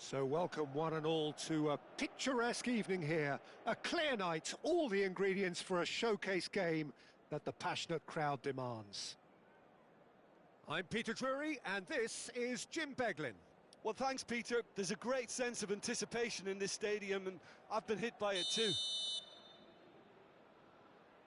So welcome one and all to a picturesque evening here. A clear night, all the ingredients for a showcase game that the passionate crowd demands. I'm Peter Drury and this is Jim Beglin. Well, thanks, Peter. There's a great sense of anticipation in this stadium and I've been hit by it too.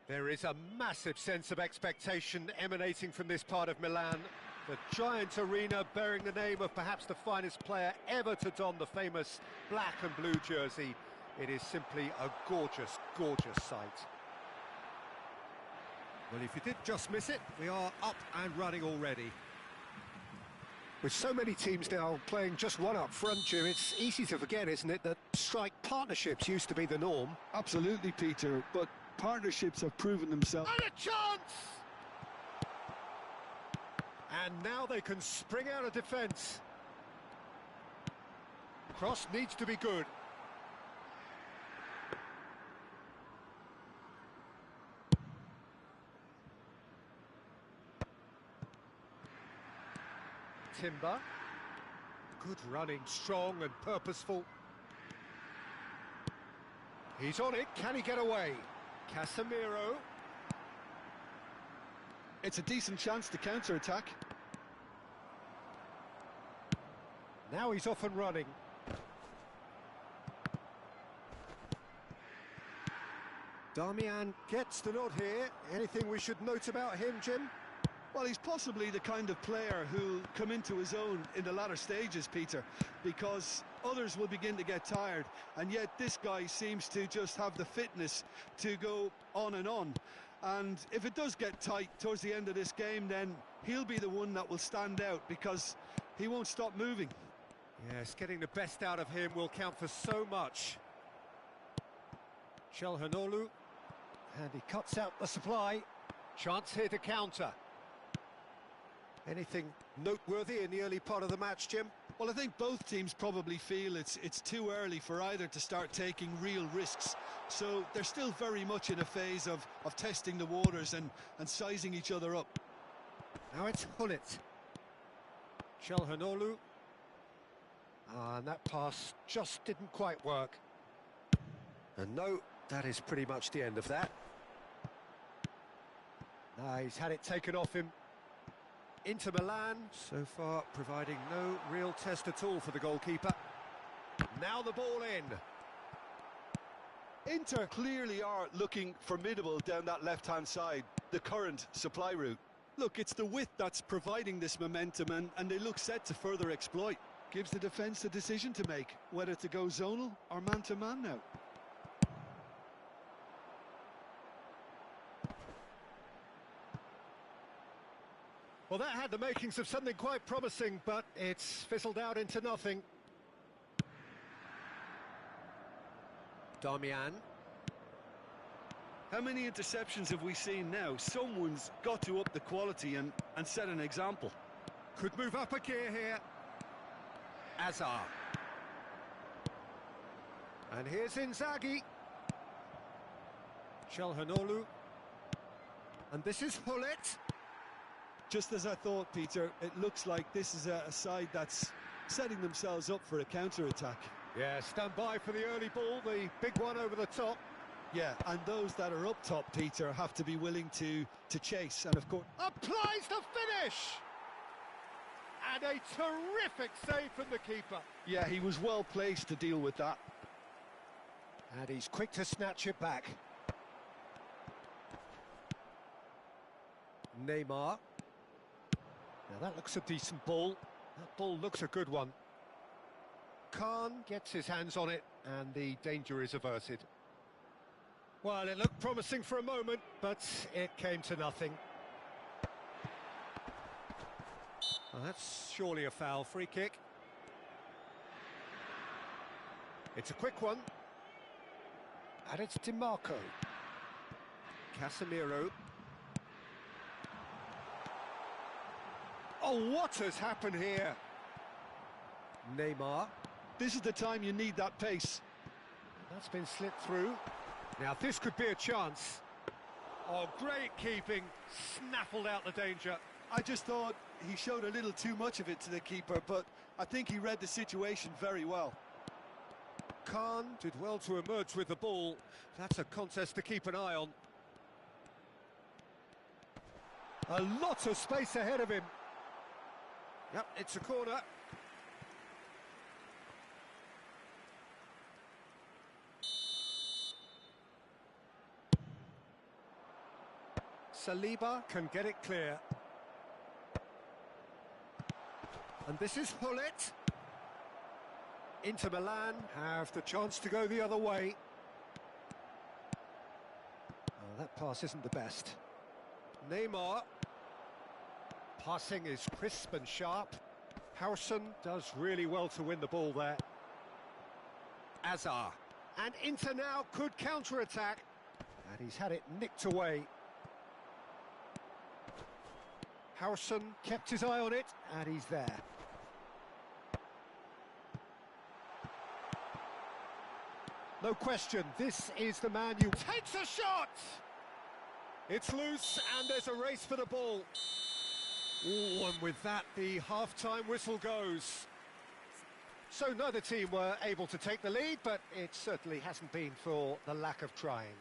There is a massive sense of expectation emanating from this part of Milan. The giant arena bearing the name of perhaps the finest player ever to don the famous black and blue jersey. It is simply a gorgeous, gorgeous sight. Well, if you did just miss it, we are up and running already. With so many teams now playing just one up front, Jim, it's easy to forget, isn't it, that strike partnerships used to be the norm. Absolutely, Peter, but partnerships have proven themselves. And a chance! And now they can spring out of defence. Cross needs to be good. Timber. Good running, strong and purposeful. He's on it, can he get away? Casemiro. It's a decent chance to counter-attack. Now he's off and running. Darmian gets the nod here. Anything we should note about him, Jim? Well, he's possibly the kind of player who'll come into his own in the latter stages, Peter, because others will begin to get tired, and yet this guy seems to just have the fitness to go on and on. And if it does get tight towards the end of this game, then he'll be the one that will stand out because he won't stop moving. Yes, getting the best out of him will count for so much. Chelhanoglu, and he cuts out the supply. Chance here to counter. Anything noteworthy in the early part of the match, Jim? Well, I think both teams probably feel it's too early for either to start taking real risks. So they're still very much in a phase of testing the waters and sizing each other up. Now it's Hullet. Chelhanoglu. And that pass just didn't quite work. And no, that is pretty much the end of that. Now he's had it taken off him. Inter Milan, so far providing no real test at all for the goalkeeper. Now the ball in. Inter clearly are looking formidable down that left-hand side, the current supply route. Look, it's the width that's providing this momentum and they look set to further exploit. Gives the defence the decision to make, whether to go zonal or man-to-man now. Well, that had the makings of something quite promising, but it's fizzled out into nothing. Darmian. How many interceptions have we seen now? Someone's got to up the quality and set an example. Could move up a gear here. Azar. And here's Inzaghi. Chelhanoglu. And this is Hullet. Just as I thought, Peter, it looks like this is a side that's setting themselves up for a counter-attack. Yeah, stand by for the early ball, the big one over the top. Yeah, and those that are up top, Peter, have to be willing to chase, and of course... Applies the finish! And a terrific save from the keeper. Yeah, he was well placed to deal with that. And he's quick to snatch it back. Neymar. Now that looks a decent ball. That ball looks a good one. Khan gets his hands on it and the danger is averted. Well, it looked promising for a moment, but it came to nothing. Well, that's surely a foul. Free kick. It's a quick one. And it's DiMarco. Casemiro. Oh, what has happened here? Neymar. This is the time you need that pace. That's been slipped through. Now this could be a chance. Oh, great keeping. Snaffled out the danger. I just thought he showed a little too much of it to the keeper, but I think he read the situation very well. Khan did well to emerge with the ball. That's a contest to keep an eye on. A lot of space ahead of him. Yep, it's a corner. Saliba can get it clear. And this is Hullet. Inter Milan have the chance to go the other way. Oh, that pass isn't the best. Neymar. Passing is crisp and sharp. Howson does really well to win the ball there. Azar. And Inter now could counter-attack. And he's had it nicked away. Howson kept his eye on it, and he's there. No question, this is the man you... Takes a shot! It's loose, and there's a race for the ball. Ooh, and with that, the half-time whistle goes. So neither team were able to take the lead, but it certainly hasn't been for the lack of trying.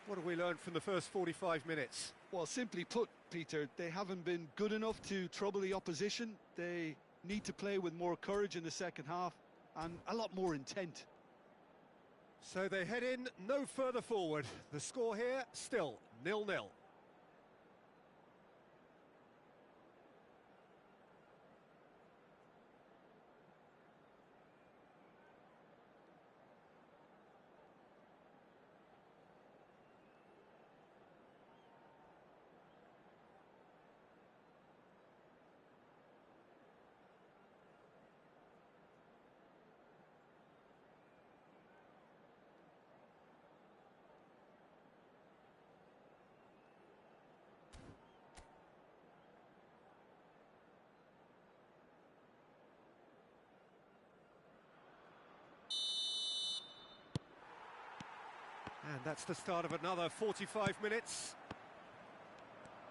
What have we learned from the first 45 minutes? Well, simply put, Peter, they haven't been good enough to trouble the opposition. They need to play with more courage in the second half and a lot more intent. So they head in no further forward. The score here, still 0-0. And that's the start of another 45 minutes.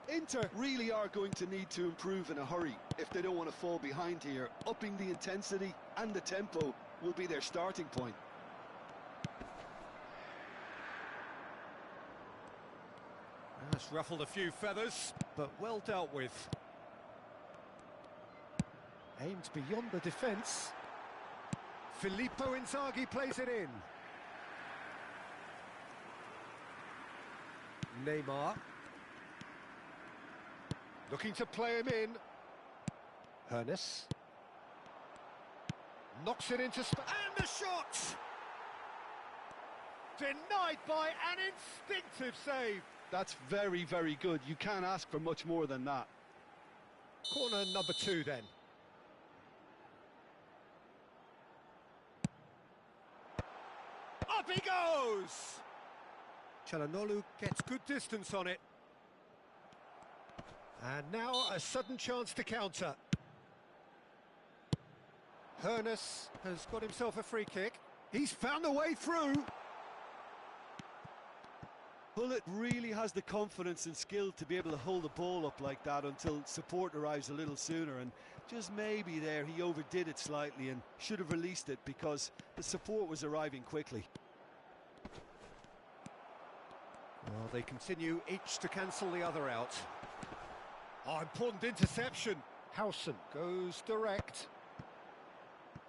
Inter really are going to need to improve in a hurry if they don't want to fall behind here. Upping the intensity and the tempo will be their starting point. That's ruffled a few feathers, but well dealt with. Aimed beyond the defence. Filippo Inzaghi plays it in. Neymar. Looking to play him in. Hernes. Knocks it into... And the shot! Denied by an instinctive save. That's very, very good. You can't ask for much more than that. Corner number 2 then. Up he goes! Çalhanoğlu gets good distance on it. And now a sudden chance to counter. Hernes has got himself a free kick. He's found a way through. Hullet really has the confidence and skill to be able to hold the ball up like that until support arrives a little sooner, and just maybe there he overdid it slightly and should have released it because the support was arriving quickly. Well, they continue each to cancel the other out. Oh, important interception. Howson goes direct.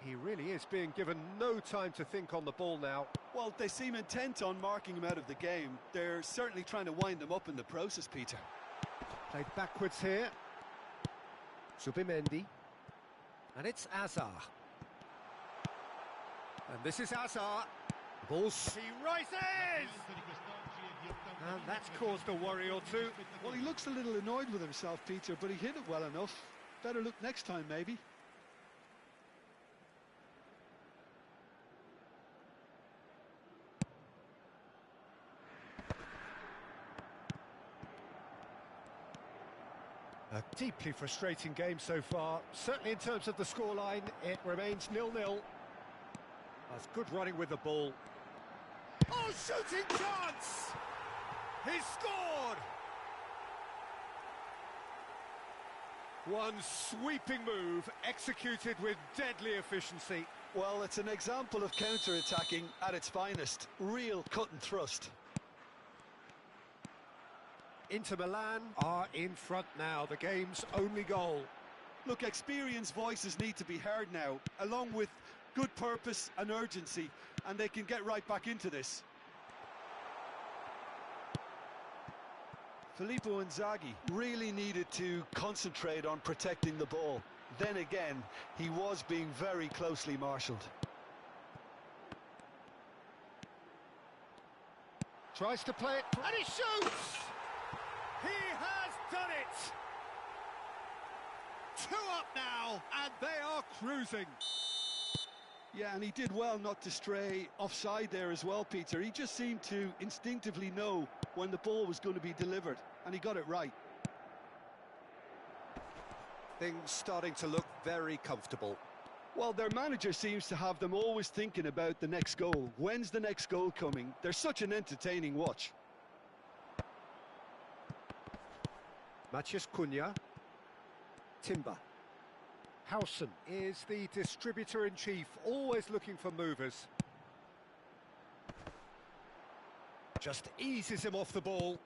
He really is being given no time to think on the ball now. Well, they seem intent on marking him out of the game. They're certainly trying to wind him up in the process, Peter. Played backwards here. Zubimendi. And it's Azar. And this is Azar. Ball, he rises! And that's caused a worry or two. Well, he looks a little annoyed with himself, Peter, but he hit it well enough. Better look next time, maybe. A deeply frustrating game so far. Certainly in terms of the scoreline, it remains 0-0. That's good running with the ball. Oh, shooting chance! He's scored! One sweeping move, executed with deadly efficiency. Well, it's an example of counter-attacking at its finest. Real cut and thrust. Inter Milan are in front now, the game's only goal. Look, experienced voices need to be heard now, along with good purpose and urgency, and they can get right back into this. Filippo Inzaghi really needed to concentrate on protecting the ball. Then again, he was being very closely marshalled. Tries to play it, and he shoots! He has done it! 2 up now, and they are cruising. Yeah, and he did well not to stray offside there as well, Peter. He just seemed to instinctively know when the ball was going to be delivered, and he got it right. Things starting to look very comfortable. Well, their manager seems to have them always thinking about the next goal. When's the next goal coming? They're such an entertaining watch. Matheus Cunha. Timber. Howson is the distributor-in-chief, always looking for movers. Just eases him off the ball.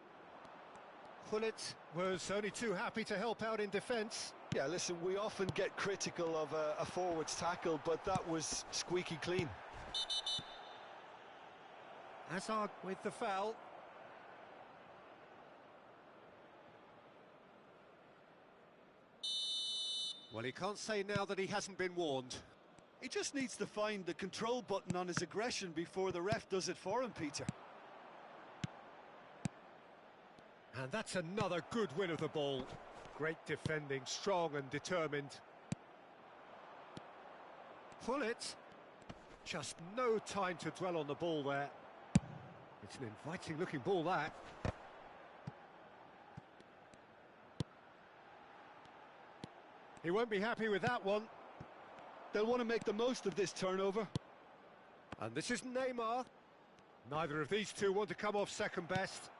Gullit was only too happy to help out in defence. Yeah, listen, we often get critical of a forward's tackle, but that was squeaky clean. Hazard with the foul. Well, he can't say now that he hasn't been warned. He just needs to find the control button on his aggression before the ref does it for him, Peter. And that's another good win of the ball. Great defending, strong and determined. Gullit. Just no time to dwell on the ball there. It's an inviting looking ball, that. He won't be happy with that one. They'll want to make the most of this turnover. And this is Neymar. Neither of these two want to come off second best.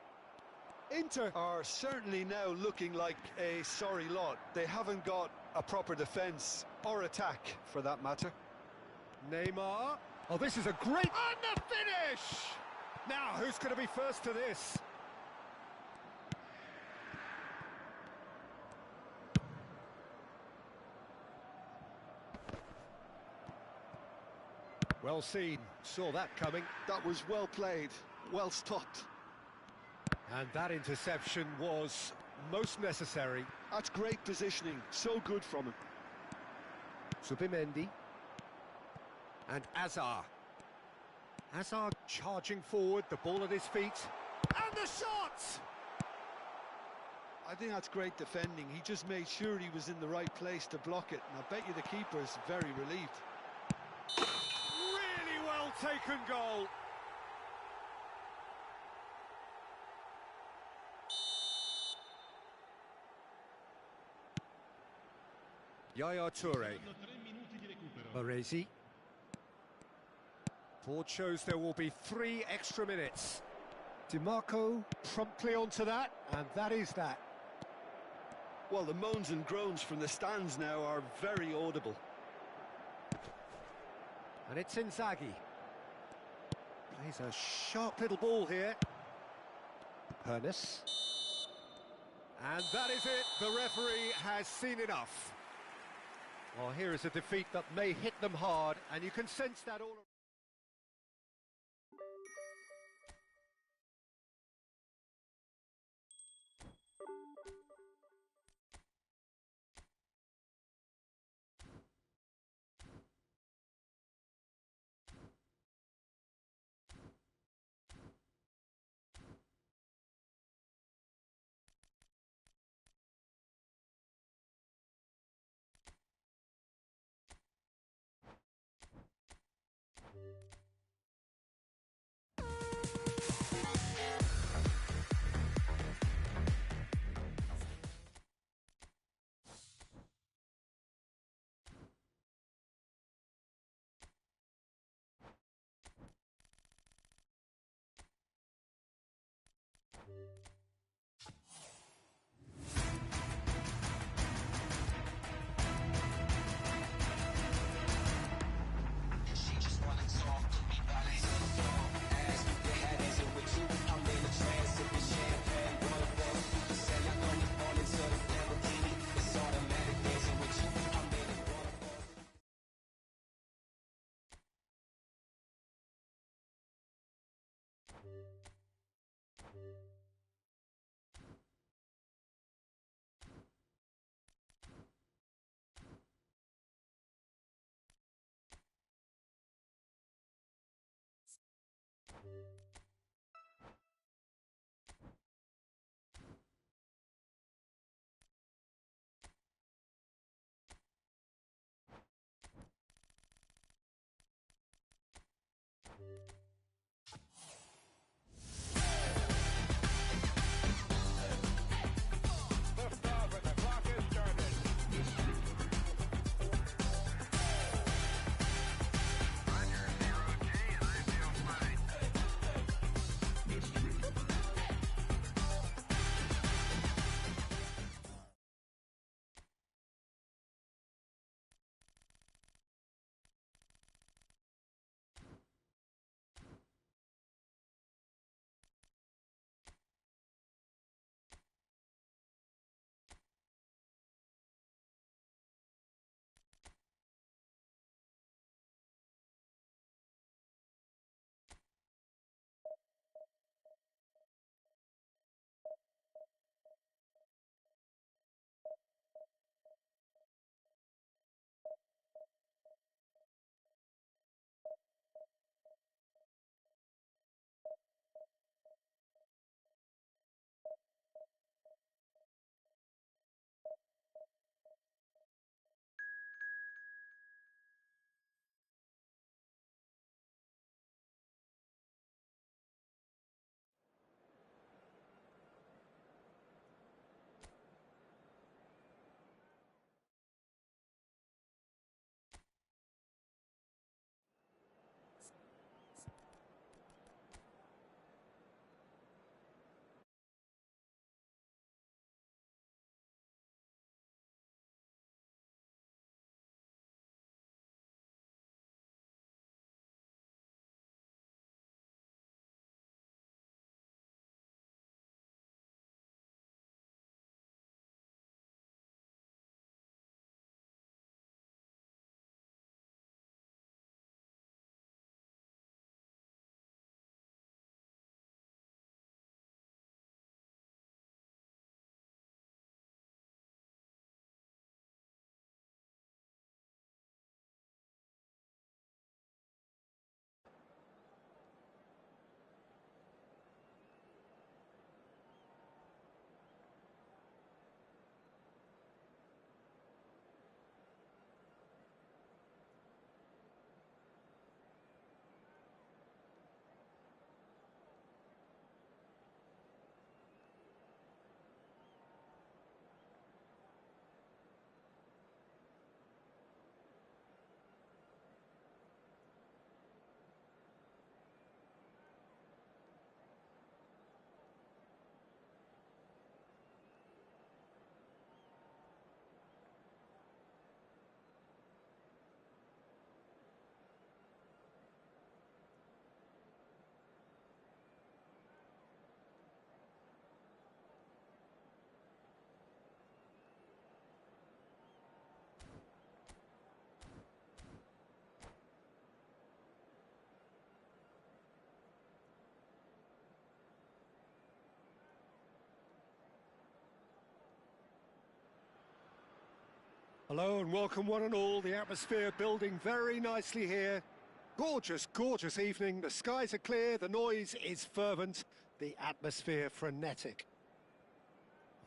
Inter are certainly now looking like a sorry lot. They haven't got a proper defence or attack, for that matter. Neymar. Oh, this is a great... And the finish! Now, who's going to be first to this? Well seen. Saw that coming. That was well played, well stopped. And that interception was most necessary. That's great positioning, so good from him. Subimendi. And Azar. Azar charging forward, the ball at his feet. And the shot! I think that's great defending. He just made sure he was in the right place to block it. And I bet you the keeper's very relieved. Really well taken goal. Yaya Toure. Baresi. Board shows there will be 3 extra minutes. DiMarco promptly onto that, and that is that. Well, the moans and groans from the stands now are very audible. And it's Inzaghi. Plays a sharp little ball here. Pernis. And that is it. The referee has seen enough. Well, here is a defeat that may hit them hard, and you can sense that all around. Hello and welcome one and all. The atmosphere building very nicely here. Gorgeous, gorgeous evening. The skies are clear, the noise is fervent, the atmosphere frenetic.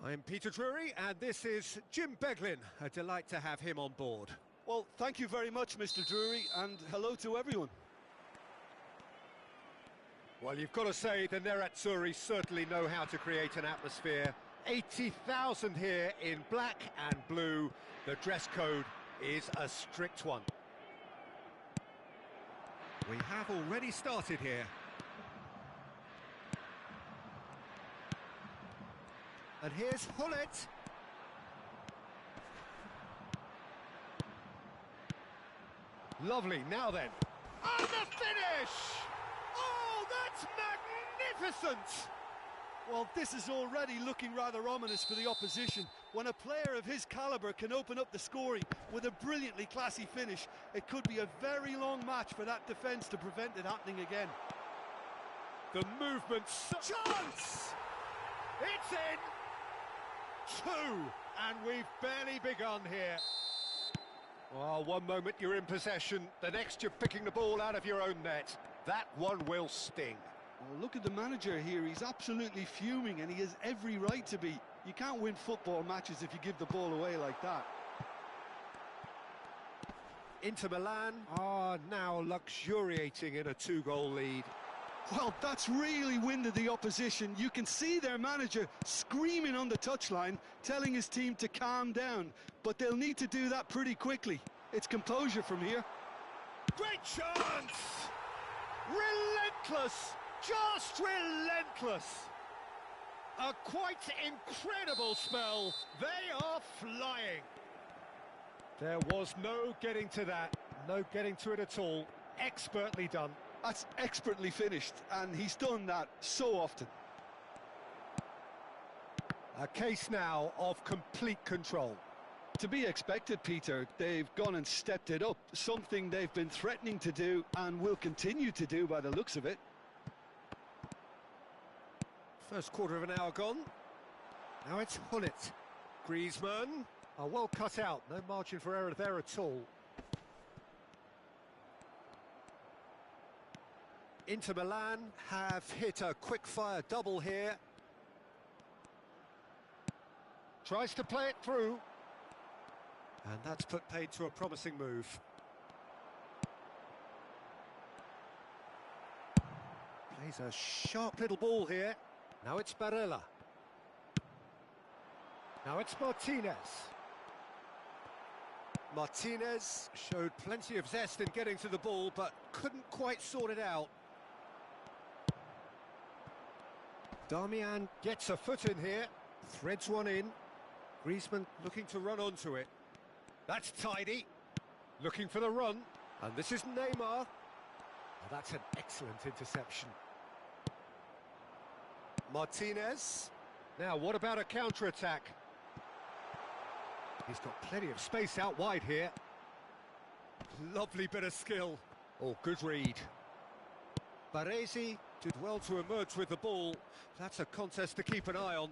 I'm Peter Drury and this is Jim Beglin. A delight to have him on board. Well, thank you very much, Mr. Drury, and hello to everyone. Well, you've got to say the Nerazzurri certainly know how to create an atmosphere. 80,000 here in black and blue. The dress code is a strict one. We have already started here. And here's Hullet. Lovely, now then. And the finish! Oh, that's magnificent! Well, this is already looking rather ominous for the opposition. When a player of his calibre can open up the scoring with a brilliantly classy finish, it could be a very long match for that defence to prevent it happening again. The movement's chance! It's in! 2, and we've barely begun here. Well, one moment you're in possession, the next you're picking the ball out of your own net. That one will sting. Well, look at the manager here. He's absolutely fuming, and he has every right to be. You can't win football matches if you give the ball away like that. Inter Milan are now luxuriating in a 2-goal lead. Well, that's really winded the opposition. You can see their manager screaming on the touchline, telling his team to calm down. But they'll need to do that pretty quickly. It's composure from here. Great chance! Relentless! Just relentless! A quite incredible spell. They are flying. There was no getting to that. No getting to it at all. Expertly done. That's expertly finished, and he's done that so often. A case now of complete control. To be expected, Peter. They've gone and stepped it up, something they've been threatening to do and will continue to do by the looks of it. First quarter of an hour gone. Now it's Hullet. Griezmann are well cut out, no margin for error there at all. Inter Milan have hit a quick-fire double here. Tries to play it through. And that's put paid to a promising move. Plays a sharp little ball here. Now it's Barella. Now it's Martinez. Martinez showed plenty of zest in getting to the ball, but couldn't quite sort it out. Darmian gets a foot in here, threads one in. Griezmann looking to run onto it. That's tidy. Looking for the run. And this is Neymar. Oh, that's an excellent interception. Martinez. Now, what about a counter-attack? He's got plenty of space out wide here. Lovely bit of skill. Oh, good read. Baresi did well to emerge with the ball. That's a contest to keep an eye on.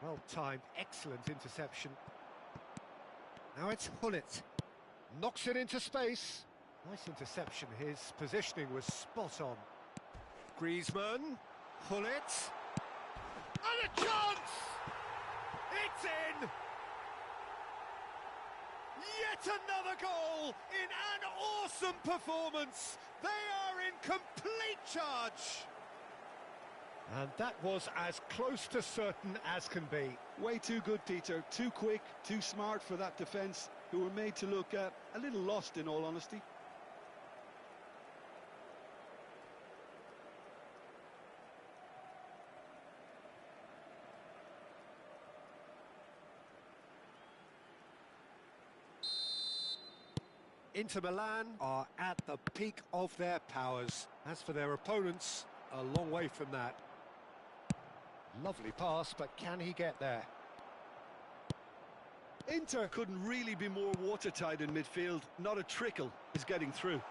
Well timed, excellent interception. Now it's Hullet. Knocks it into space. Nice interception, his positioning was spot on. Griezmann, Hullet. And a chance! It's in! Yet another goal in an awesome performance. They are in complete charge. And that was as close to certain as can be. Way too good, Peter. Too quick, too smart for that defence, who were made to look a little lost, in all honesty. Inter Milan are at the peak of their powers. As for their opponents, a long way from that. Lovely pass, but can he get there? Inter couldn't really be more watertight in midfield. Not a trickle is getting through.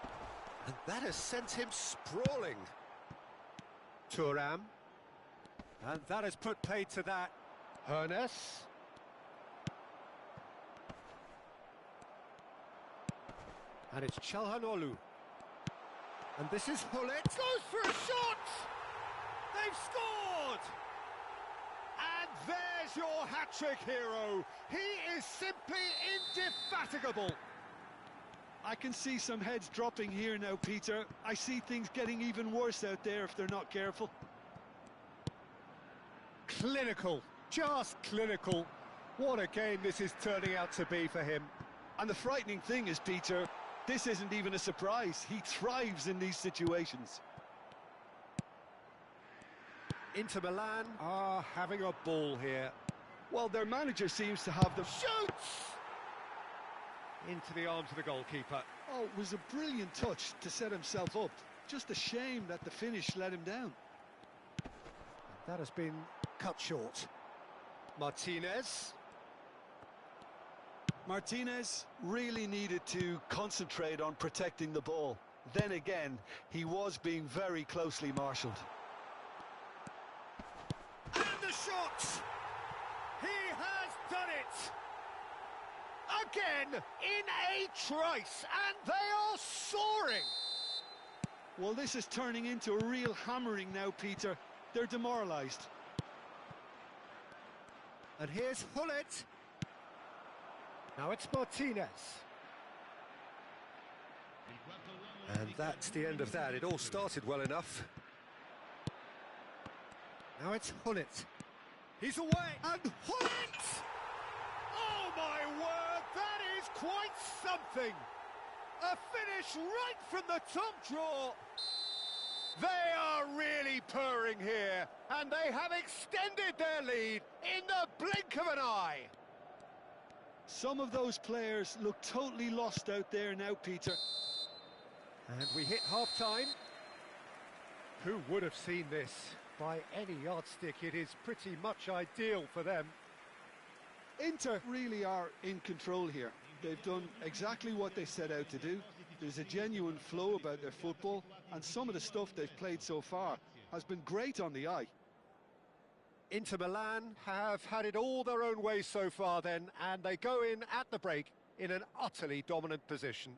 And that has sent him sprawling. Thuram. And that has put paid to that. Hernes. And it's Çalhanoğlu. And this is Hullet. Goes for a shot! They've scored! And there's your hat-trick hero. He is simply indefatigable. I can see some heads dropping here now, Peter. I see things getting even worse out there if they're not careful. Clinical, just clinical. What a game this is turning out to be for him. And the frightening thing is, Peter, this isn't even a surprise. He thrives in these situations. Inter Milan are having a ball here. Well, their manager seems to have them. Shoots! Into the arms of the goalkeeper. Oh, it was a brilliant touch to set himself up. Just a shame that the finish let him down. That has been cut short. Martinez. Martinez really needed to concentrate on protecting the ball. Then again, he was being very closely marshalled. And the shot! He has done it! Again, in a trice, and they are soaring! Well, this is turning into a real hammering now, Peter. They're demoralised. And here's Hullet. Now it's Martinez. And that's the end of that. It all started well enough. Now it's Hullet. He's away. And Hullet! Oh, my word, that is quite something. A finish right from the top drawer. They are really purring here, and they have extended their lead in the blink of an eye. Some of those players look totally lost out there now, Peter. And we hit half-time. Who would have seen this? By any yardstick, it is pretty much ideal for them. Inter really are in control here. They've done exactly what they set out to do. There's a genuine flow about their football, and some of the stuff they've played so far has been great on the eye. Inter Milan have had it all their own way so far then, and they go in at the break in an utterly dominant position.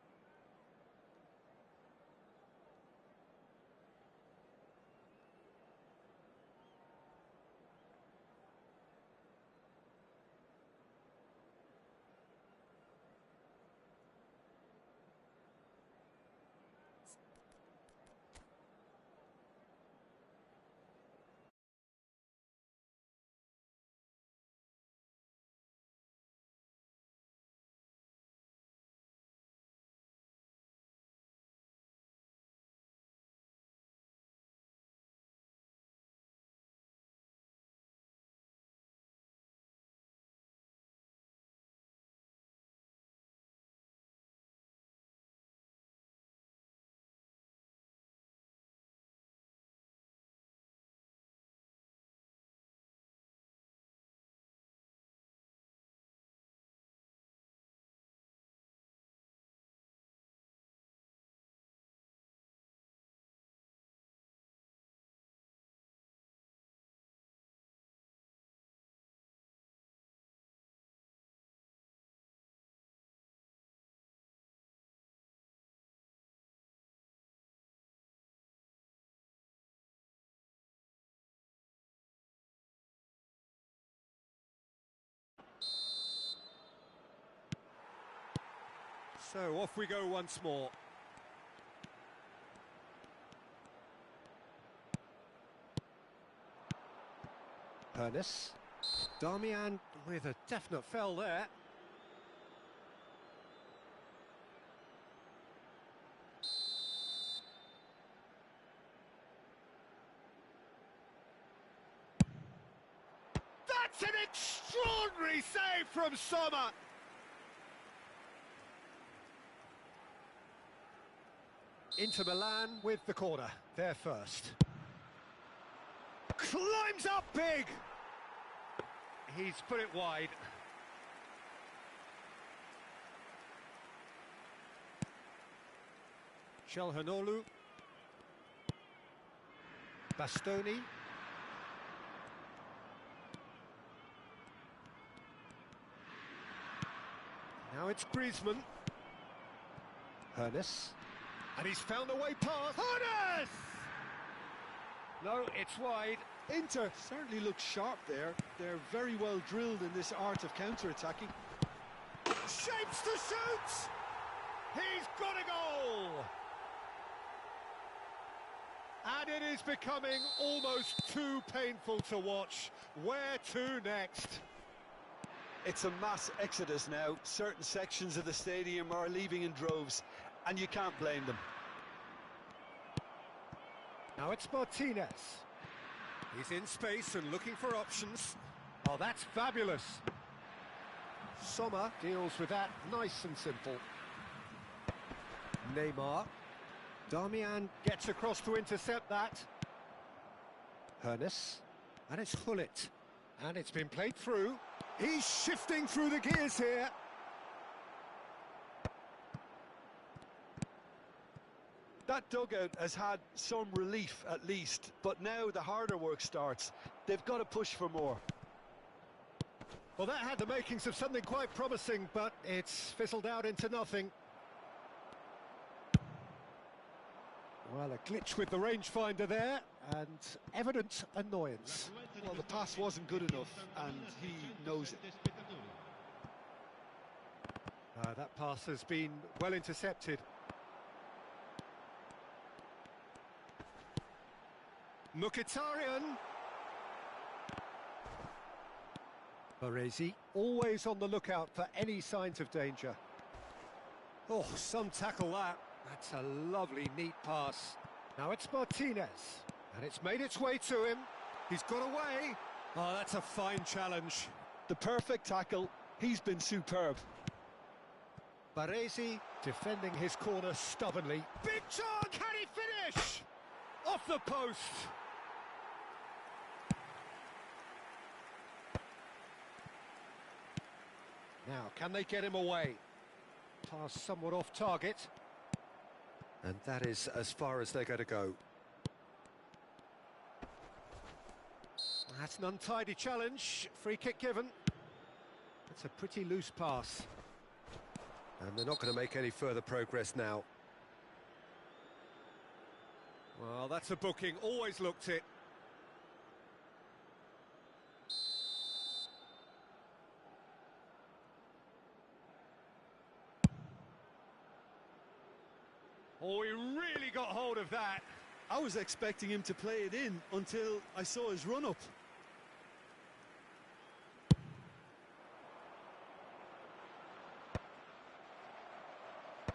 So off we go once more. Hernes. Darmian with a definite foul there. That's an extraordinary save from Sommer. Inter Milan with the corner, they're first. Climbs up big! He's put it wide. Çalhanoğlu. Bastoni. Now it's Griezmann. Hernes. And he's found a way past. Hernes! No, it's wide. Inter certainly looks sharp there. They're very well drilled in this art of counter-attacking. Shapes to shoot! He's got a goal! And it is becoming almost too painful to watch. Where to next? It's a mass exodus now. Certain sections of the stadium are leaving in droves, and you can't blame them. Now it's Martinez. He's in space and looking for options. Oh, that's fabulous. Sommer deals with that nice and simple. Neymar. Darmian gets across to intercept that. Hernes. And it's Hullet. And it's been played through. He's shifting through the gears here. That dugout has had some relief at least, but now the harder work starts. They've got to push for more. Well, that had the makings of something quite promising, but it's fizzled out into nothing. Well, a glitch with the rangefinder there, and evident annoyance. Well, the pass wasn't good enough, and he knows it. That pass has been well intercepted. Mkhitaryan. Baresi, always on the lookout for any signs of danger. Oh, some tackle that. That's a lovely, neat pass. Now it's Martinez, and it's made its way to him. He's got away. Oh, that's a fine challenge. The perfect tackle. He's been superb. Baresi defending his corner stubbornly. Big chance! Can he finish? Off the post. Now, can they get him away? Pass somewhat off target. And that is as far as they're going to go. That's an untidy challenge. Free kick given. That's a pretty loose pass. And they're not going to make any further progress now. Well, that's a booking. Always looked it. Oh, he really got hold of that. I was expecting him to play it in until I saw his run-up.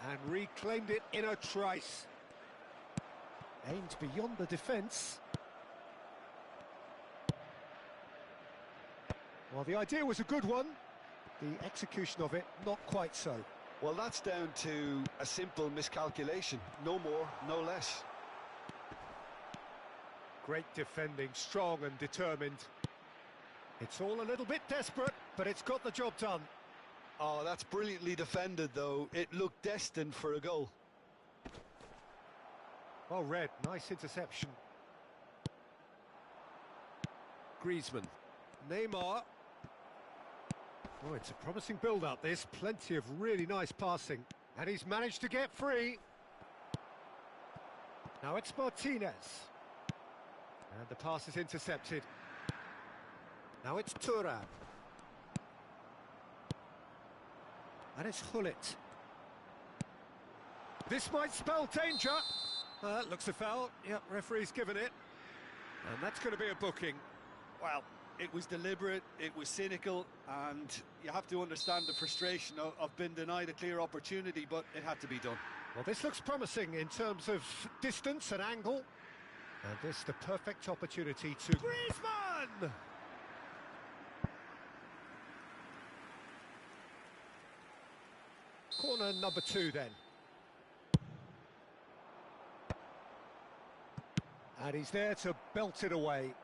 And reclaimed it in a trice. Aimed beyond the defence. Well, the idea was a good one. The execution of it, not quite so. Well, that's down to a simple miscalculation. No more, no less. Great defending, strong and determined. It's all a little bit desperate, but it's got the job done. Oh, that's brilliantly defended, though. It looked destined for a goal. Well read, nice interception. Griezmann. Neymar. Oh, it's a promising build-up, this. Plenty of really nice passing. And he's managed to get free. Now it's Martinez. And the pass is intercepted. Now it's Thuram. And it's Hullet. This might spell danger. Looks a foul. Yep, referee's given it. And that's going to be a booking. Well, it was deliberate, it was cynical, and you have to understand the frustration of being denied a clear opportunity, but it had to be done. Well, this looks promising in terms of distance and angle. And this the perfect opportunity to... Griezmann! Corner number 2 then. And he's there to belt it away.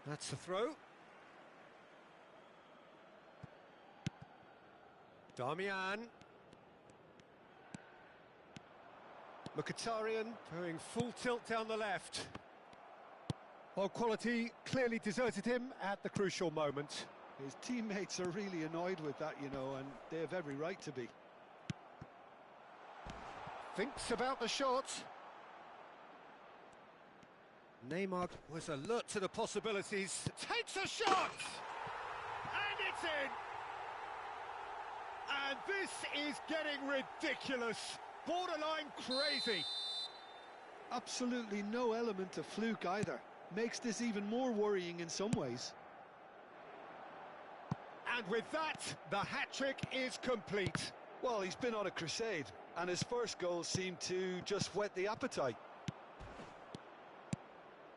That's the throw. Darmian. Mkhitaryan going full tilt down the left. Well, quality clearly deserted him at the crucial moment. His teammates are really annoyed with that, you know, and they have every right to be. Thinks about the shot. Neymar was alert to the possibilities. Takes a shot! And it's in! And this is getting ridiculous. Borderline crazy. Absolutely no element of fluke either. Makes this even more worrying in some ways. And with that, the hat-trick is complete. Well, he's been on a crusade, and his first goal seemed to just whet the appetite.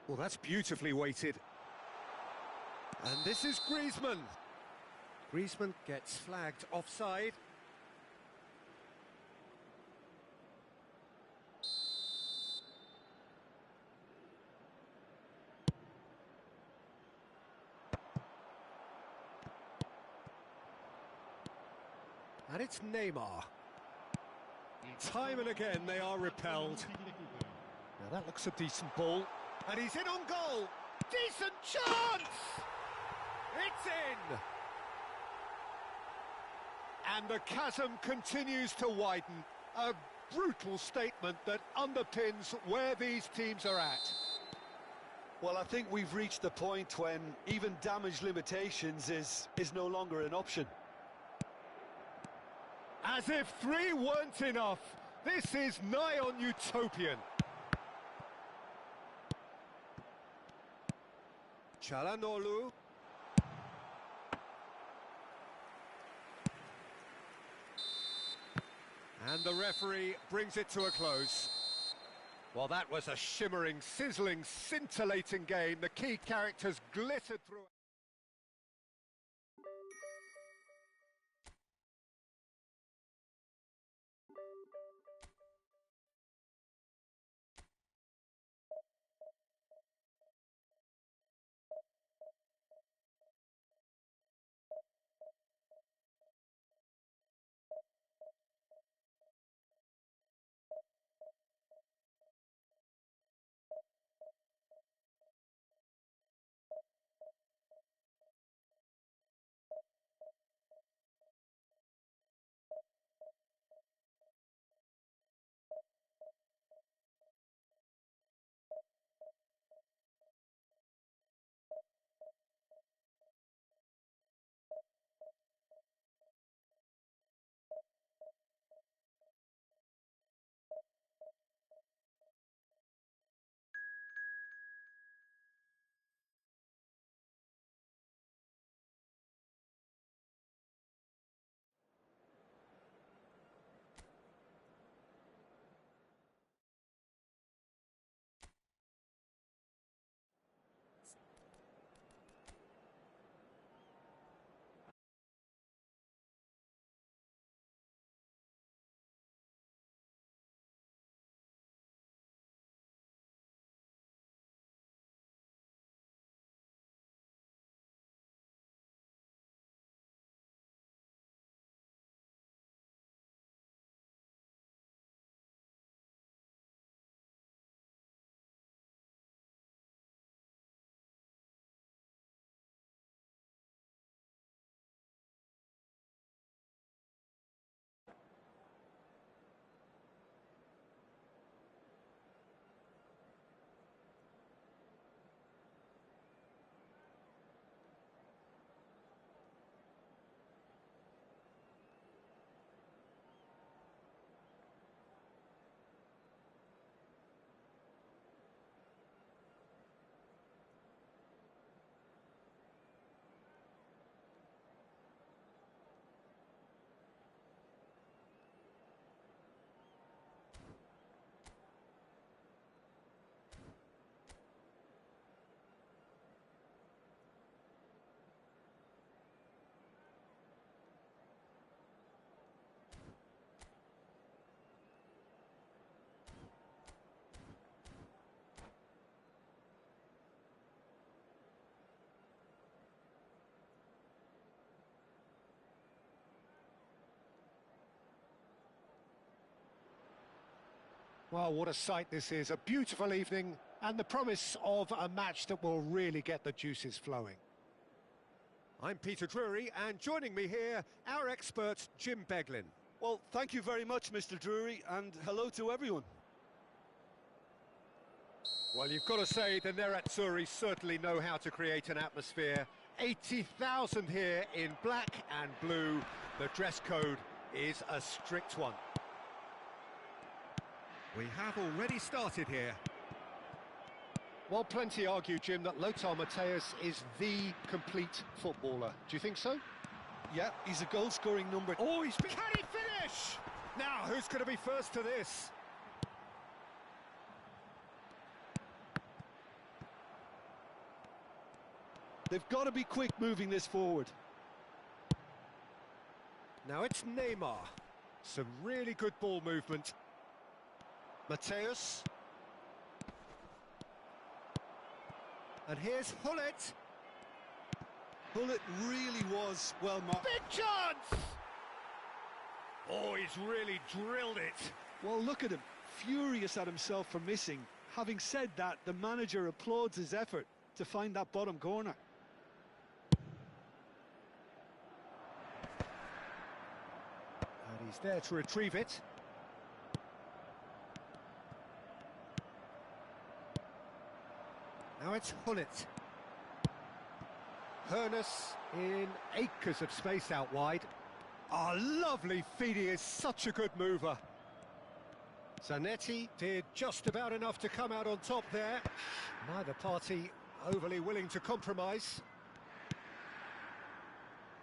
Well, that's beautifully weighted. And this is Griezmann. Griezmann gets flagged offside. And it's Neymar. Time and again they are repelled. Now that looks a decent ball. And he's in on goal. Decent chance! It's in! And the chasm continues to widen. A brutal statement that underpins where these teams are at. Well, I think we've reached the point when even damage limitations is no longer an option. As if 3 weren't enough, this is nigh on utopian. Çalhanoğlu. And the referee brings it to a close. Well, that was a shimmering, sizzling, scintillating game. The key characters glittered through. Well, what a sight this is. A beautiful evening and the promise of a match that will really get the juices flowing. I'm Peter Drury, and joining me here, our expert, Jim Beglin. Well, thank you very much, Mr. Drury, and hello to everyone. Well, you've got to say the Nerazzurri certainly know how to create an atmosphere. 80,000 here in black and blue. The dress code is a strict one. We have already started here. Well, plenty argue, Jim, that Lothar Matthäus is the complete footballer. Do you think so? Yeah, he's a goal-scoring number. Oh, Can he finish? Now, who's going to be first to this? They've got to be quick moving this forward. Now it's Neymar. Some really good ball movement. Matthäus. And here's Hullet. Hullet really was well marked. Big chance! Oh, he's really drilled it. Well, look at him, furious at himself for missing. Having said that, the manager applauds his effort to find that bottom corner. And he's there to retrieve it. Now it's Hullet. Hoeneß in acres of space out wide. Ah, lovely feed, he is such a good mover. Zanetti did just about enough to come out on top there. Neither party overly willing to compromise.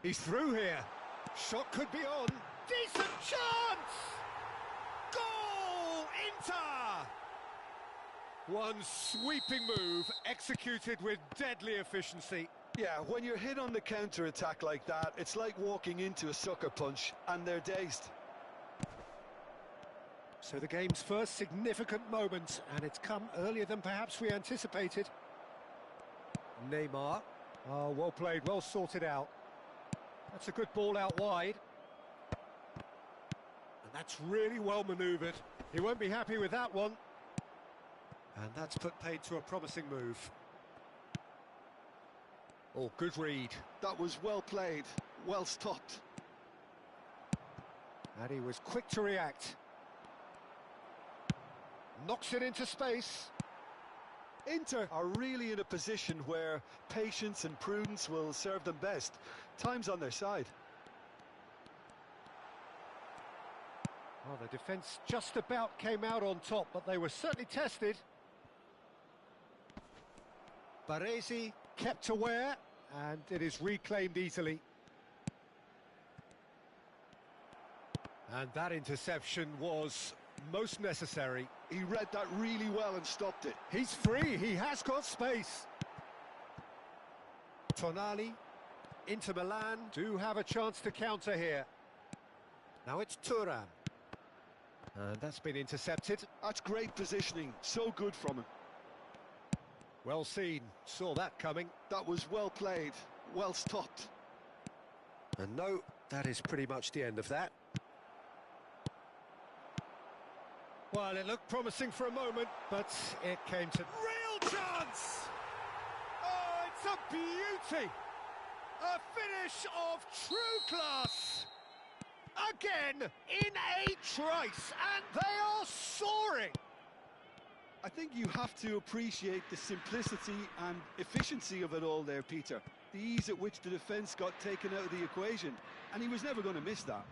He's through here. Shot could be on. Decent chance! Goal! Inter! One sweeping move, executed with deadly efficiency. Yeah, when you're hit on the counter-attack like that, it's like walking into a sucker punch, and they're dazed. So the game's first significant moment, and it's come earlier than perhaps we anticipated. Neymar. Oh, well played, well sorted out. That's a good ball out wide. And that's really well manoeuvred. He won't be happy with that one. And that's put paid to a promising move. Oh, good read. That was well played, well stopped. And he was quick to react. Knocks it into space. Inter are really in a position where patience and prudence will serve them best. Time's on their side. Well, the defence just about came out on top, but they were certainly tested. Baresi kept aware, and it is reclaimed easily. And that interception was most necessary. He read that really well and stopped it. He's free, he has got space. Tonali, Inter Milan do have a chance to counter here. Now it's Thuram. And that's been intercepted. That's great positioning, so good from him. Well seen, saw that coming. That was well played, well stopped. And no, that is pretty much the end of that. Well, it looked promising for a moment, but it came to... Real chance! Oh, it's a beauty! A finish of true class! Again, in a trice, and they are soaring! I think you have to appreciate the simplicity and efficiency of it all there, Peter. The ease at which the defence got taken out of the equation, and he was never going to miss that.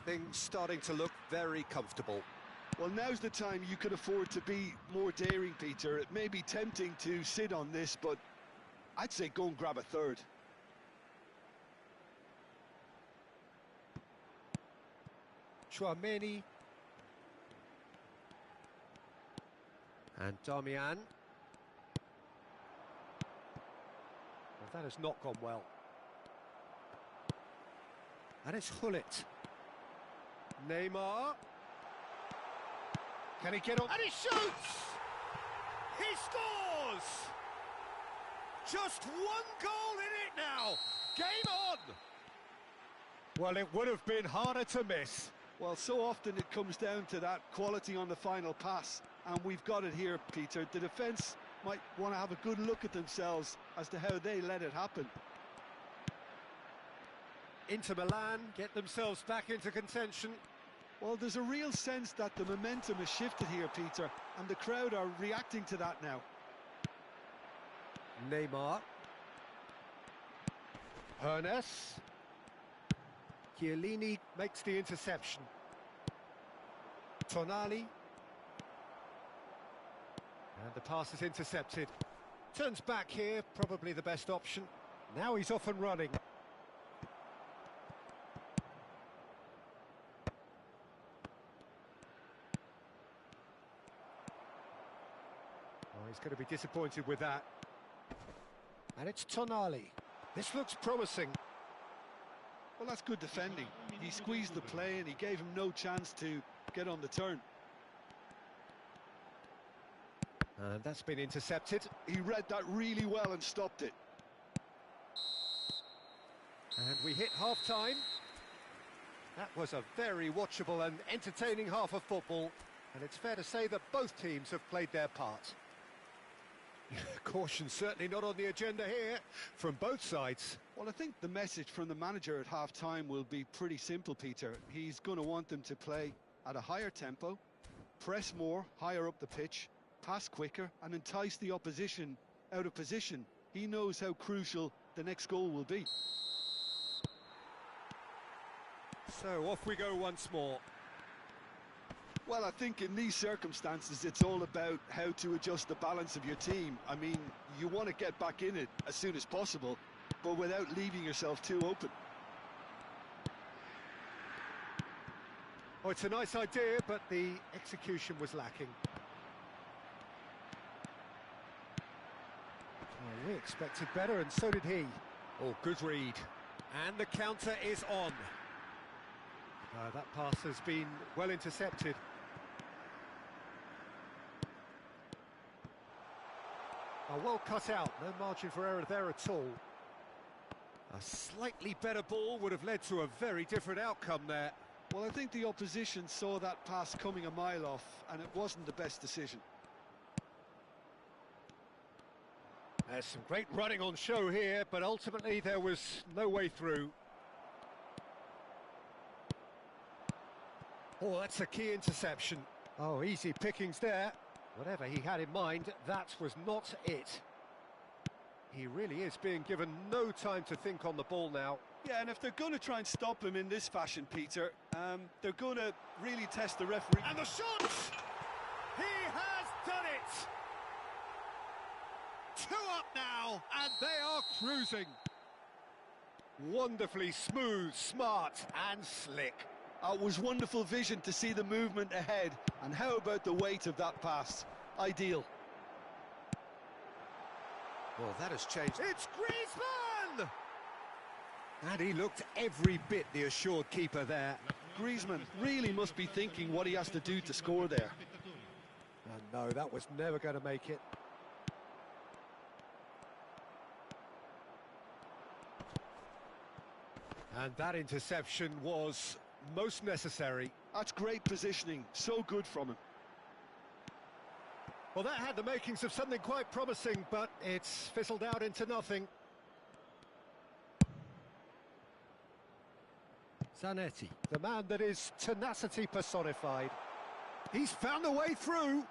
Things starting to look very comfortable. Well, now's the time you can afford to be more daring, Peter. It may be tempting to sit on this, but I'd say go and grab a third. Chouameni. And Damian. Well, that has not gone well. And it's Hullet. Neymar. Can he get on? And he shoots! He scores! Just one goal in it now. Game on! Well, it would have been harder to miss. Well, so often it comes down to that quality on the final pass, and we've got it here, Peter. The defence might want to have a good look at themselves as to how they let it happen. Inter Milan get themselves back into contention. Well, there's a real sense that the momentum has shifted here, Peter, and the crowd are reacting to that now. Neymar. Hernes. Chiellini makes the interception. Tonali. And the pass is intercepted. Turns back here, probably the best option. Now he's off and running. Oh, he's going to be disappointed with that. And it's Tonali. This looks promising. Well, that's good defending. He squeezed the play and he gave him no chance to get on the turn. And that's been intercepted. He read that really well and stopped it. And we hit half-time. That was a very watchable and entertaining half of football. And it's fair to say that both teams have played their part. Caution certainly not on the agenda here from both sides. Well, I think the message from the manager at half-time will be pretty simple, Peter. He's going to want them to play at a higher tempo, press more, higher up the pitch, pass quicker and entice the opposition out of position. He knows how crucial the next goal will be. So off we go once more. Well, I think in these circumstances it's all about how to adjust the balance of your team. I mean, you want to get back in it as soon as possible, but without leaving yourself too open. Oh, it's a nice idea, but the execution was lacking. Oh, we expected better, and so did he. Oh, good read. And the counter is on. That pass has been well intercepted. Oh, well cut out, no margin for error there at all. A slightly better ball would have led to a very different outcome there. Well, I think the opposition saw that pass coming a mile off, and it wasn't the best decision. There's some great running on show here, but ultimately there was no way through. Oh, that's a key interception. Oh, easy pickings there. Whatever he had in mind, that was not it. He really is being given no time to think on the ball now. Yeah, and if they're going to try and stop him in this fashion, Peter, they're going to really test the referee. And the shot! He has done it! 2 up now, and they are cruising. Wonderfully smooth, smart and slick. It was wonderful vision to see the movement ahead, and how about the weight of that pass? Ideal. Well, that has changed. It's Griezmann! And he looked every bit the assured keeper there. Griezmann really must be thinking what he has to do to score there. And no, that was never going to make it. And that interception was most necessary. That's great positioning, so good from him. Well, that had the makings of something quite promising, but it's fizzled out into nothing. Zanetti, the man that is tenacity personified. He's found a way through.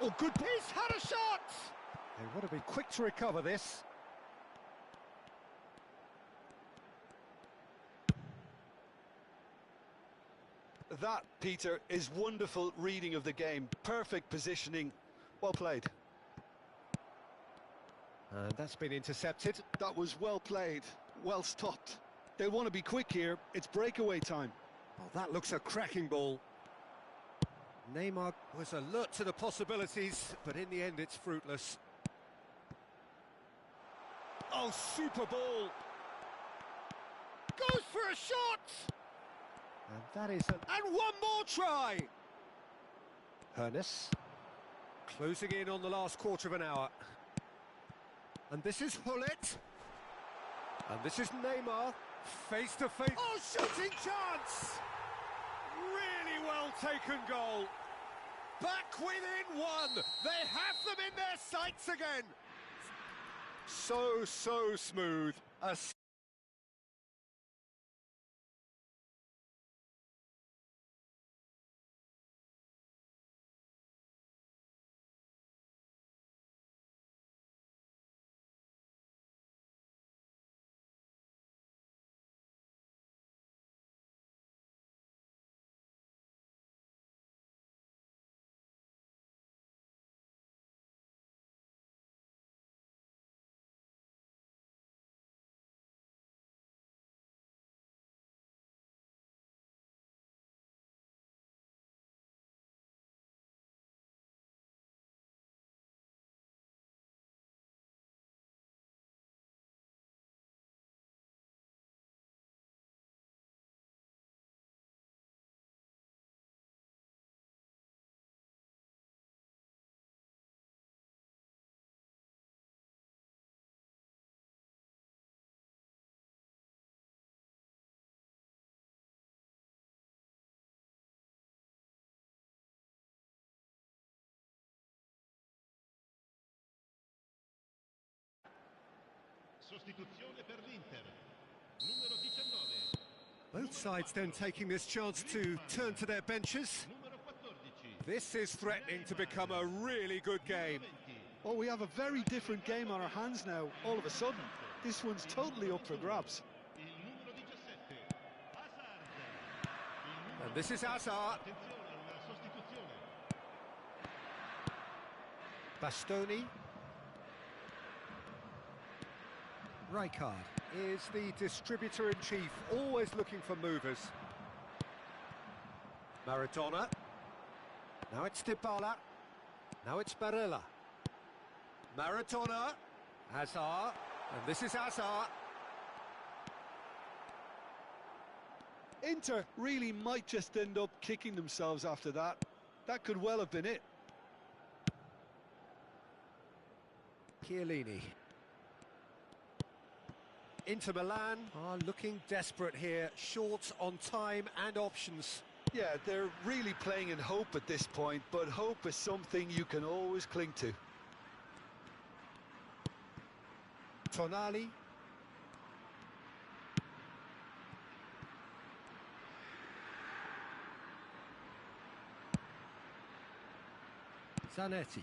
Oh, good piece, had a shot! They want to be quick to recover this. That, Peter, is wonderful reading of the game. Perfect positioning. Well played. And that's been intercepted. That was well played, well stopped. They want to be quick here. It's breakaway time. Oh, that looks a cracking ball. Neymar was alert to the possibilities, but in the end it's fruitless. Oh, super ball! Goes for a shot! And that is And one more try! Hernes. Closing in on the last quarter of an hour. And this is Hullet. And this is Neymar. Face to face. Oh, shooting chance! Really well taken goal. Back within one. They have them in their sights again. So smooth. Sostituzione per l'Inter. Numero 19. Both sides then taking this chance to turn to their benches. Numero 14. This is threatening to become a really good game. Oh, we have a very different game on our hands now, all of a sudden. This one's totally up for grabs. Il numero 17. Hazard. And this is Hazard. Attenzione, una sostituzione. Bastoni. Rijkaard is the distributor-in-chief, always looking for movers. Maradona. Now it's Dybala. Now it's Barella. Maradona. Hazard. And this is Hazard. Inter really might just end up kicking themselves after that. That could well have been it. Chiellini. Inter Milan are looking desperate here, short on time and options. Yeah, they're really playing in hope at this point, but hope is something you can always cling to. Tonali. Zanetti.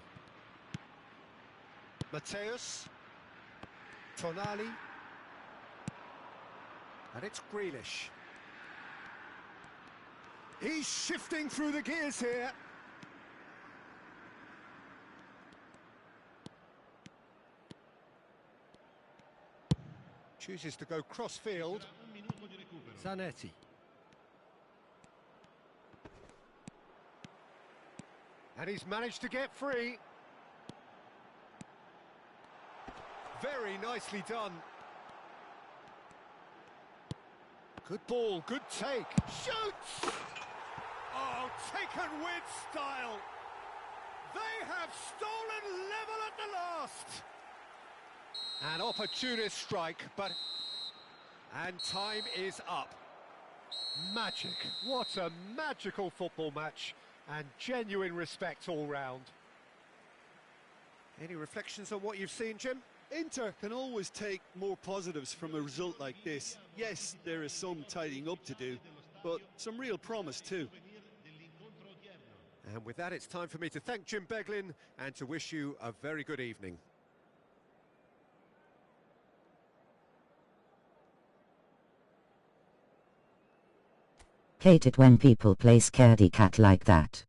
Mateus. Tonali. And it's Grealish. He's shifting through the gears here. Chooses to go cross-field. Un minuto di recupero. Zanetti. And he's managed to get free. Very nicely done. Good ball, good take. Shoots! Oh, taken with style. They have stolen level at the last. An opportunist strike, but... And time is up. Magic. What a magical football match. And genuine respect all round. Any reflections on what you've seen, Jim? Inter can always take more positives from a result like this. Yes, there is some tidying up to do, but some real promise too. And with that, it's time for me to thank Jim Beglin and to wish you a very good evening. Hate it when people play scaredy cat like that.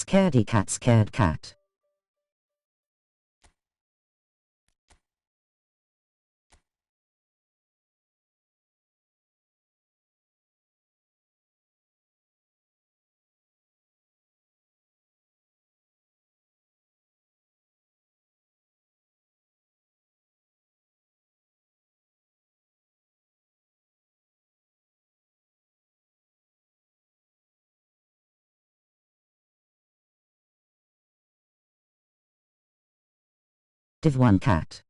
Scaredy cat, scared cat. Div1 cat.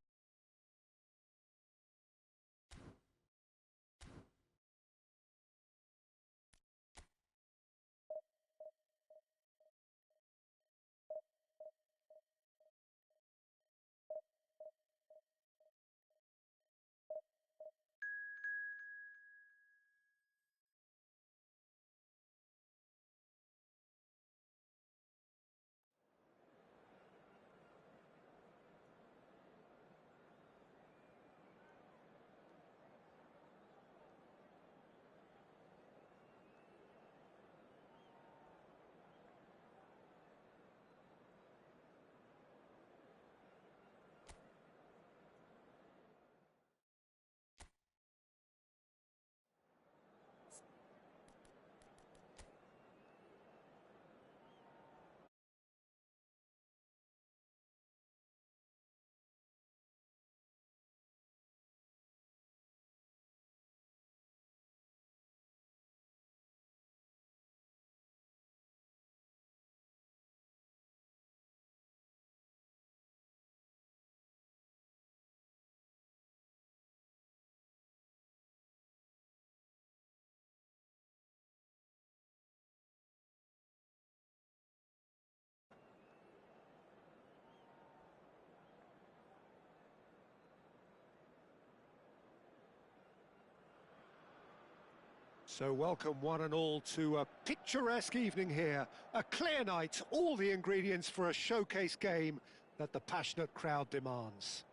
So welcome one and all to a picturesque evening here. A clear night, all the ingredients for a showcase game that the passionate crowd demands.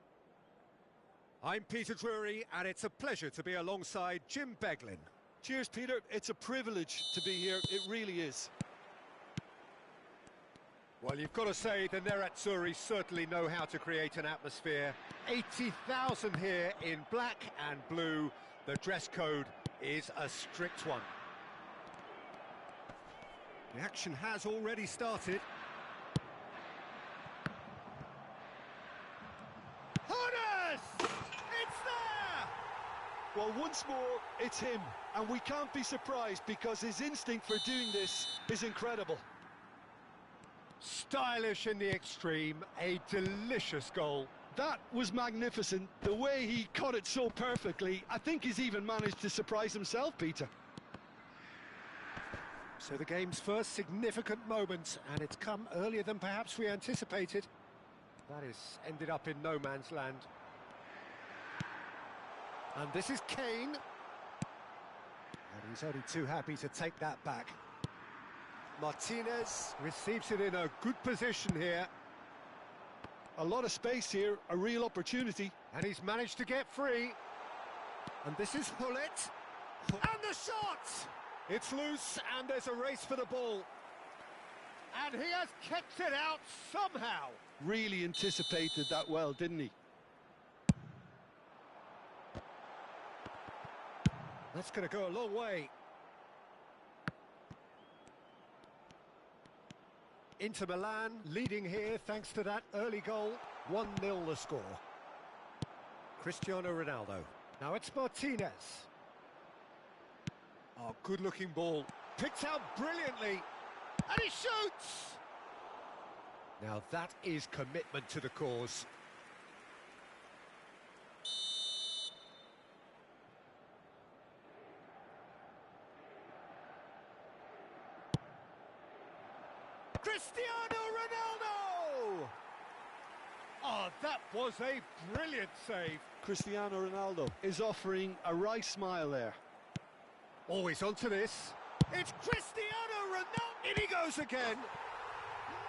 I'm Peter Drury, and it's a pleasure to be alongside Jim Beglin. Cheers, Peter. It's a privilege to be here. It really is. Well, you've got to say the Nerazzurri certainly know how to create an atmosphere. 80,000 here in black and blue. The dress code is a strict one. The action has already started. Horace! It's there! Well, once more, it's him. And we can't be surprised because his instinct for doing this is incredible. Stylish in the extreme, a delicious goal. That was magnificent. The way he caught it so perfectly, I think he's even managed to surprise himself, Peter. So the game's first significant moment, and it's come earlier than perhaps we anticipated. That is ended up in no man's land. And this is Kane. And he's only too happy to take that back. Martinez receives it in a good position here. A lot of space here, a real opportunity. And he's managed to get free. And this is Hullet. And the shot! It's loose, and there's a race for the ball. And he has kept it out somehow. Really anticipated that well, didn't he? That's going to go a long way. Inter Milan leading here thanks to that early goal. 1-0 the score. Cristiano Ronaldo. Now it's Martinez. Oh, good-looking ball. Picked out brilliantly. And he shoots! Now that is commitment to the cause. Cristiano Ronaldo! Oh, that was a brilliant save. Cristiano Ronaldo is offering a wry smile there. Always onto this. It's Cristiano Ronaldo. In he goes again.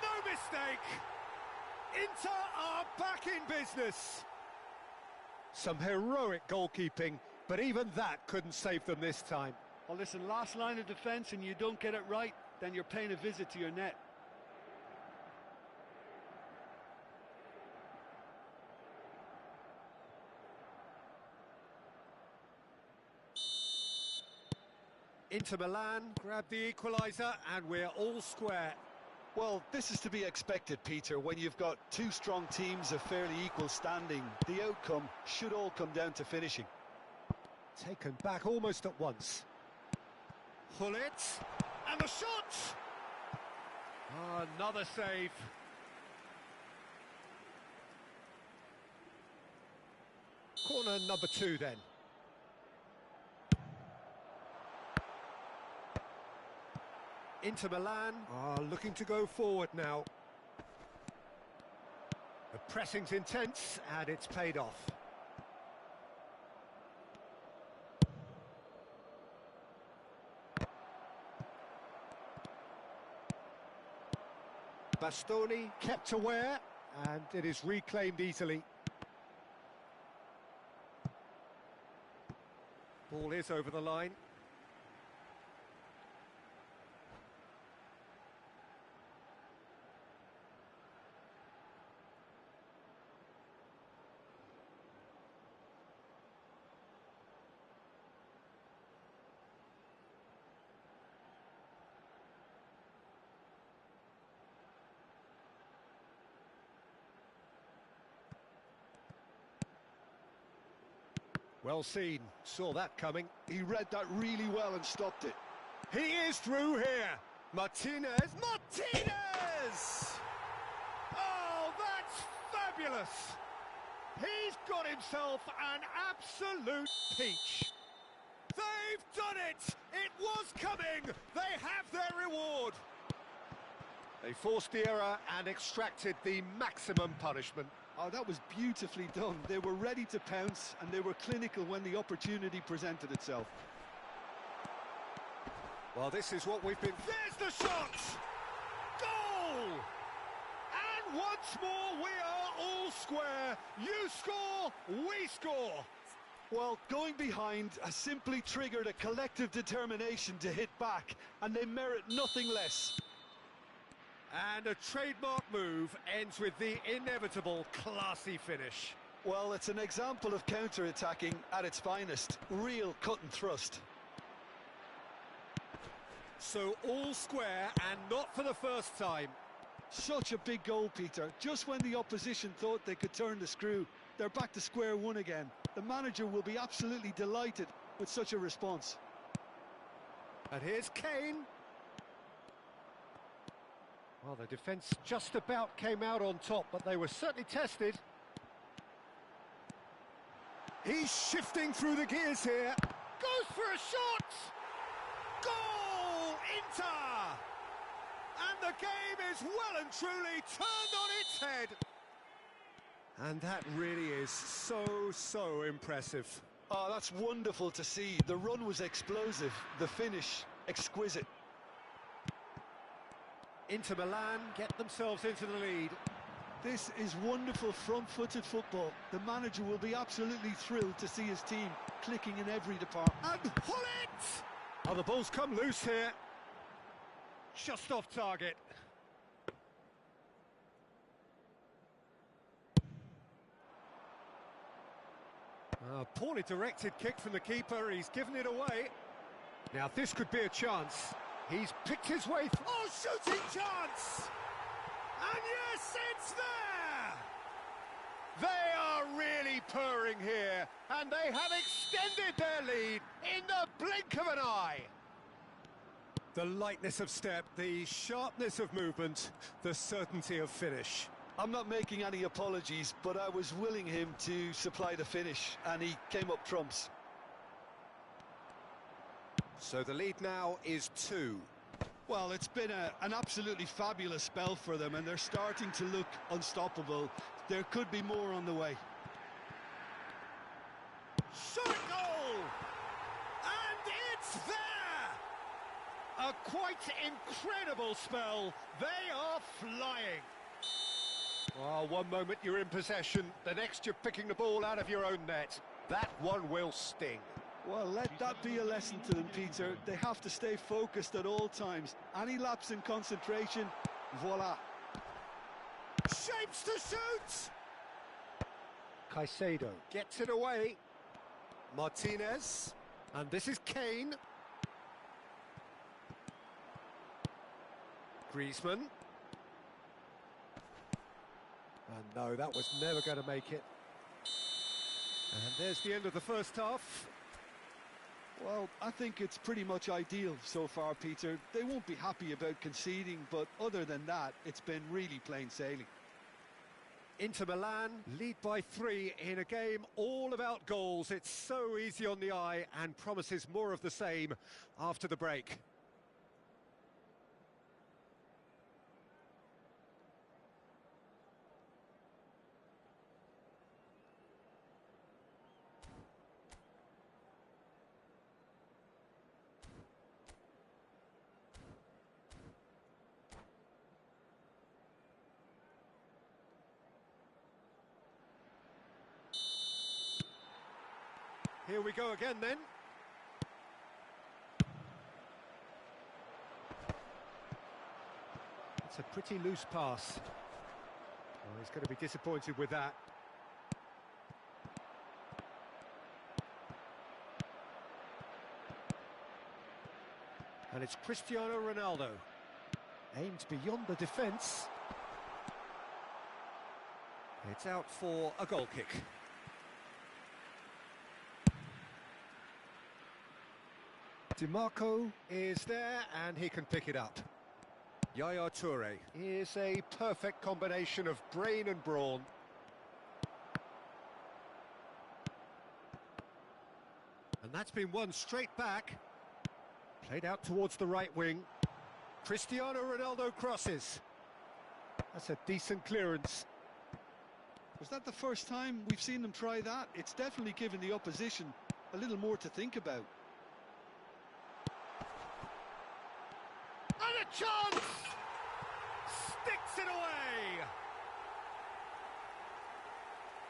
No mistake. Inter are back in business. Some heroic goalkeeping, but even that couldn't save them this time. Well, listen, last line of defence and you don't get it right, then you're paying a visit to your net. Inter Milan grab the equaliser, and we're all square. Well, this is to be expected, Peter. When you've got two strong teams of fairly equal standing, the outcome should all come down to finishing. Taken back almost at once. Hullet, and the shot! Another save. Corner number 2 then. Inter Milan are looking to go forward now. The pressing's intense, and it's paid off. Bastoni kept aware, and it is reclaimed easily. Ball is over the line. Well seen, saw that coming. He read that really well and stopped it. He is through here. Martinez! Oh, that's fabulous! He's got himself an absolute peach. They've done it! It was coming! They have their reward! They forced the error and extracted the maximum punishment. Oh, that was beautifully done. They were ready to pounce, and they were clinical when the opportunity presented itself. Well, this is what we've been... There's the shot! Goal! And once more, we are all square. You score, we score. Well, going behind has simply triggered a collective determination to hit back, and they merit nothing less. And a trademark move ends with the inevitable classy finish. Well, it's an example of counter-attacking at its finest. Real cut and thrust. So all square, and not for the first time. Such a big goal, Peter. Just when the opposition thought they could turn the screw, they're back to square one again. The manager will be absolutely delighted with such a response. And here's Kane. Well, the defence just about came out on top, but they were certainly tested. He's shifting through the gears here. Goes for a shot! Goal! Inter! And the game is well and truly turned on its head. And that really is so impressive. Oh, that's wonderful to see. The run was explosive, the finish exquisite. Inter Milan get themselves into the lead. This is wonderful front-footed football. The manager will be absolutely thrilled to see his team clicking in every department. And pull it! Oh, the ball's come loose here. Just off target. Poorly directed kick from the keeper. He's given it away. Now this could be a chance. He's picked his way through. Oh, shooting chance! And yes, it's there! They are really purring here, and they have extended their lead in the blink of an eye. The lightness of step, the sharpness of movement, the certainty of finish. I'm not making any apologies, but I was willing him to supply the finish, and he came up trumps. So the lead now is 2. Well, it's been an absolutely fabulous spell for them, and they're starting to look unstoppable. There could be more on the way. Shot goal! And it's there! A quite incredible spell. They are flying. Oh, one moment you're in possession, the next you're picking the ball out of your own net. That one will sting. Well, let that be a lesson to them, Peter. They have to stay focused at all times. Any lapse in concentration, voila. Shapes to shoot! Caicedo gets it away. Martinez. And this is Kane. Griezmann. And no, that was never going to make it. And there's the end of the first half. Well, I think it's pretty much ideal so far, Peter. They won't be happy about conceding, but other than that, it's been really plain sailing. Inter Milan lead by 3 in a game all about goals. It's so easy on the eye and promises more of the same after the break. Here we go again then. It's a pretty loose pass. Oh, he's going to be disappointed with that. And it's Cristiano Ronaldo. Aimed beyond the defence. It's out for a goal kick. DiMarco is there and he can pick it up. Yaya Toure is a perfect combination of brain and brawn. And that's been won straight back. Played out towards the right wing. Cristiano Ronaldo crosses. That's a decent clearance. Was that the first time we've seen them try that? It's definitely given the opposition a little more to think about. And a chance! Sticks it away!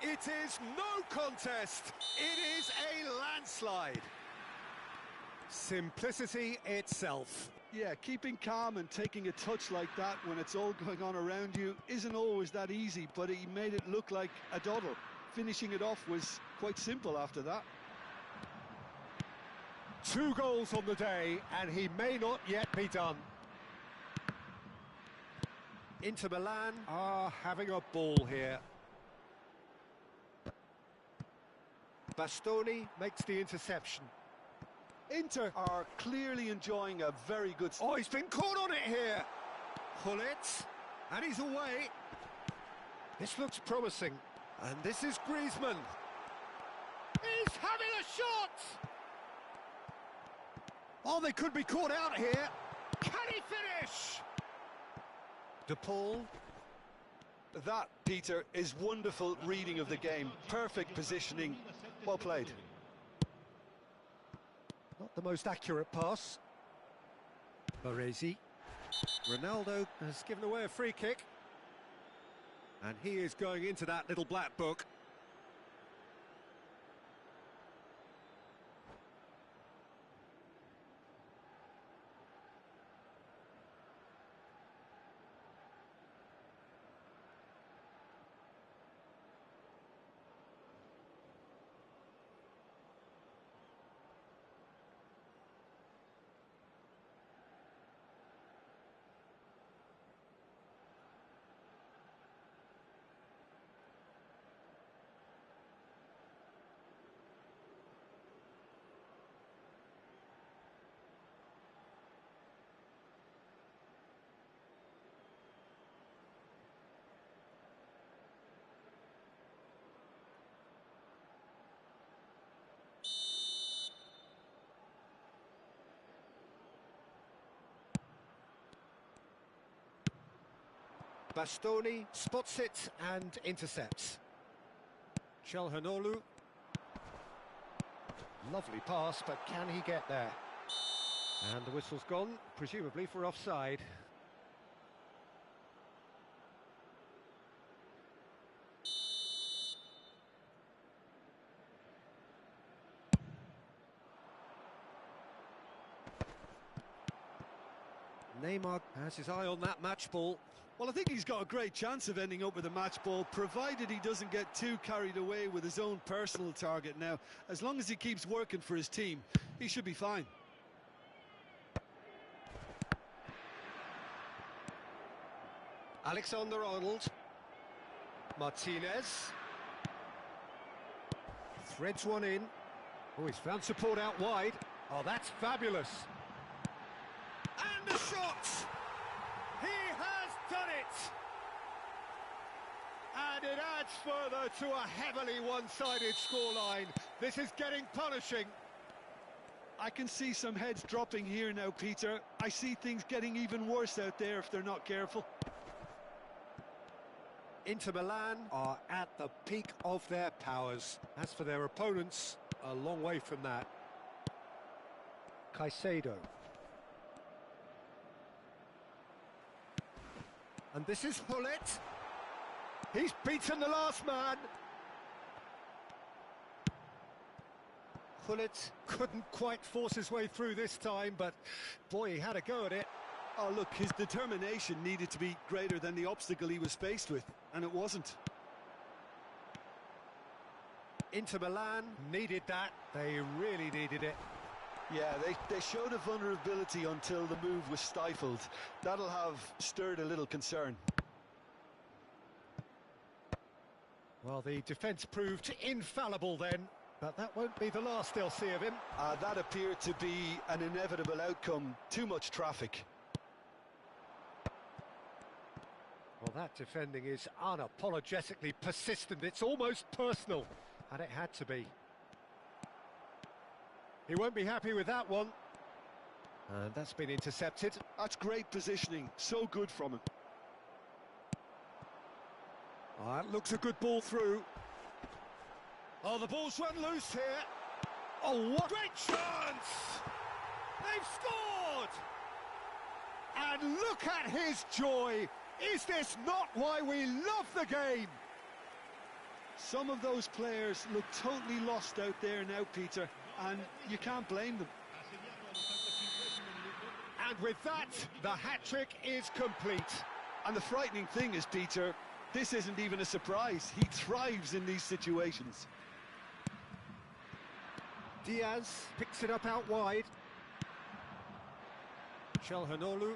It is no contest. It is a landslide. Simplicity itself. Yeah, keeping calm and taking a touch like that when it's all going on around you isn't always that easy, but he made it look like a doddle. Finishing it off was quite simple after that. 2 goals on the day, and he may not yet be done. Inter Milan are having a ball here. Bastoni makes the interception. Inter are clearly enjoying a very good... Oh, he's been caught on it here. Hullet, and he's away. This looks promising. And this is Griezmann. He's having a shot! Oh, they could be caught out here. Can he finish? De Paul. That, Peter, is wonderful reading of the game. Perfect positioning. Well played. Not the most accurate pass. Baresi. Ronaldo has given away a free kick. And he is going into that little black book. Bastoni spots it and intercepts. Çalhanoğlu. Lovely pass, but can he get there? And the whistle's gone, presumably for offside. Neymar has his eye on that match ball. Well, I think he's got a great chance of ending up with a match ball, provided he doesn't get too carried away with his own personal target now. As long as he keeps working for his team, he should be fine. Alexander-Arnold. Martinez. Threads one in. Oh, he's found support out wide. Oh, that's fabulous. And the shot! He has done it! And it adds further to a heavily one-sided scoreline. This is getting punishing. I can see some heads dropping here now, Peter. I see things getting even worse out there if they're not careful. Inter Milan are at the peak of their powers. As for their opponents, a long way from that. Caicedo. And this is Hullet. He's beaten the last man. Hullet couldn't quite force his way through this time, but boy, he had a go at it. Oh, look, his determination needed to be greater than the obstacle he was faced with, and it wasn't. Inter Milan needed that. They really needed it. Yeah, they showed a vulnerability until the move was stifled. That'll have stirred a little concern. Well, the defence proved infallible then, but that won't be the last they'll see of him. That appeared to be an inevitable outcome. Too much traffic. Well, that defending is unapologetically persistent. It's almost personal, and it had to be. He won't be happy with that one. And that's been intercepted. That's great positioning. So good from him. That looks a good ball through. Oh, the ball's run loose here. Oh, what great chance! They've scored! And look at his joy. Is this not why we love the game? Some of those players look totally lost out there now, Peter, and you can't blame them. And with that, the hat-trick is complete. And the frightening thing is, Peter, this isn't even a surprise. He thrives in these situations. Diaz picks it up out wide. Çalhanoğlu.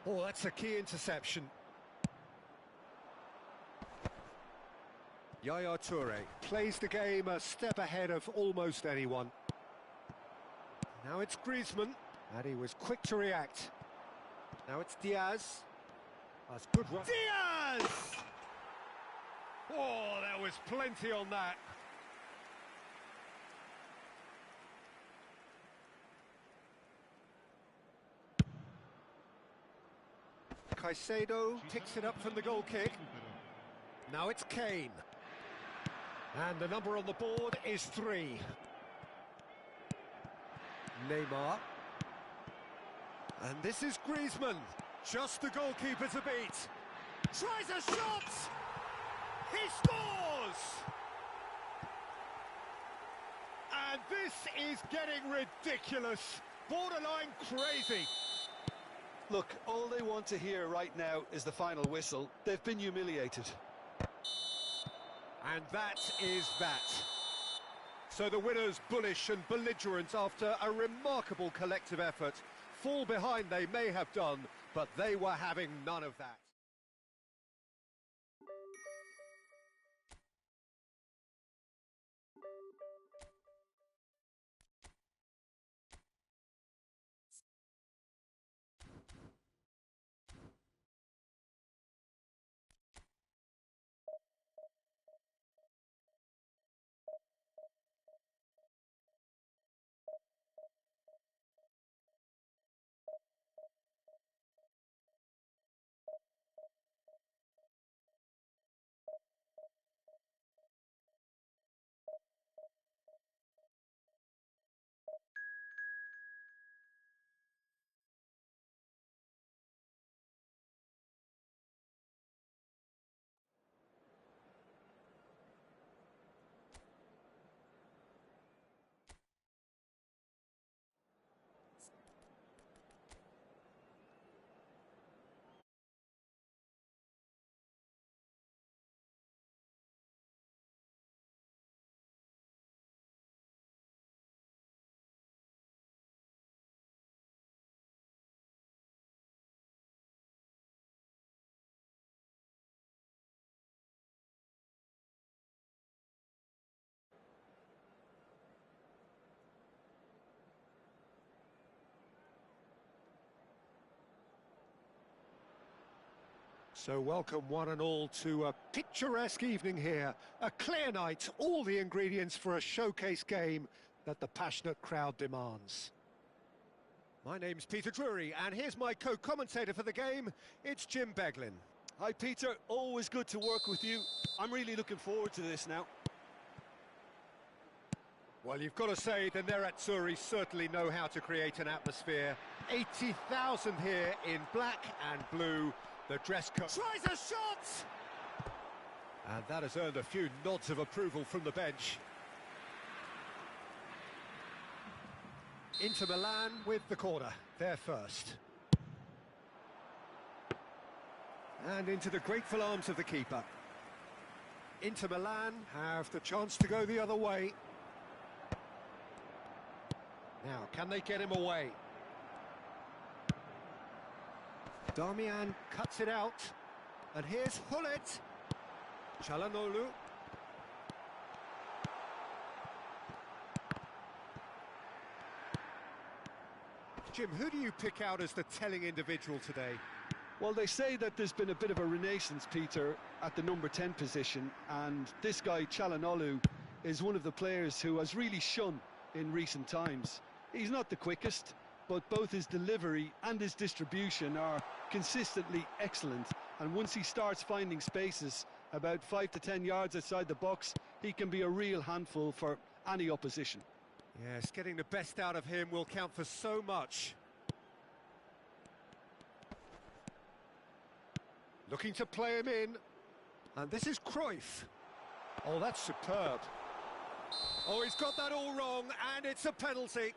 Oh, that's a key interception. Yaya Toure plays the game a step ahead of almost anyone. Now it's Griezmann, and he was quick to react. Now it's Diaz. That's good run. Diaz! Oh, there was plenty on that. Caicedo picks it up from the goal kick. Now it's Kane. And the number on the board is 3. Neymar. And this is Griezmann. Just the goalkeeper to beat. Tries a shot! He scores! And this is getting ridiculous. Borderline crazy. Look, all they want to hear right now is the final whistle. They've been humiliated. And that is that. So the winners, bullish and belligerent after a remarkable collective effort. Fall behind they may have done, but they were having none of that. So welcome one and all to a picturesque evening here. A clear night, all the ingredients for a showcase game that the passionate crowd demands. My name's Peter Drury, and here's my co-commentator for the game. It's Jim Beglin. Hi Peter, always good to work with you. I'm really looking forward to this now. Well, you've got to say the Nerazzurri certainly know how to create an atmosphere. 80,000 here in black and blue. The dress code tries a shot! And that has earned a few nods of approval from the bench. Inter Milan with the corner, there first. And into the grateful arms of the keeper. Inter Milan have the chance to go the other way. Now, can they get him away? Darmian cuts it out. And here's Hullet. Çalhanoğlu. Jim, who do you pick out as the telling individual today? Well, they say that there's been a bit of a renaissance, Peter, at the number 10 position, and this guy, Çalhanoğlu, is one of the players who has really shone in recent times. He's not the quickest, but both his delivery and his distribution are consistently excellent, and once he starts finding spaces about 5 to 10 yards outside the box, he can be a real handful for any opposition. Yes, getting the best out of him will count for so much. Looking to play him in. And this is Cruyff. Oh, that's superb. Oh, he's got that all wrong, and it's a penalty.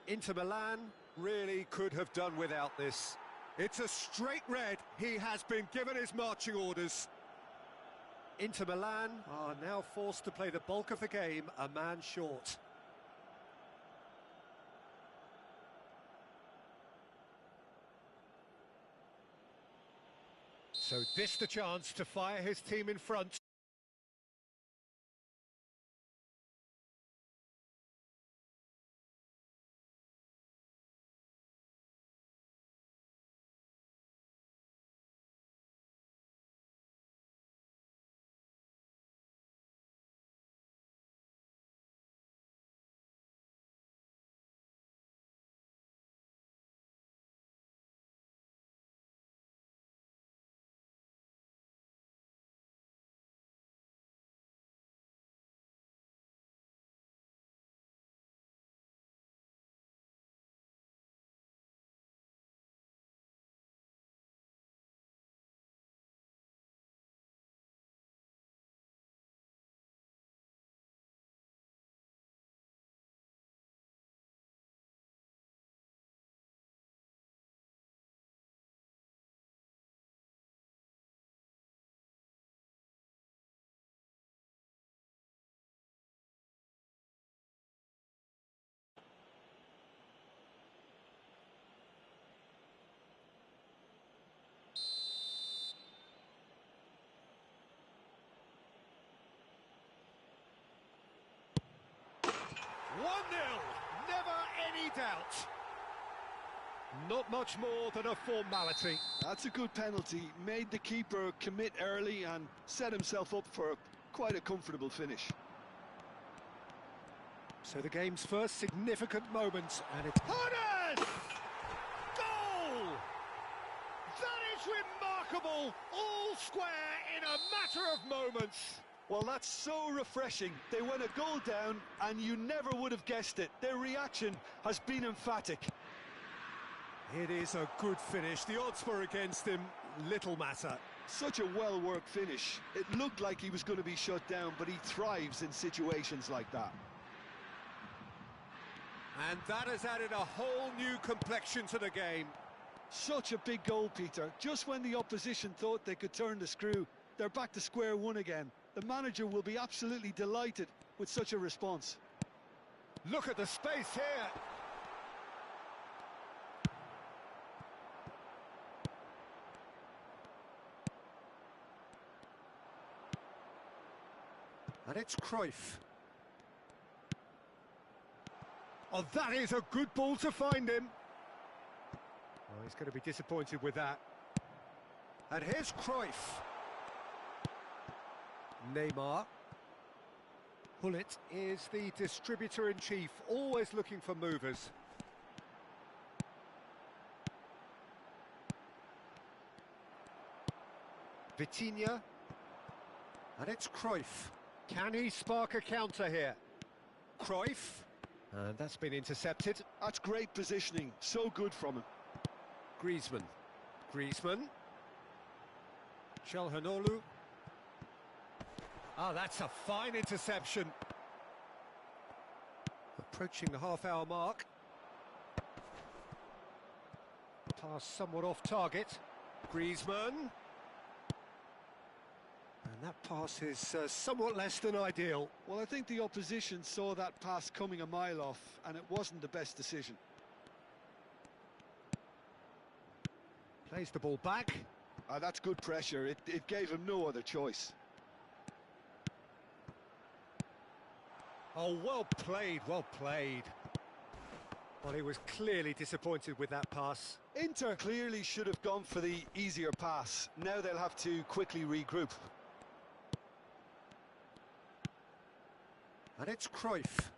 Inter Milan really could have done without this. It's a straight red. He has been given his marching orders. Inter Milan are now forced to play the bulk of the game a man short. So this the chance to fire his team in front. Never any doubt. Not much more than a formality. That's a good penalty. Made the keeper commit early and set himself up for quite a comfortable finish. So the game's first significant moment, and it's Honan! Goal! That is remarkable! All square in a matter of moments. Well, that's so refreshing. They went a goal down, and you never would have guessed it. Their reaction has been emphatic. It is a good finish. The odds were against him. Little matter. Such a well-worked finish. It looked like he was going to be shut down, but he thrives in situations like that. And that has added a whole new complexion to the game. Such a big goal, Peter. Just when the opposition thought they could turn the screw, they're back to square one again. The manager will be absolutely delighted with such a response. Look at the space here. And it's Cruyff. Oh, that is a good ball to find him. Oh, he's going to be disappointed with that. And here's Cruyff. Neymar. Hullet is the distributor-in-chief, always looking for movers. Vitinha. And it's Cruyff. Can he spark a counter here? Cruyff. And that's been intercepted. That's great positioning, so good from him. Griezmann. Griezmann. Çalhanoğlu. Ah, that's a fine interception. Approaching the half-hour mark. Pass somewhat off target. Griezmann. And that pass is somewhat less than ideal. Well, I think the opposition saw that pass coming a mile off, and it wasn't the best decision. Plays the ball back. That's good pressure. It gave him no other choice. Oh, well played, well played. Well, he was clearly disappointed with that pass. Inter clearly should have gone for the easier pass. Now they'll have to quickly regroup. And it's Cruyff.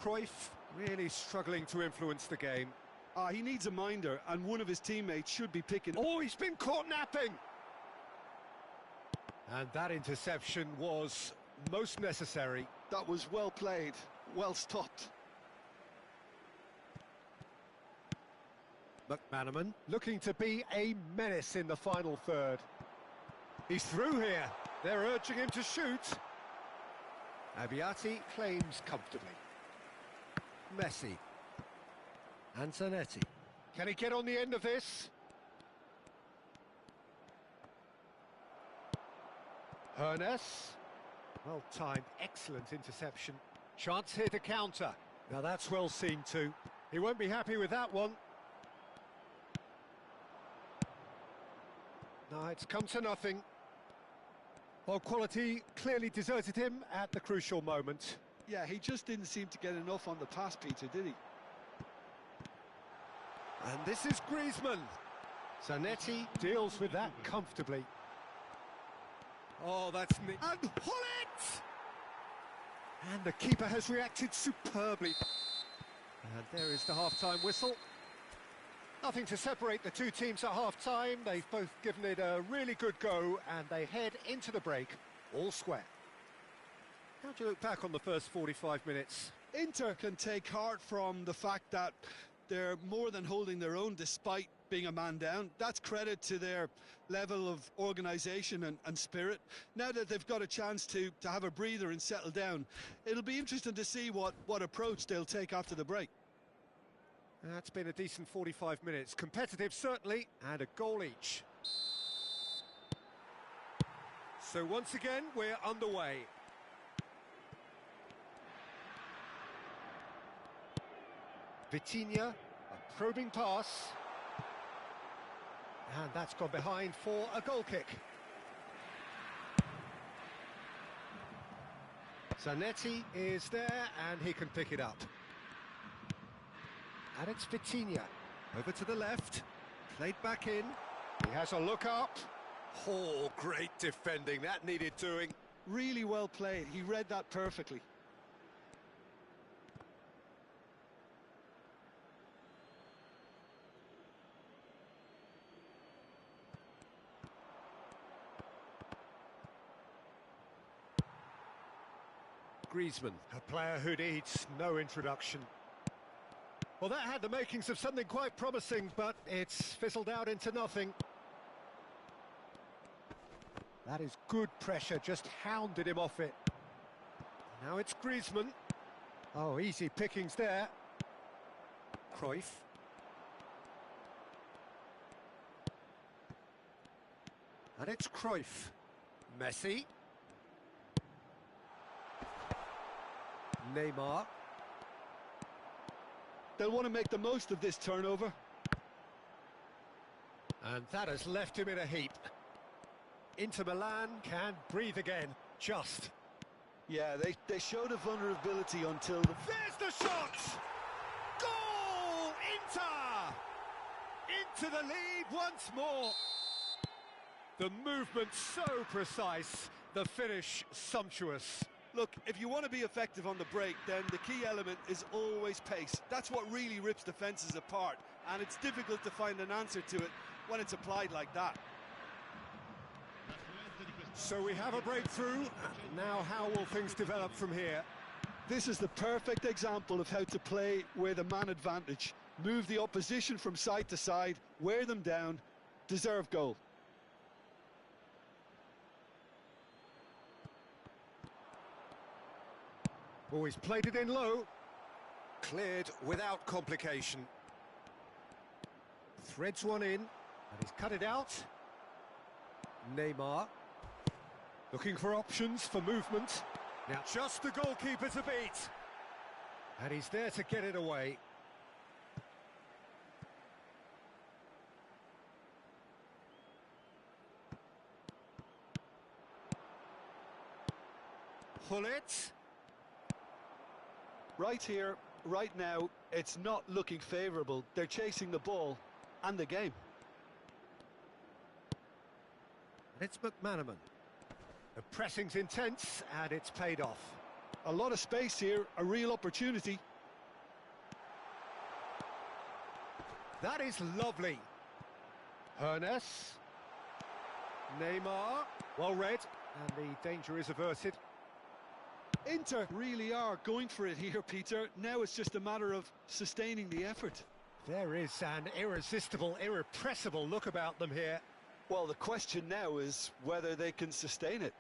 Cruyff really struggling to influence the game. He needs a minder, and one of his teammates should be picking... Oh, he's been caught napping! And that interception was most necessary. That was well played, well stopped. McManaman looking to be a menace in the final third. He's through here. They're urging him to shoot. Abbiati claims comfortably. Messi. Antonetti. Can he get on the end of this? Hernes. Well timed, excellent interception. Chance here to counter. Now that's well seen too. He won't be happy with that one. No, it's come to nothing. Well, quality clearly deserted him at the crucial moment. Yeah, he just didn't seem to get enough on the pass, Peter, did he? And this is Griezmann. Zanetti deals with that comfortably. Oh, that's neat. And Hullet! And the keeper has reacted superbly. And there is the half-time whistle. Nothing to separate the two teams at half-time. They've both given it a really good go, and they head into the break all square. How do you look back on the first 45 minutes? Inter can take heart from the fact that they're more than holding their own despite being a man down. That's credit to their level of organisation and spirit. Now that they've got a chance to have a breather and settle down, it'll be interesting to see what approach they'll take after the break. That's been a decent 45 minutes. Competitive, certainly, and a goal each. So once again, we're underway. Vitinha, a probing pass. And that's gone behind for a goal kick. Zanetti is there, and he can pick it up. And it's Vitinha. Over to the left. Played back in. He has a look up. Oh, great defending. That needed doing. Really well played. He read that perfectly. Griezmann, a player who needs no introduction. Well, that had the makings of something quite promising, but it's fizzled out into nothing. That is good pressure, just hounded him off it. Now it's Griezmann. Oh, easy pickings there. Cruyff. And it's Cruyff. Messi. Neymar. They'll want to make the most of this turnover. And that has left him in a heap. Inter Milan can breathe again, just. Yeah, they showed a vulnerability until the... There's the shot! Goal! Inter! Into the lead once more. The movement so precise, the finish sumptuous. Look, if you want to be effective on the break, then the key element is always pace. That's what really rips defences apart, and it's difficult to find an answer to it when it's applied like that. So we have a breakthrough. Now how will things develop from here? This is the perfect example of how to play with a man advantage. Move the opposition from side to side, wear them down, deserve goal. Oh, he's played it in low. Cleared without complication. Threads one in, and he's cut it out. Neymar. Looking for options for movement. Now just the goalkeeper to beat. And he's there to get it away. Pull it. Right here, right now, it's not looking favourable. They're chasing the ball and the game. It's McManaman. The pressing's intense and it's paid off. A lot of space here, a real opportunity. That is lovely. Hernes. Neymar. Well read. And the danger is averted. Inter really are going for it here, Peter. Now it's just a matter of sustaining the effort. There is an irresistible, irrepressible look about them here. Well, the question now is whether they can sustain it.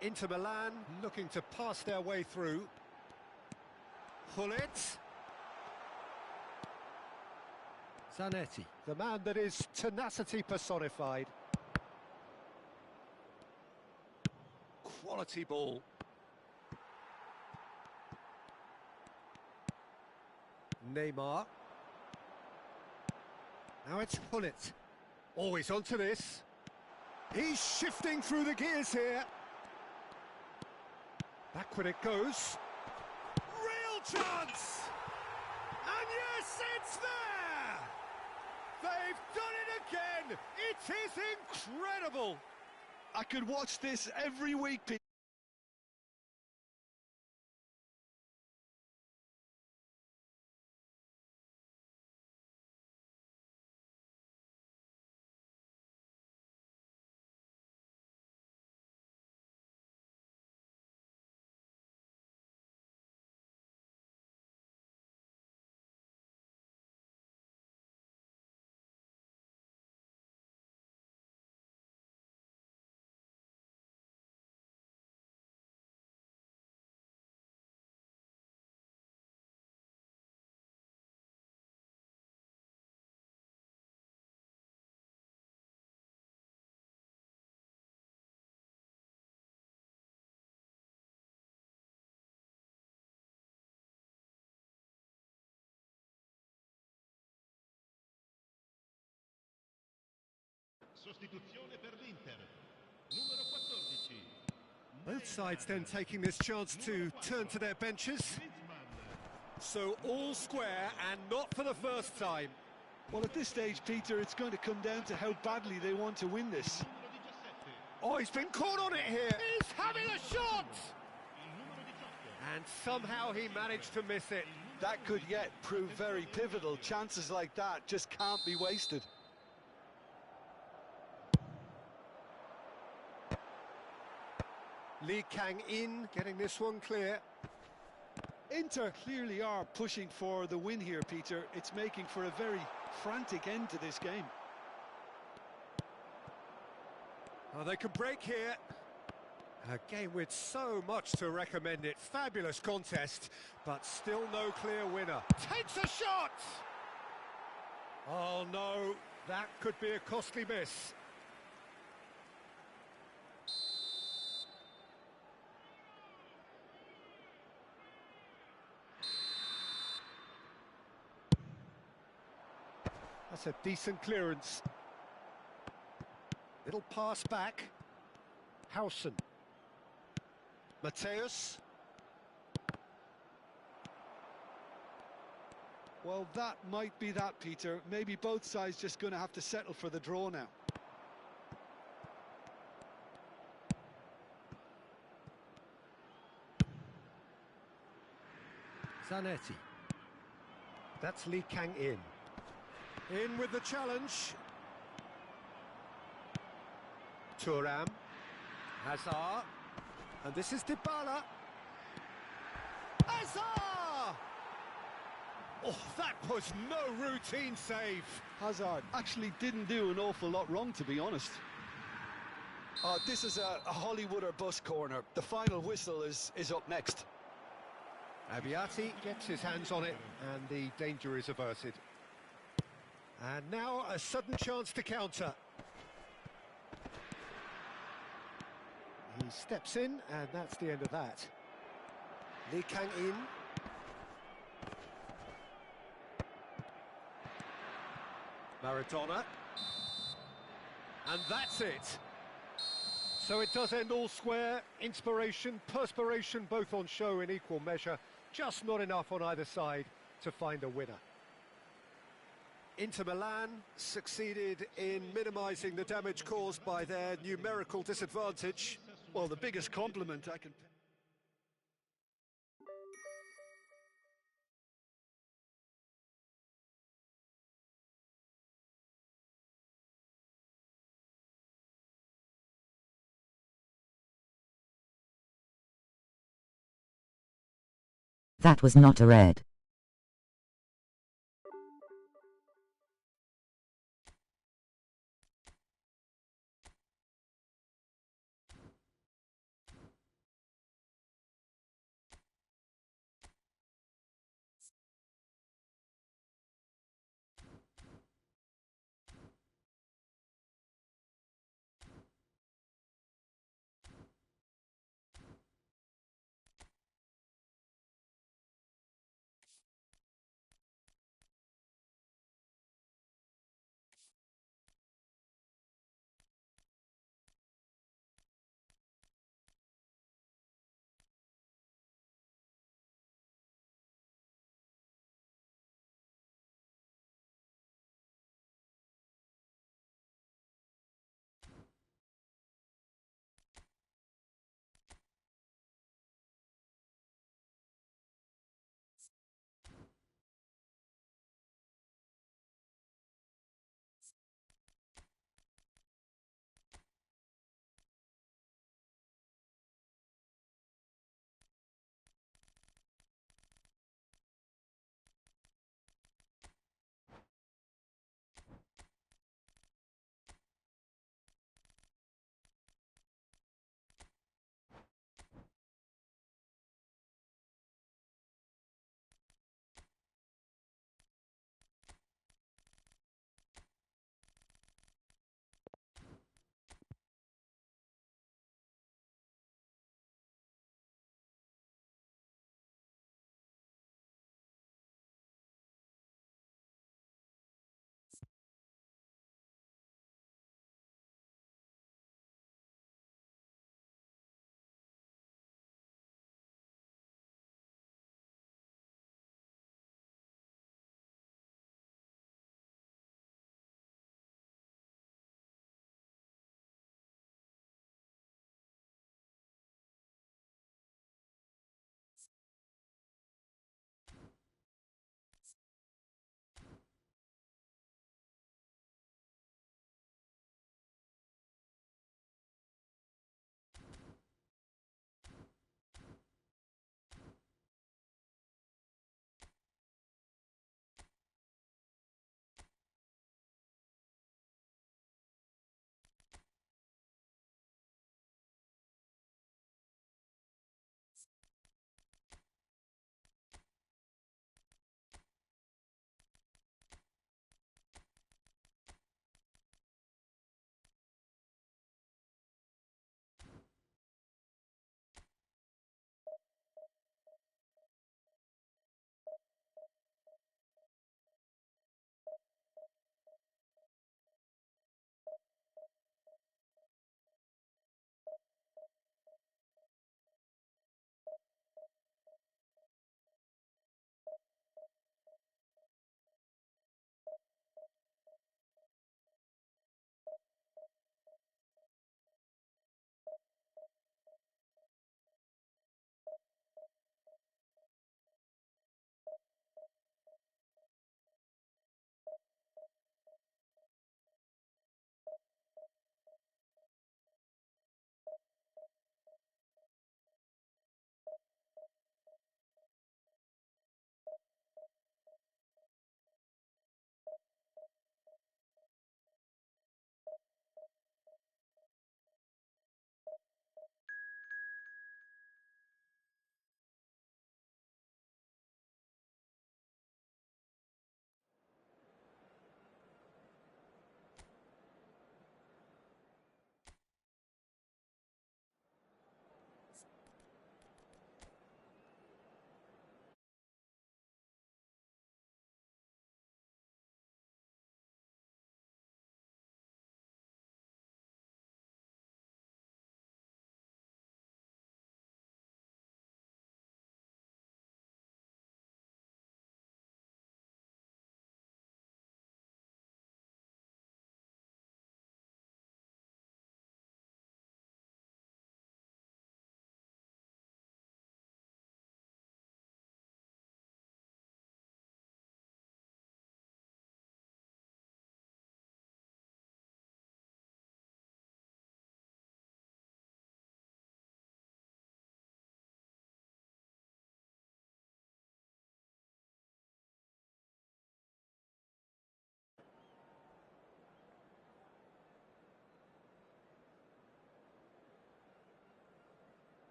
Inter Milan looking to pass their way through. Pull it. Zanetti, the man that is tenacity personified. Quality ball. Neymar. Now it's Hullet. Always onto this. He's shifting through the gears here. Backward it goes. Real chance! And yes, it's there! They've done it again! It is incredible! I could watch this every week, Peter. Sostituzione per l'Inter. Numero 14. Both sides then taking this chance to turn to their benches. So all square and not for the first time. Well, at this stage, Peter, it's going to come down to how badly they want to win this. Oh, he's been caught on it here. He's having a shot! And somehow he managed to miss it. That could yet prove very pivotal. Chances like that just can't be wasted. Lee Kang in, getting this one clear. Inter clearly are pushing for the win here, Peter. It's making for a very frantic end to this game. Oh, they can break here. A game with so much to recommend it. Fabulous contest, but still no clear winner. Takes a shot! Oh no, that could be a costly miss. That's a decent clearance. Little pass back. Howson. Mateus. Well, that might be that, Peter. Maybe both sides just going to have to settle for the draw now. Zanetti. That's Lee Kang-in. In with the challenge. Thuram. Hazard. And this is Dybala. Hazard! Oh, that was no routine save. Hazard actually didn't do an awful lot wrong, to be honest. This is a Hollywood or bust corner. The final whistle is up next. Abiati gets his hands on it and the danger is averted. And now a sudden chance to counter. He steps in and that's the end of that. Lee Kang-in. Maradona. And that's it. So it does end all square. Inspiration, perspiration, both on show in equal measure. Just not enough on either side to find a winner. Inter Milan succeeded in minimising the damage caused by their numerical disadvantage. Well, the biggest compliment I can... That was not a red.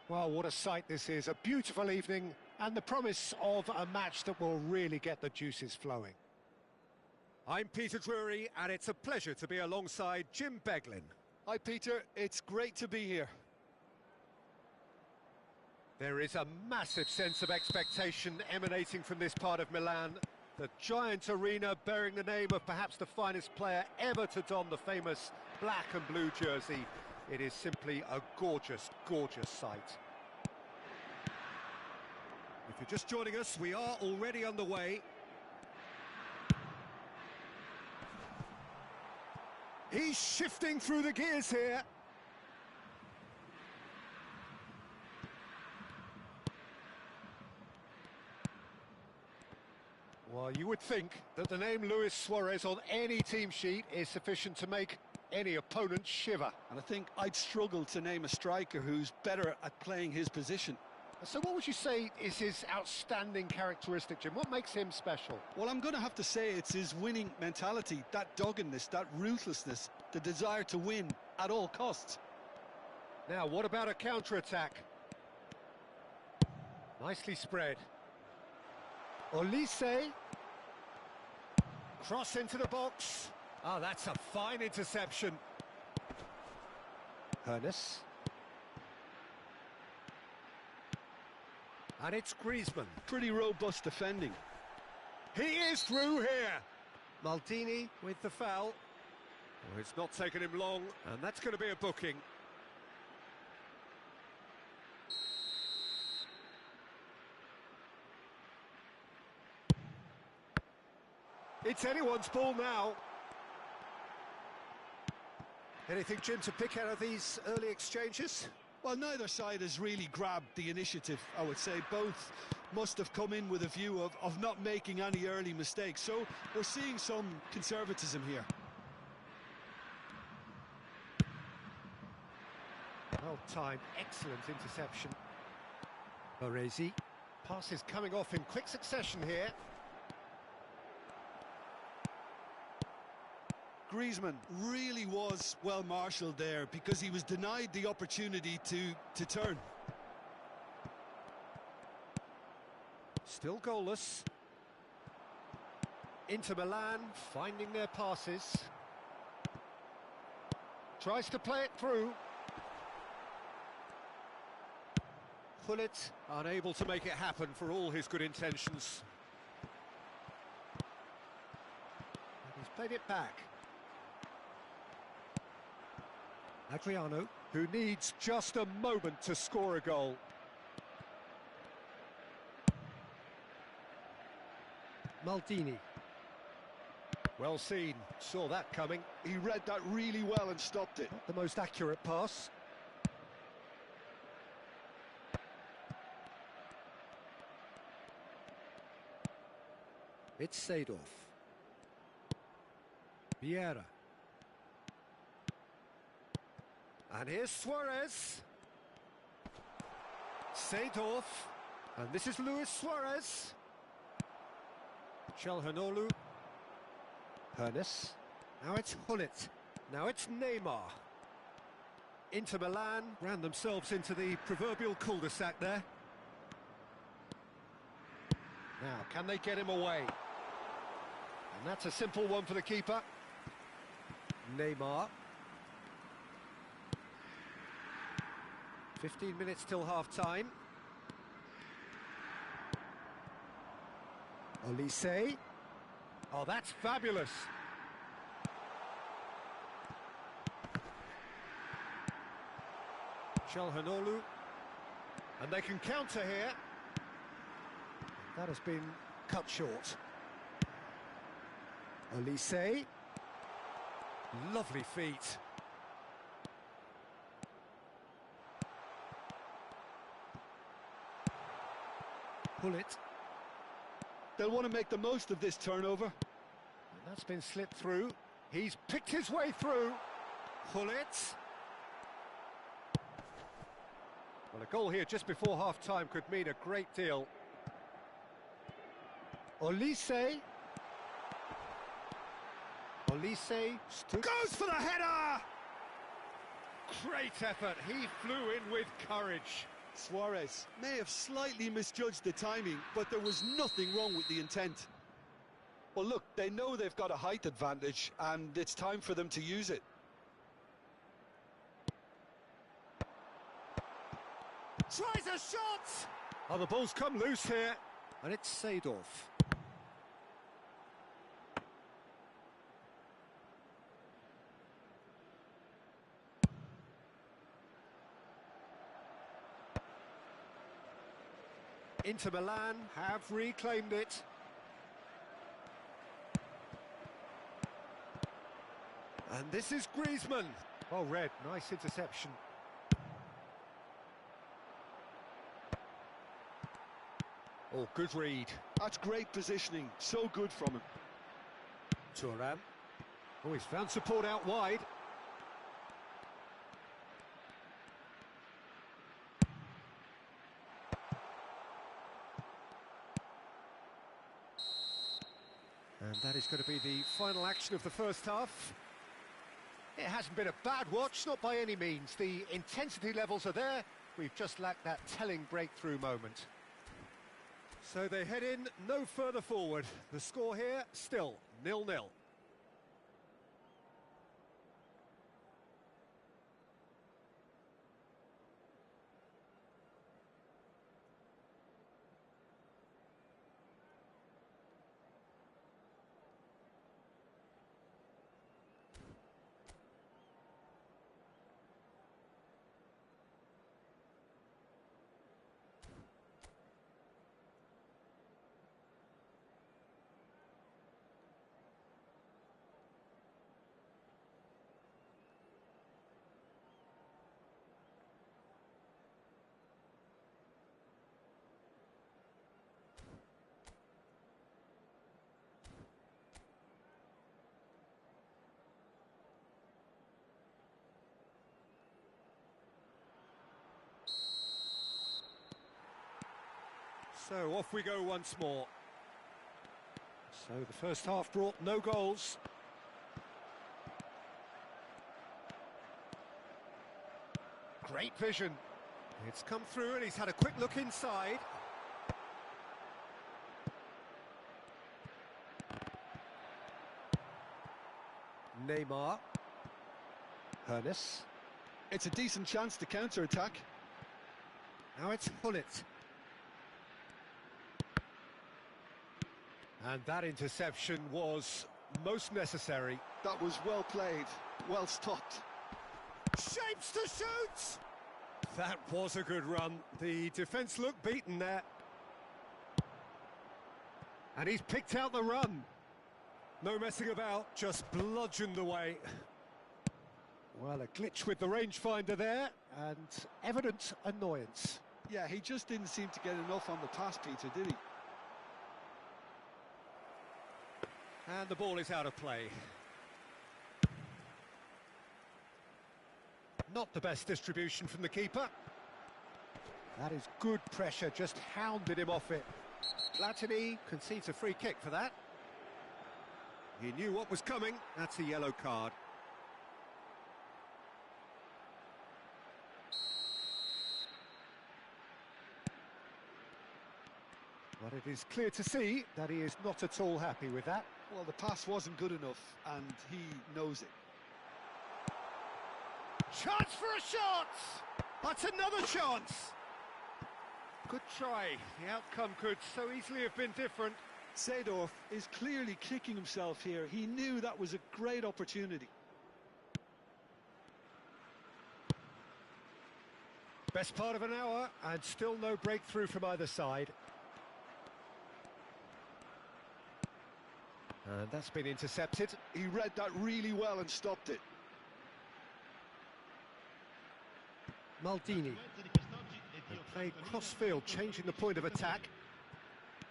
Well, what a sight this is. A beautiful evening and the promise of a match that will really get the juices flowing. I'm Peter Drury, and it's a pleasure to be alongside Jim Beglin. Hi, Peter. It's great to be here. There is a massive sense of expectation emanating from this part of Milan. The giant arena bearing the name of perhaps the finest player ever to don the famous black and blue jersey. It is simply a gorgeous, gorgeous sight. If you're just joining us, we are already underway. He's shifting through the gears here. Well, you would think that the name Luis Suarez on any team sheet is sufficient to make any opponent shiver. And I think I'd struggle to name a striker who's better at playing his position. So what would you say is his outstanding characteristic, Jim? What makes him special? Well, I'm going to have to say it's his winning mentality, that doggedness, that ruthlessness, the desire to win at all costs. Now, what about a counter-attack? Nicely spread. Olise. Cross into the box. Oh, that's a fine interception. Hernes. And it's Griezmann. Pretty robust defending. He is through here. Maldini with the foul. Oh, it's not taken him long, and that's going to be a booking. It's anyone's ball now. Anything, Jim, to pick out of these early exchanges? Well, neither side has really grabbed the initiative, I would say. Both must have come in with a view of not making any early mistakes. So we're seeing some conservatism here. Well timed, excellent interception. Baresi. Passes coming off in quick succession here. Griezmann really was well marshalled there because he was denied the opportunity to turn. Still goalless. Inter Milan finding their passes. Tries to play it through. Gullit unable to make it happen for all his good intentions. And he's played it back. Adriano, who needs just a moment to score a goal. Maldini. Well seen, saw that coming. He read that really well and stopped it. Not the most accurate pass. It's Seedorf. Vieira. And here's Suarez. Seedorf. And this is Luis Suarez. Çalhanoğlu. Hernes. Now it's Gullit. Now it's Neymar. Inter Milan ran themselves into the proverbial cul-de-sac there. Now, can they get him away? And that's a simple one for the keeper. Neymar. 15 minutes till half-time. Olise. Oh, that's fabulous. Çalhanoğlu. And they can counter here. That has been cut short. Olise. Lovely feet. Gullit. They'll want to make the most of this turnover. And that's been slipped through. He's picked his way through. Gullit. Well, a goal here just before half-time could mean a great deal. Olise. Olise goes for the header! Great effort, he flew in with courage. Suarez may have slightly misjudged the timing, but there was nothing wrong with the intent. Well, look, they know they've got a height advantage, and it's time for them to use it. Tries a shot! Oh, the ball's come loose here, and it's Seedorf. Inter Milan have reclaimed it. And this is Griezmann. Oh, Red, nice interception. Oh, good read. That's great positioning, so good from him. Thuram. Oh, he's found support out wide. And that is going to be the final action of the first half. It hasn't been a bad watch, not by any means. The intensity levels are there. We've just lacked that telling breakthrough moment. So they head in no further forward. The score here, still 0-0. So off we go once more. So the first half brought no goals. Great vision. It's come through and he's had a quick look inside. Neymar. Hernes. It's a decent chance to counter-attack. Now it's Hullet. And that interception was most necessary. That was well played, well stopped. Shapes to shoot! That was a good run. The defence looked beaten there. And he's picked out the run. No messing about, just bludgeoned away. Well, a glitch with the rangefinder there, and evident annoyance. Yeah, he just didn't seem to get enough on the pass, Peter, did he? And the ball is out of play. Not the best distribution from the keeper. That is good pressure, just hounded him off it. Platini concedes a free kick for that. He knew what was coming, that's a yellow card. But it is clear to see that he is not at all happy with that. Well, the pass wasn't good enough, and he knows it. Chance for a shot! That's another chance! Good try. The outcome could so easily have been different. Seedorf is clearly kicking himself here. He knew that was a great opportunity. Best part of an hour, and still no breakthrough from either side. And that's been intercepted. He read that really well and stopped it. Maldini. And played cross-field, changing the point of attack.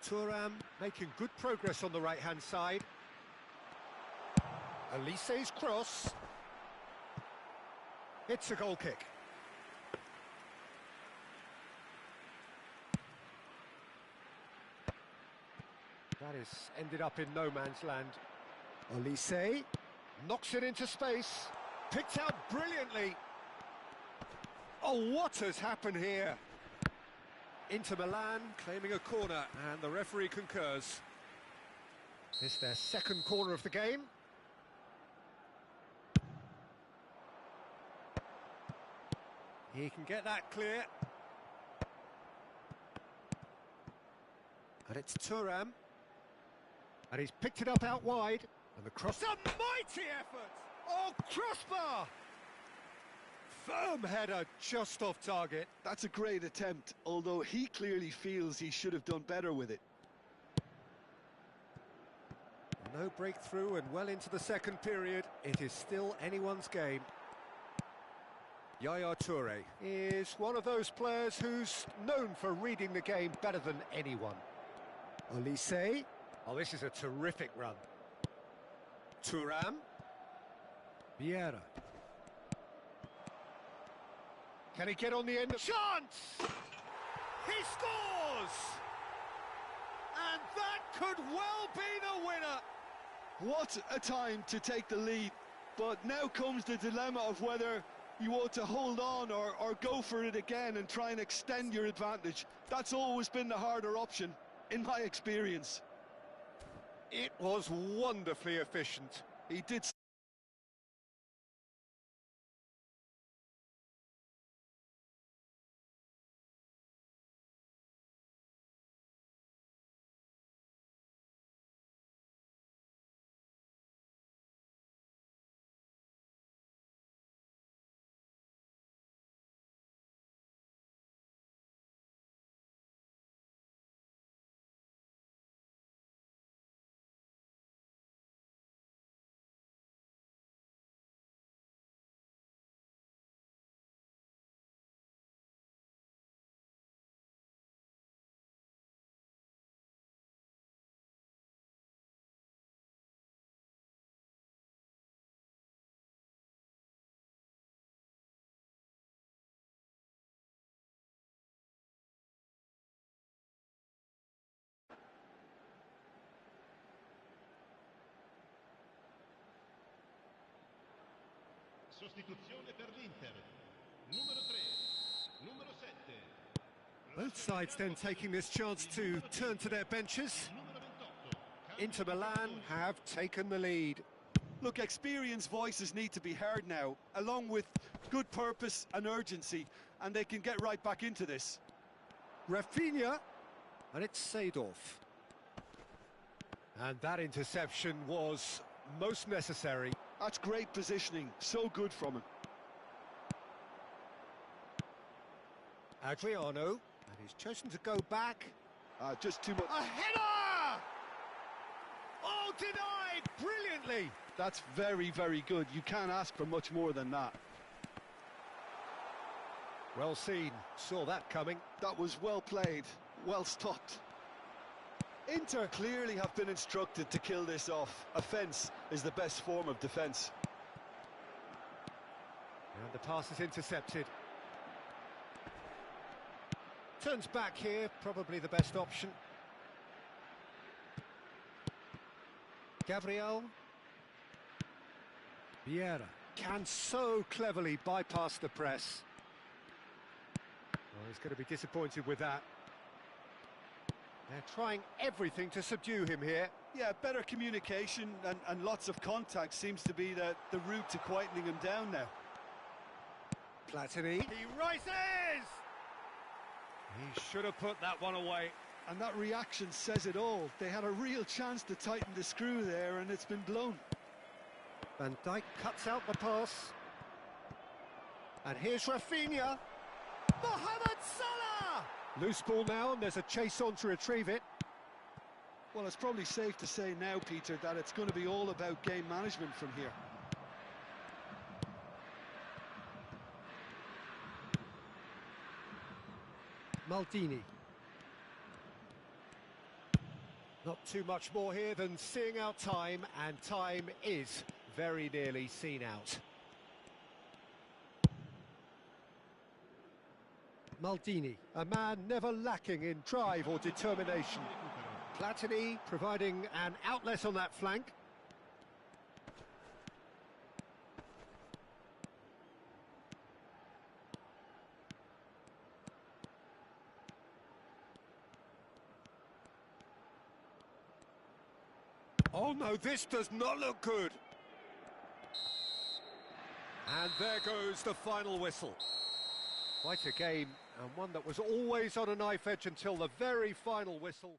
Thuram making good progress on the right-hand side. Elise's cross. It's a goal kick. That is ended up in no man's land. Elise knocks it into space. Picked out brilliantly. Oh, what has happened here? Inter Milan claiming a corner, and the referee concurs. It's their second corner of the game. He can get that clear. And it's Thuram. And he's picked it up out wide. And the cross... A mighty effort! Oh, crossbar! Firm header, just off target. That's a great attempt, although he clearly feels he should have done better with it. No breakthrough and well into the second period. It is still anyone's game. Yaya Toure is one of those players who's known for reading the game better than anyone. Olise. Oh, this is a terrific run. Thuram. Vieira. Can he get on the end? Chance! He scores! And that could well be the winner! What a time to take the lead. But now comes the dilemma of whether you ought to hold on or go for it again and try and extend your advantage. That's always been the harder option, in my experience. It was wonderfully efficient. He did. Sostituzione per l'Inter. Numero 3, numero 7. Both sides then taking this chance to turn to their benches. Numero 28. Inter Milan have taken the lead. Look, experienced voices need to be heard now, along with good purpose and urgency, and they can get right back into this. Rafinha, and it's Seedorf. And that interception was most necessary. That's great positioning, so good from him. Adriano, and he's chosen to go back. Just too much. A header! Oh, denied brilliantly. That's very, very good. You can't ask for much more than that. Well seen, saw that coming. That was well played, well stopped. Inter clearly have been instructed to kill this off. Offence is the best form of defence. And the pass is intercepted. Turns back here, probably the best option. Gabriel. Vieira can so cleverly bypass the press. Well, he's going to be disappointed with that. They're trying everything to subdue him here. Yeah, better communication and lots of contact seems to be the route to quietening him down now. Platini. He rises! He should have put that one away. And that reaction says it all. They had a real chance to tighten the screw there, and it's been blown. Van Dijk cuts out the pass. And here's Rafinha. Mohamed Salah! Loose ball now, and there's a chase on to retrieve it. Well, it's probably safe to say now, Peter, that it's going to be all about game management from here. Maldini. Not too much more here than seeing out time, and time is very nearly seen out. Maldini, a man never lacking in drive or determination. Platini providing an outlet on that flank. Oh no, this does not look good. And there goes the final whistle. Quite a game, and one that was always on a knife edge until the very final whistle.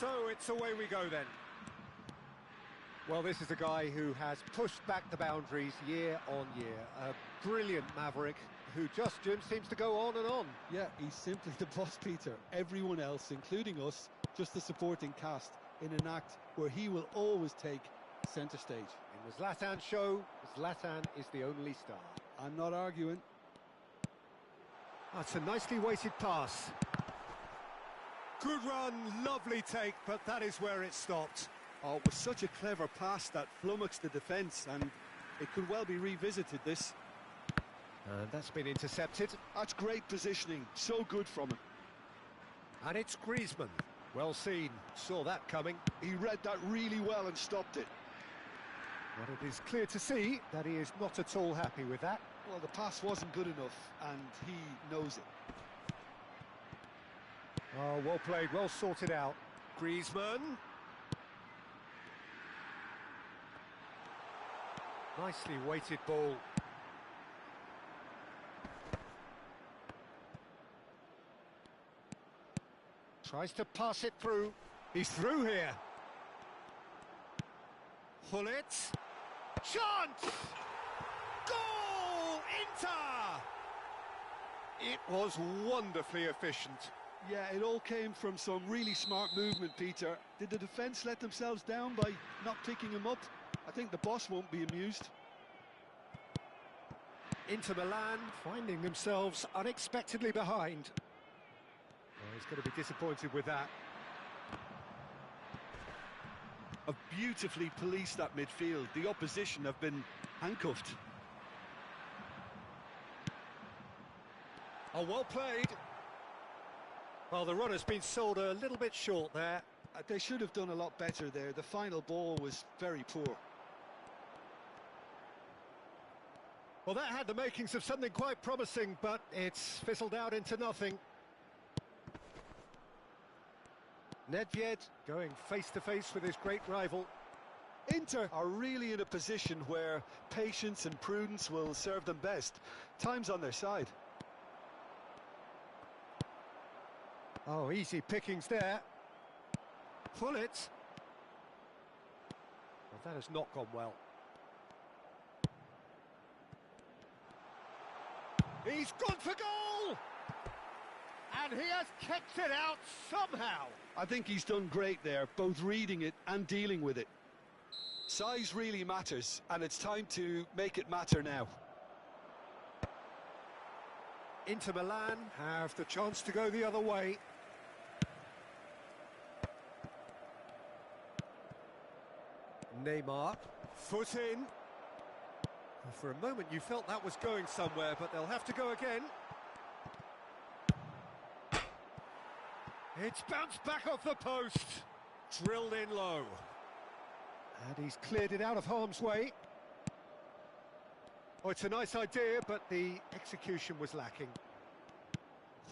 So it's away we go then. Well, this is a guy who has pushed back the boundaries year on year. A brilliant maverick who just, Jim, seems to go on and on. Yeah, he's simply the boss, Peter. Everyone else, including us, just the supporting cast in an act where he will always take centre stage. In the Zlatan show, Zlatan is the only star. I'm not arguing. That's a nicely weighted pass. Good run, lovely take, but that is where it stopped. Oh, it was such a clever pass that flummoxed the defence, and it could well be revisited, this. And that's been intercepted. That's great positioning, so good from him. And it's Griezmann. Well seen, saw that coming. He read that really well and stopped it. But it is clear to see that he is not at all happy with that. Well, the pass wasn't good enough, and he knows it. Oh, well played, well sorted out. Griezmann. Nicely weighted ball. Tries to pass it through. He's through here. Hullet. Chance! Goal! Inter! It was wonderfully efficient. Yeah, it all came from some really smart movement, Peter. Did the defence let themselves down by not picking him up? I think the boss won't be amused. Inter Milan finding themselves unexpectedly behind. Well, he's going to be disappointed with that. Have beautifully policed that midfield. The opposition have been handcuffed. Oh, well played. Well, the runner's been sold a little bit short there. They should have done a lot better there. The final ball was very poor. Well, that had the makings of something quite promising, but it's fizzled out into nothing. Nedved going face-to-face with his great rival. Inter are really in a position where patience and prudence will serve them best. Time's on their side. Oh, easy pickings there. Hullet. Well, that has not gone well. He's gone for goal! And he has kept it out somehow. I think he's done great there, both reading it and dealing with it. Size really matters, and it's time to make it matter now. Inter Milan have the chance to go the other way. Neymar, foot in. For a moment you felt that was going somewhere, but they'll have to go again. It's bounced back off the post. Drilled in low. And he's cleared it out of harm's way. Oh, it's a nice idea, but the execution was lacking.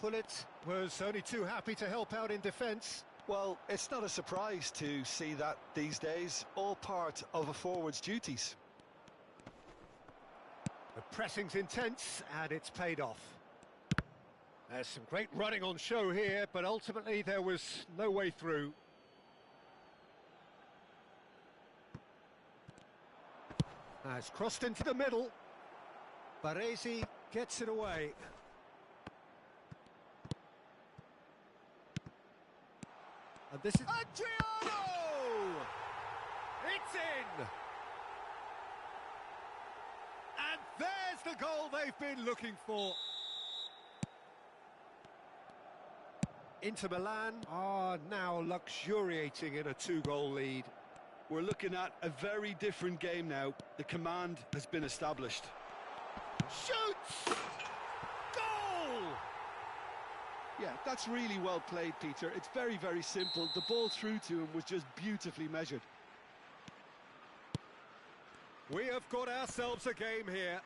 Hullet was only too happy to help out in defence. Well, it's not a surprise to see that these days, all part of a forward's duties. The pressing's intense, and it's paid off. There's some great running on show here, but ultimately there was no way through. Has crossed into the middle. Baresi gets it away. And this is Adriano! It's in! And there's the goal they've been looking for. Inter Milan are now luxuriating in a two-goal lead. We're looking at a very different game now. The command has been established. Shoots! Goal! Yeah, that's really well played, Peter. It's very, very simple. The ball through to him was just beautifully measured. We have got ourselves a game here.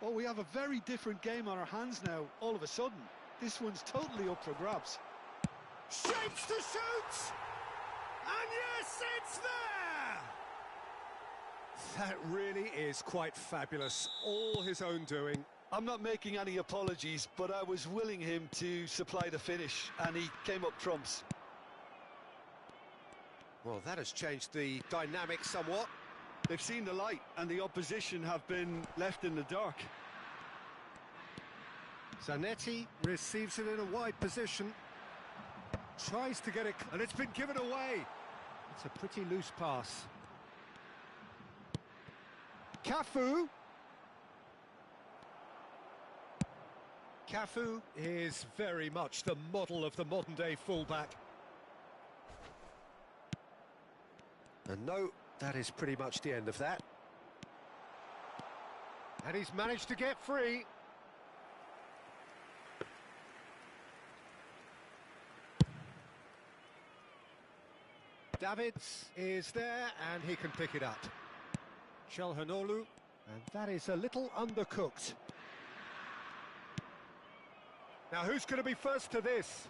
Well, we have a very different game on our hands now, all of a sudden. This one's totally up for grabs. Shapes to shoot! And yes, it's there! That really is quite fabulous. All his own doing. I'm not making any apologies, but I was willing him to supply the finish, and he came up trumps. Well, that has changed the dynamic somewhat. They've seen the light and the opposition have been left in the dark. Zanetti receives it in a wide position. Tries to get it, and it's been given away. It's a pretty loose pass. Cafu. Cafu is very much the model of the modern-day fullback. And no, that is pretty much the end of that. And he's managed to get free. Davids is there, and he can pick it up. Chelhanoglu, and that is a little undercooked. Now, who's going to be first to this?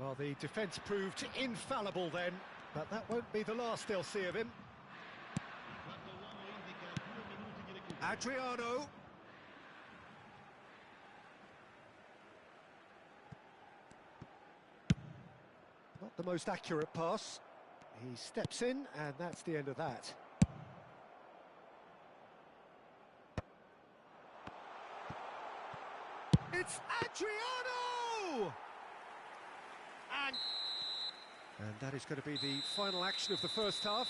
Well, the defence proved infallible then, but that won't be the last they'll see of him. Adriano. Not the most accurate pass. He steps in, and that's the end of that. It's Adriano! And that is going to be the final action of the first half.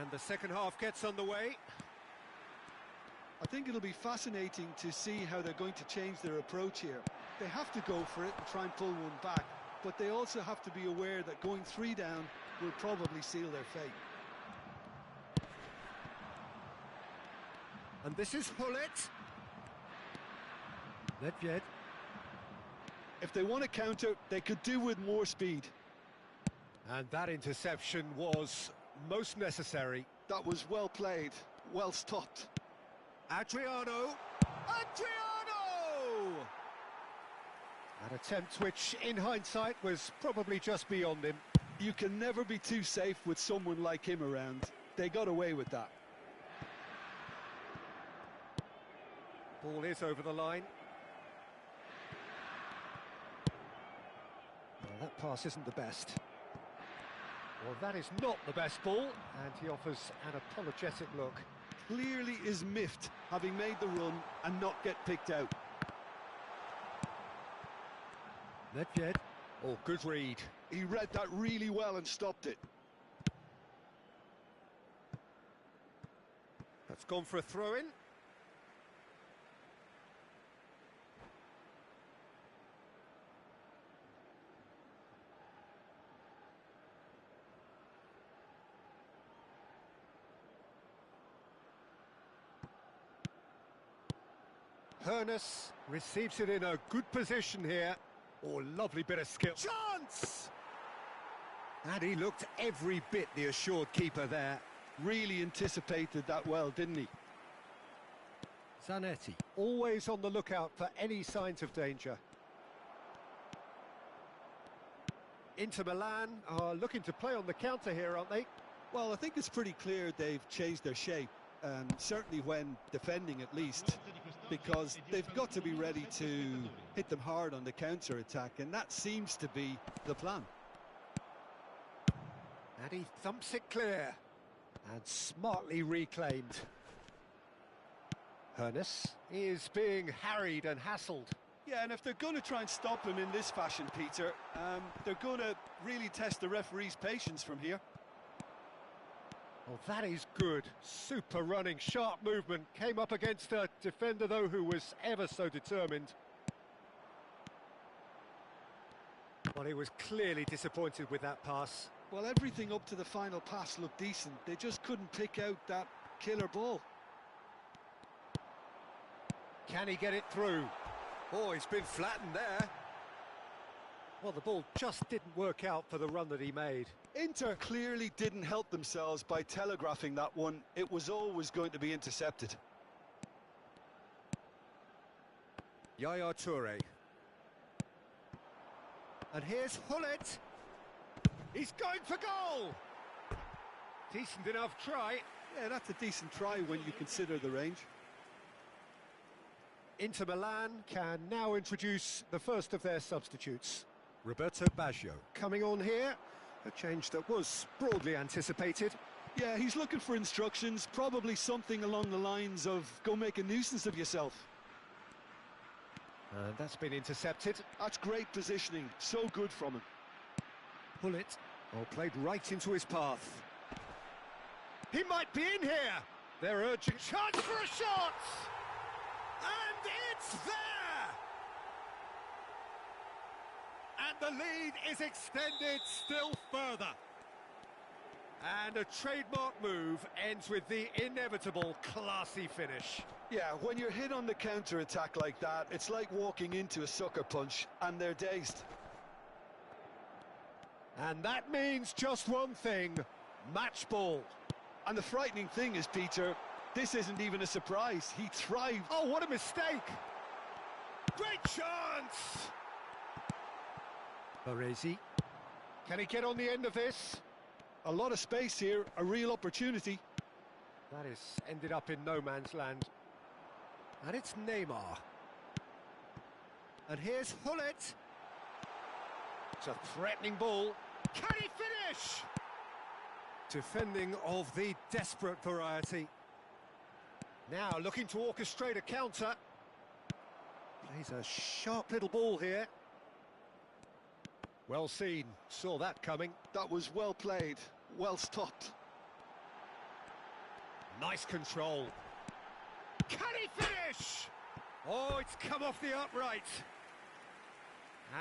And the second half gets underway. I think it'll be fascinating to see how they're going to change their approach here. They have to go for it and try and pull one back, but they also have to be aware that going 3 down will probably seal their fate. And this is Hullet. Nedved. If they want to counter, they could do with more speed. And that interception was most necessary. That was well played, well stopped. Adriano! Adriano! An attempt which, in hindsight, was probably just beyond him. You can never be too safe with someone like him around. They got away with that. Ball is over the line. Well, that pass isn't the best. Well, that is not the best ball, and he offers an apologetic look. Clearly is miffed, having made the run and not get picked out. Nedved. Oh, good read. He read that really well and stopped it. That's gone for a throw-in. Hernus receives it in a good position here. Oh, lovely bit of skill. Chance! And he looked every bit the assured keeper there. Really anticipated that well, didn't he? Zanetti, always on the lookout for any signs of danger. Inter Milan are looking to play on the counter here, aren't they? Well, I think it's pretty clear they've changed their shape, certainly when defending at least, because they've got to be ready to hit them hard on the counter-attack, and that seems to be the plan. And he thumps it clear. And smartly reclaimed. Hernus is being harried and hassled. Yeah, and if they're going to try and stop him in this fashion, Peter, they're going to really test the referee's patience from here. Well, that is good. Super running, sharp movement. Came up against a defender, though, who was ever so determined. Well, he was clearly disappointed with that pass. Well, everything up to the final pass looked decent. They just couldn't pick out that killer ball. Can he get it through? Oh, he's been flattened there. Well, the ball just didn't work out for the run that he made. Inter clearly didn't help themselves by telegraphing that one. It was always going to be intercepted. Yaya Toure. And here's Hullet. He's going for goal! Decent enough try. Yeah, that's a decent try when you consider the range. Inter Milan can now introduce the first of their substitutes. Roberto Baggio coming on here. A change that was broadly anticipated. Yeah, he's looking for instructions, probably something along the lines of go make a nuisance of yourself. And that's been intercepted. That's great positioning, so good from him. Hullet, played right into his path. He might be in here. They're urging chance for a shot! And it's there! And the lead is extended still further. And a trademark move ends with the inevitable classy finish. Yeah, when you're hit on the counter-attack like that, it's like walking into a sucker punch, and they're dazed. And that means just one thing, match ball. And the frightening thing is, Peter, this isn't even a surprise. He thrived. Oh, what a mistake! Great chance! Baresi. Can he get on the end of this? A lot of space here, a real opportunity. That is ended up in no man's land. And it's Neymar. And here's Hullet. It's a threatening ball. Can he finish? Defending of the desperate variety. Now looking to orchestrate a counter. Plays a sharp little ball here. Well seen, saw that coming. That was well played, well stopped. Nice control. Can he finish? Oh, it's come off the upright.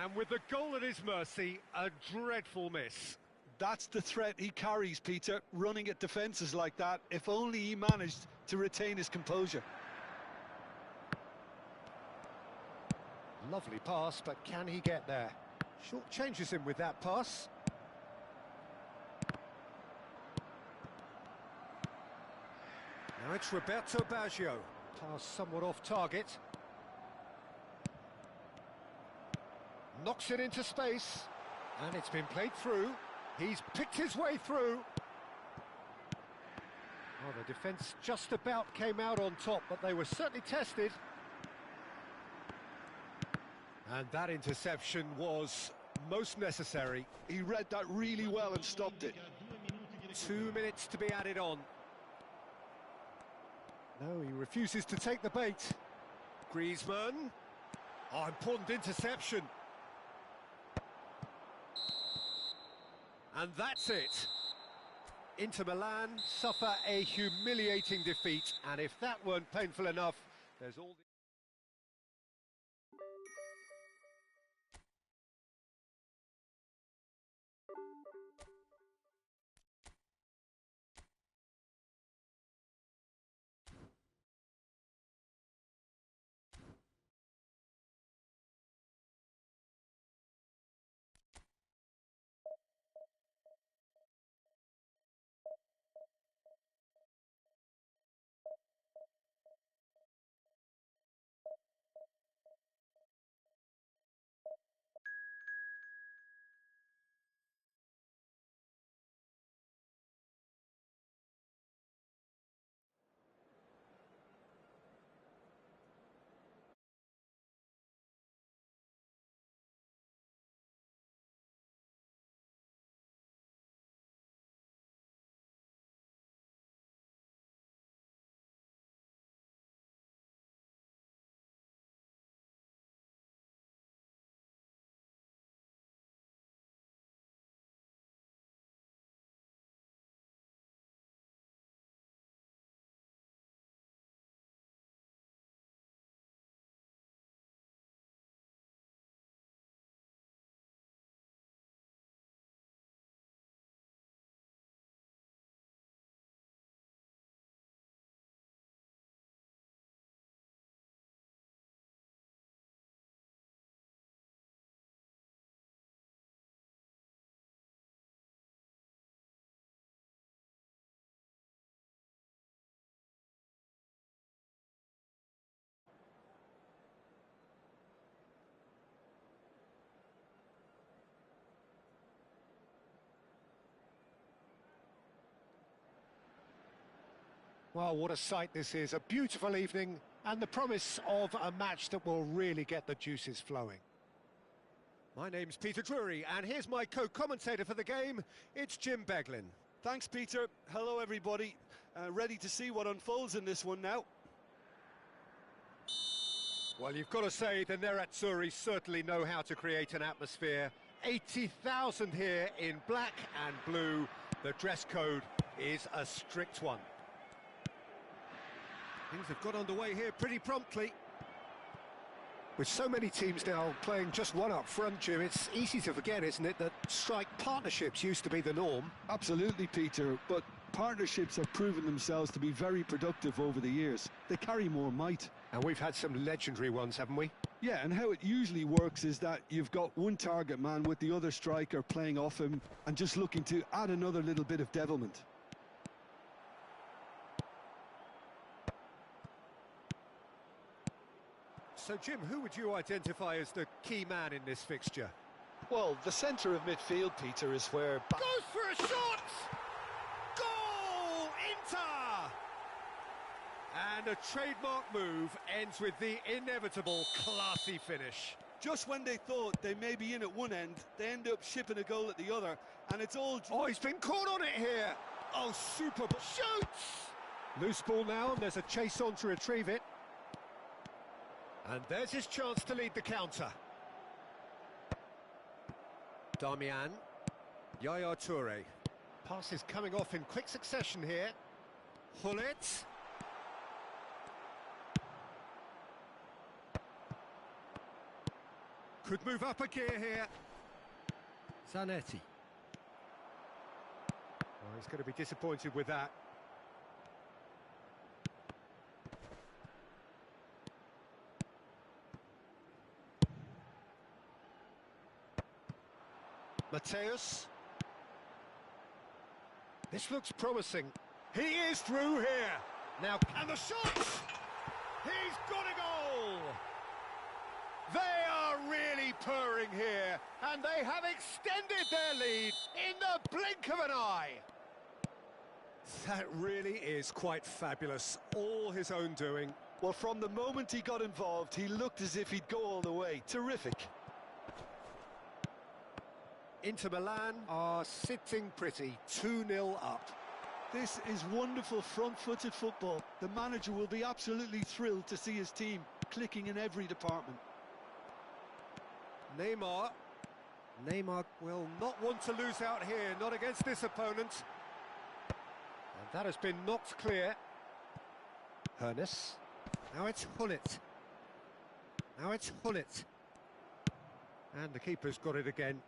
And with the goal at his mercy, a dreadful miss. That's the threat he carries, Peter, running at defences like that, if only he managed to retain his composure. Lovely pass, but can he get there? Short changes him with that pass. Now it's Roberto Baggio. Pass somewhat off target. Knocks it into space. And it's been played through. He's picked his way through. Oh, the defence just about came out on top, but they were certainly tested. And that interception was most necessary. He read that really well and stopped it. 2 minutes to be added on. No, he refuses to take the bait. Griezmann. Oh, important interception. And that's it. Inter Milan suffer a humiliating defeat, and if that weren't painful enough, there's all the Well, what a sight this is. A beautiful evening and the promise of a match that will really get the juices flowing. My name's Peter Drury, and here's my co-commentator for the game. It's Jim Beglin. Thanks, Peter. Hello, everybody. Ready to see what unfolds in this one now. Well, you've got to say the Nerazzurri certainly know how to create an atmosphere. 80,000 here in black and blue. The dress code is a strict one. Things have got underway here pretty promptly. With so many teams now playing just one up front, Jim, it's easy to forget, isn't it, that strike partnerships used to be the norm? Absolutely, Peter, but partnerships have proven themselves to be very productive over the years. They carry more might. And we've had some legendary ones, haven't we? Yeah, and how it usually works is that you've got one target man with the other striker playing off him and just looking to add another little bit of devilment. So, Jim, who would you identify as the key man in this fixture? Well, the centre of midfield, Peter, is where... Goes for a shot! Goal! Inter! And a trademark move ends with the inevitable classy finish. Just when they thought they may be in at one end, they end up shipping a goal at the other, and it's all... Oh, he's been caught on it here! Oh, super... Shoots! Loose ball now, and there's a chase on to retrieve it. And there's his chance to lead the counter. Darmian. Yaya Toure. Passes coming off in quick succession here. Hullet. Could move up a gear here. Zanetti. Oh, he's going to be disappointed with that. Mateus. This looks promising. He is through here. Now, and the shot! He's got a goal! They are really purring here, and they have extended their lead in the blink of an eye. That really is quite fabulous. All his own doing. Well, from the moment he got involved, he looked as if he'd go all the way. Terrific. Inter Milan are sitting pretty, 2-0 up. This is wonderful front-footed football. The manager will be absolutely thrilled to see his team clicking in every department. Neymar. Neymar will not want to lose out here, not against this opponent. And that has been knocked clear. Hernes. Now it's Hullet. Now it's Hullet. And the keeper's got it again.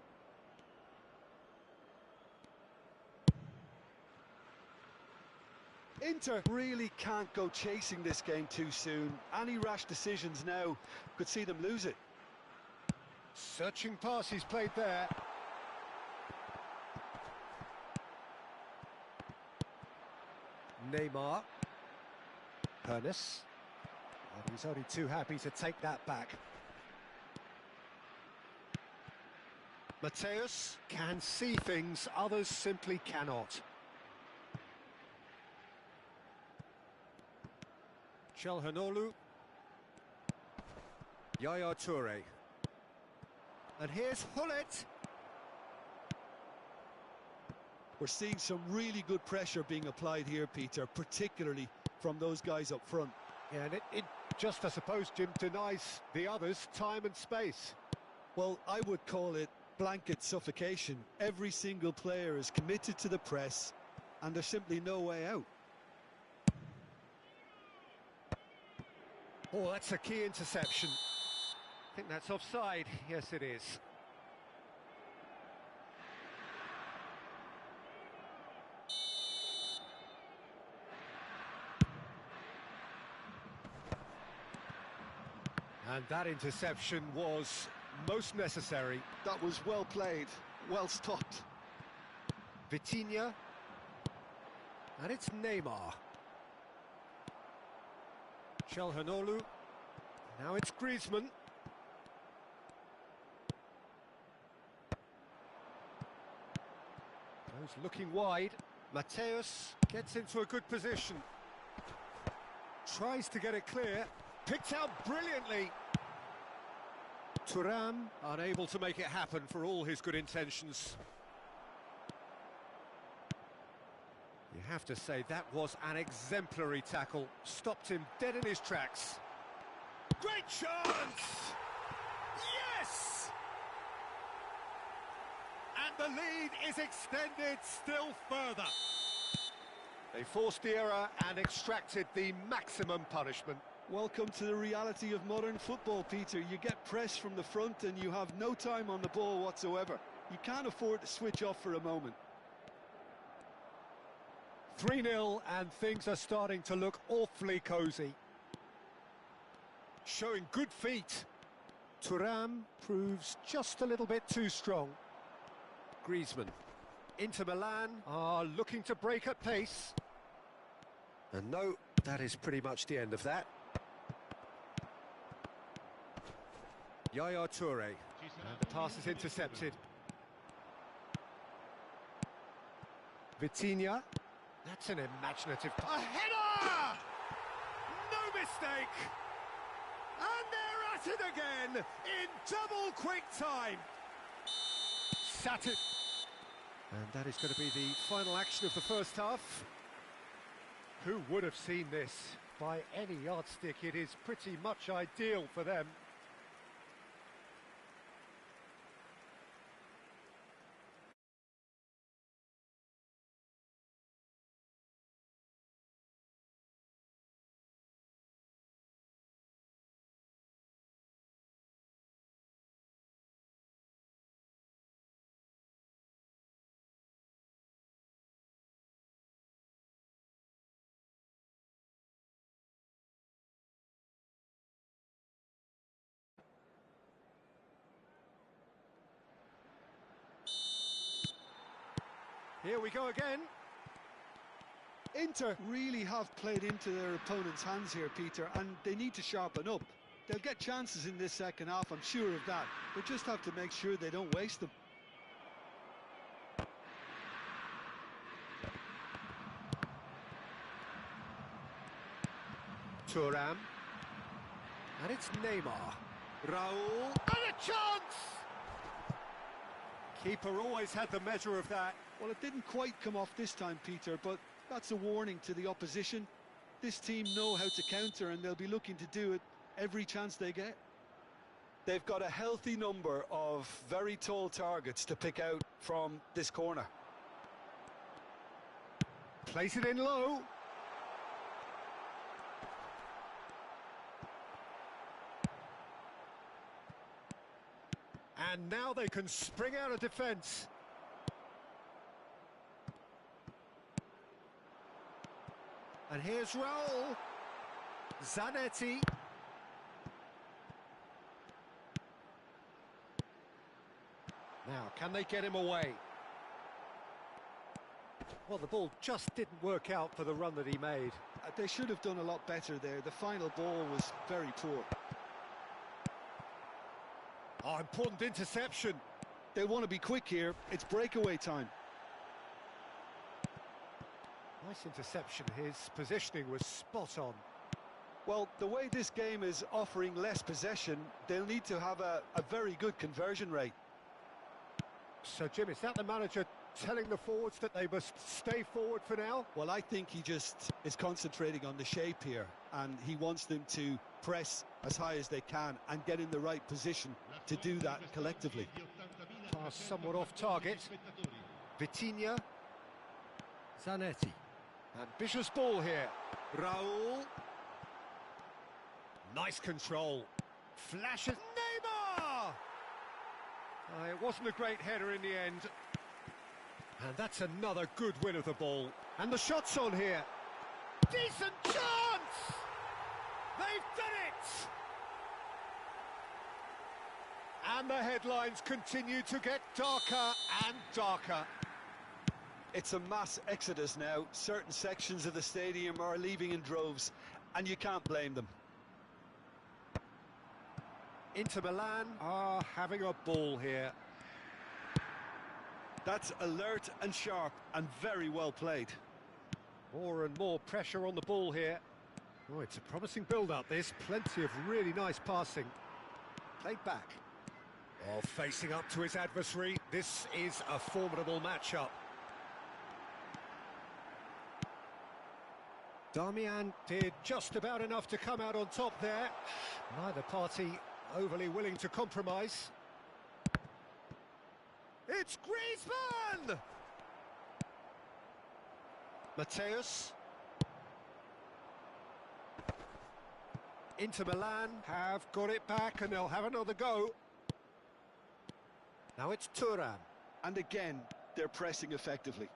Inter really can't go chasing this game too soon. Any rash decisions now could see them lose it. Searching pass he's played there. Neymar. Hernes. And he's only too happy to take that back. Mateus can see things others simply cannot. Çalhanoğlu. Yaya Toure. And here's Hullet. We're seeing some really good pressure being applied here, Peter, particularly from those guys up front. Yeah, and it just, I suppose, Jim, denies the others time and space. Well, I would call it blanket suffocation. Every single player is committed to the press, and there's simply no way out. Oh, that's a key interception. I think that's offside. Yes, it is. And that interception was most necessary. That was well played, well stopped. Vitinha. And it's Neymar. Çalhanoğlu. Now it's Griezmann. Goes looking wide. Mateus gets into a good position. Tries to get it clear. Picked out brilliantly. Thuram unable to make it happen for all his good intentions. You have to say that was an exemplary tackle. Stopped him dead in his tracks. Great chance! Yes! And the lead is extended still further. They forced the error and extracted the maximum punishment. Welcome to the reality of modern football, Peter. You get pressed from the front and you have no time on the ball whatsoever. You can't afford to switch off for a moment. 3-0 and things are starting to look awfully cosy. Showing good feet. Thuram proves just a little bit too strong. Griezmann. Inter Milan are looking to break at pace. And no, that is pretty much the end of that. Yaya Toure, and the pass is intercepted. Vitinha, that's an imaginative... A header! No mistake! And they're at it again, in double quick time. Sat it. And that is going to be the final action of the first half. Who would have seen this? By any yardstick, it is pretty much ideal for them. Here we go again. Inter really have played into their opponent's hands here, Peter, and they need to sharpen up. They'll get chances in this second half, I'm sure of that. They just have to make sure they don't waste them. Thuram. And it's Neymar. Raul. And a chance! Keeper always had the measure of that. Well, it didn't quite come off this time, Peter, but that's a warning to the opposition. This team know how to counter, and they'll be looking to do it every chance they get. They've got a healthy number of very tall targets to pick out from this corner. Place it in low. And now they can spring out of defence. And here's Raul. Zanetti. Now, can they get him away? Well, the ball just didn't work out for the run that he made. They should have done a lot better there. The final ball was very poor. Oh, important interception. They want to be quick here. It's breakaway time. Nice interception. His positioning was spot on. Well, the way this game is offering less possession, they'll need to have a very good conversion rate. So, Jim, is that the manager telling the forwards that they must stay forward for now? Well, I think he just is concentrating on the shape here, and he wants them to press as high as they can and get in the right position to do that collectively. Pass somewhat off target. Vitinha. Zanetti. Ambitious ball here. Raul. Nice control. Flashes. Neymar! It wasn't a great header in the end. And that's another good win of the ball. And the shot's on here. Decent chance! They've done it! And the headlines continue to get darker and darker. It's a mass exodus now. Certain sections of the stadium are leaving in droves, and you can't blame them. Inter Milan are having a ball here. That's alert and sharp and very well played. More and more pressure on the ball here. Oh, it's a promising build-up, this. Plenty of really nice passing. Played back. Oh, facing up to his adversary. This is a formidable matchup. Darmian did just about enough to come out on top there. Neither party overly willing to compromise. It's Griezmann! Mateus. Inter Milan have got it back and they'll have another go. Now it's Thuram. And again, they're pressing effectively.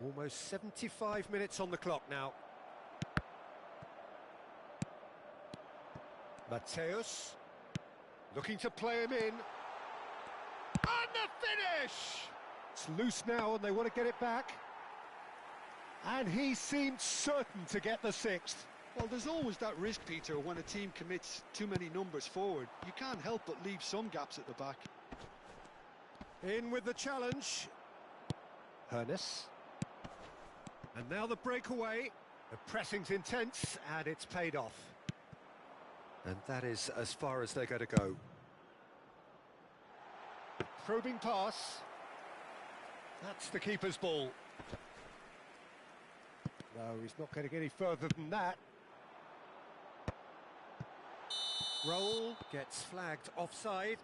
Almost 75 minutes on the clock now. Mateus. Looking to play him in. And the finish! It's loose now and they want to get it back. And he seemed certain to get the sixth. Well, there's always that risk, Peter, when a team commits too many numbers forward. You can't help but leave some gaps at the back. In with the challenge. Hernes. And now the breakaway. The pressing's intense and it's paid off. And that is as far as they're going to go. Probing pass. That's the keeper's ball. No, he's not going to get any further than that. Roll gets flagged offside.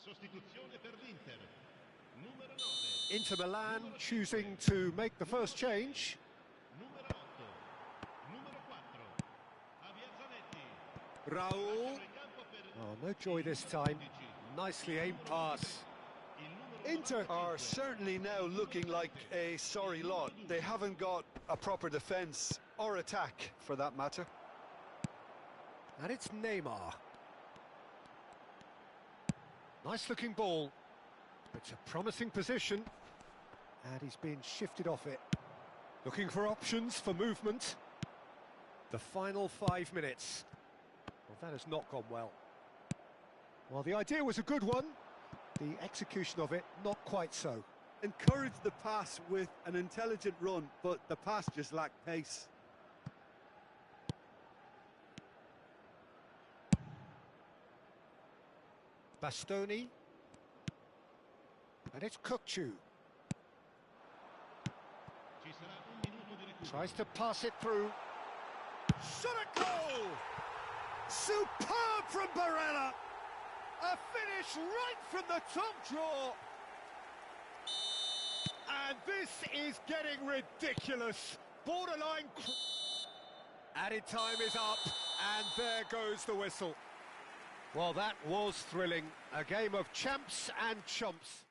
Sostituzione per l'Inter. Numero 9. Inter Milan choosing to make the first change. Numero 8. Numero 4. Raul. Oh, no joy this time. Nicely aimed pass. Inter are certainly now looking like a sorry lot. They haven't got a proper defence or attack, for that matter. And it's Neymar. Nice looking ball. It's a promising position. And he's been shifted off it. Looking for options for movement. The final 5 minutes. Well, that has not gone well. Well, the idea was a good one. The execution of it, not quite so. Encouraged the pass with an intelligent run, but the pass just lacked pace. Bastoni. And it's Kukçu. Tries to pass it through. Shot a goal! Superb from Barella! A finish right from the top draw! And this is getting ridiculous. Borderline... Added time is up, and there goes the whistle. Well, that was thrilling. A game of champs and chumps.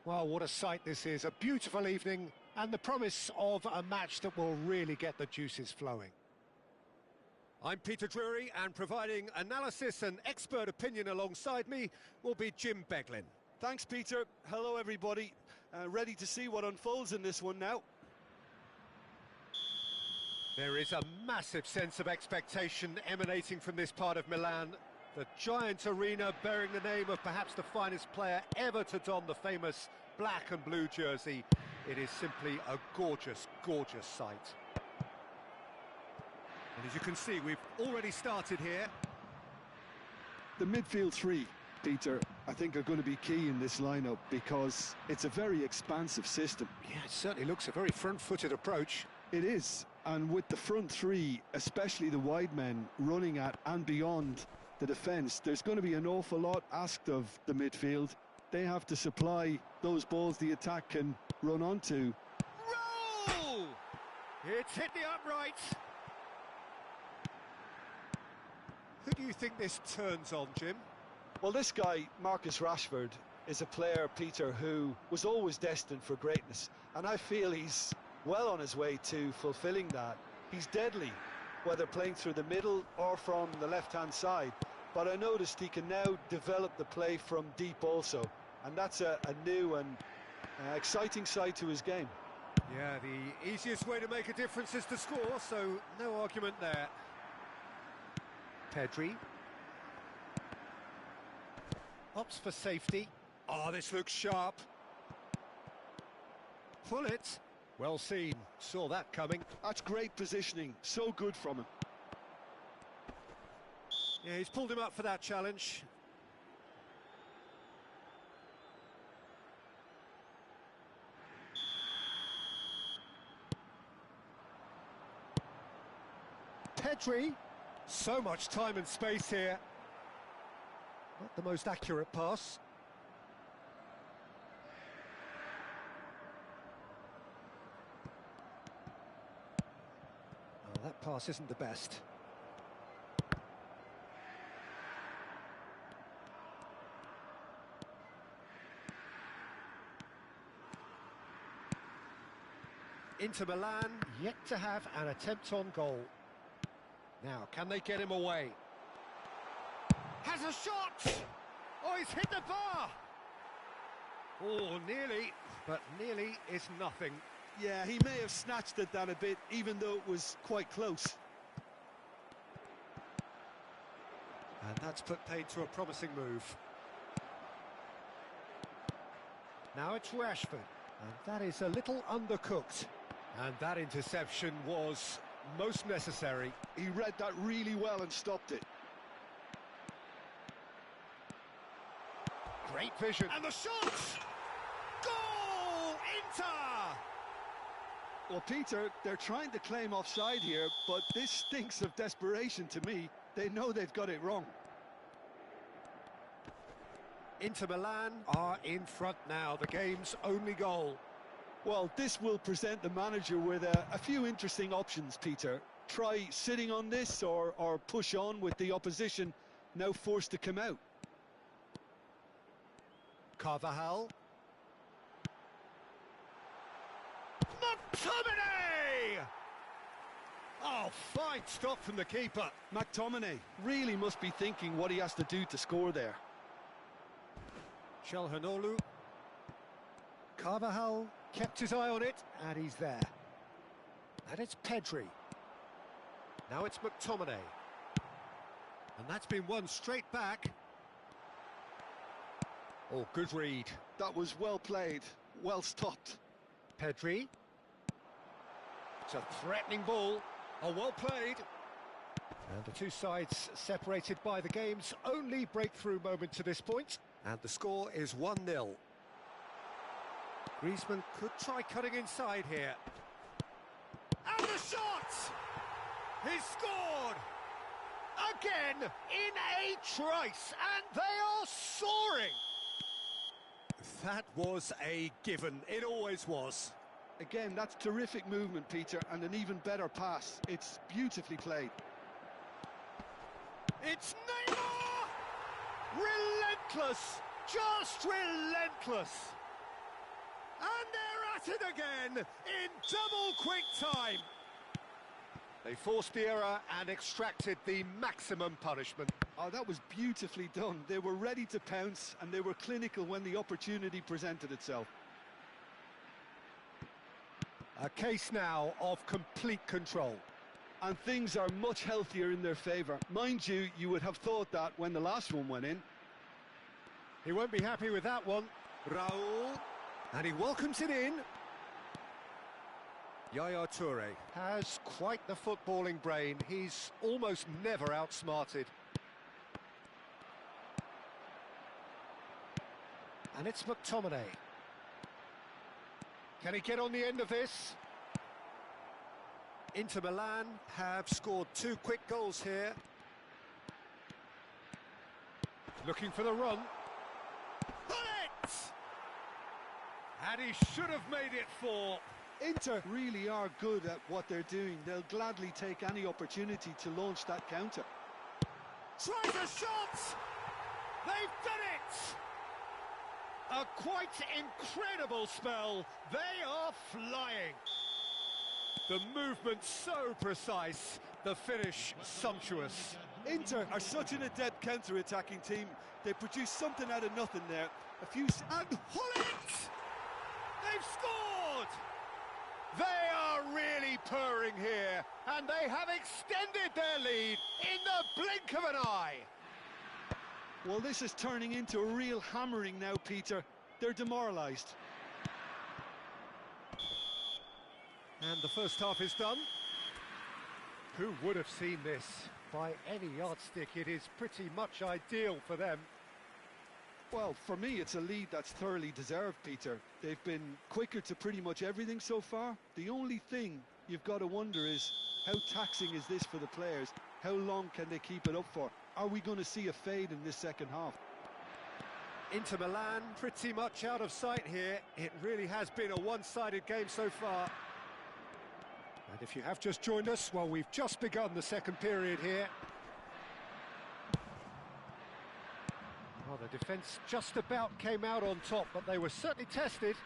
Well, what a sight this is. A beautiful evening and the promise of a match that will really get the juices flowing. I'm Peter Drury, and providing analysis and expert opinion alongside me will be Jim Beglin. Thanks, Peter. Hello, everybody. Ready to see what unfolds in this one now. There is a massive sense of expectation emanating from this part of Milan. The giant arena bearing the name of perhaps the finest player ever to don the famous black and blue jersey. It is simply a gorgeous, gorgeous sight. And as you can see, we've already started here. The midfield three, Peter, I think are going to be key in this lineup because it's a very expansive system. Yeah, it certainly looks a very front-footed approach. It is, and with the front three, especially the wide men running at and beyond the defence, there's going to be an awful lot asked of the midfield. They have to supply those balls the attack can run onto. Roll! It's hit the upright. Who do you think this turns on, Jim? Well, this guy, Marcus Rashford, is a player, Peter, who was always destined for greatness. And I feel he's well on his way to fulfilling that. He's deadly, whether playing through the middle or from the left-hand side. But I noticed he can now develop the play from deep also. And that's a new and exciting side to his game. Yeah, the easiest way to make a difference is to score, so no argument there. Pedri. Opts for safety. Oh, this looks sharp. Pull it. Well seen. Saw that coming. That's great positioning. So good from him. Yeah, he's pulled him up for that challenge. Pedri. So much time and space here. Not the most accurate pass. Oh, that pass isn't the best. Inter Milan yet to have an attempt on goal. Now, can they get him away? Has a shot! Oh, he's hit the bar! Oh, nearly, but nearly is nothing. Yeah, he may have snatched at that a bit, even though it was quite close. And that's put paid to a promising move. Now it's Rashford, and that is a little undercooked. And that interception was most necessary. He read that really well and stopped it. Great vision. And the shot! Goal! Inter! Well, Peter, they're trying to claim offside here, but this stinks of desperation to me. They know they've got it wrong. Inter Milan are in front now, the game's only goal. Well, this will present the manager with a few interesting options, Peter. Try sitting on this or push on with the opposition now forced to come out. Carvajal. McTominay! Oh, fine stop from the keeper. McTominay really must be thinking what he has to do to score there. Çalhanoğlu. Carvajal kept his eye on it, and he's there. And it's Pedri. Now it's McTominay. And that's been won straight back. Oh, good read. That was well played, well stopped. Pedri. It's a threatening ball. Oh, well played. And the two sides separated by the game's only breakthrough moment to this point. And the score is 1-0. Griezmann could try cutting inside here. And the shot! He's scored! Again, in a trice, and they are soaring! That was a given, it always was. Again, that's terrific movement, Peter, and an even better pass. It's beautifully played. It's Neymar! Relentless! Just relentless! And they're at it again in double quick time. They forced the error and extracted the maximum punishment. Oh, that was beautifully done. They were ready to pounce and they were clinical when the opportunity presented itself. A case now of complete control. And things are much healthier in their favour. Mind you, you would have thought that when the last one went in. He won't be happy with that one. Raul. And he welcomes it in. Yaya Toure has quite the footballing brain. He's almost never outsmarted. And it's McTominay. Can he get on the end of this? Inter Milan have scored 2 quick goals here. Looking for the run. Bullet! And he should have made it 4. Inter really are good at what they're doing. They'll gladly take any opportunity to launch that counter. Tries a shot! They've done it! A quite incredible spell. They are flying. The movement so precise, the finish sumptuous. Inter are such an adept counter-attacking team. They produce something out of nothing there. And Hullet! They've scored! They are really purring here, and they have extended their lead in the blink of an eye. Well, this is turning into a real hammering now, Peter. They're demoralised. And the first half is done. Who would have seen this? By any yardstick, it is pretty much ideal for them. Well, for me, it's a lead that's thoroughly deserved, Peter. They've been quicker to pretty much everything so far. The only thing you've got to wonder is, how taxing is this for the players? How long can they keep it up for? Are we going to see a fade in this second half? Inter Milan pretty much out of sight here. It really has been a one-sided game so far. And if you have just joined us, well, we've just begun the second period here. Well, the defence just about came out on top, but they were certainly tested.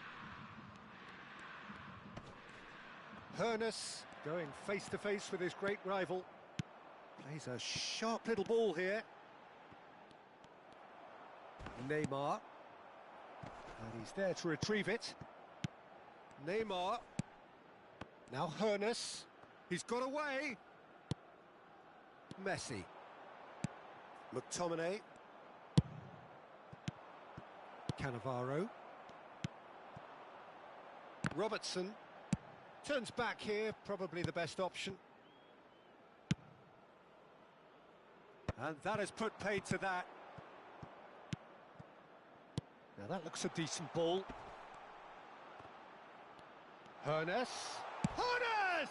Hoeneß going face-to-face with his great rival. Plays a sharp little ball here. Neymar. And he's there to retrieve it. Neymar. Now Hoeneß. He's got away. Messi. McTominay. Cannavaro. Robertson. Turns back here, probably the best option. And that has put paid to that. Now that looks a decent ball. Hoeneß. Hoeneß!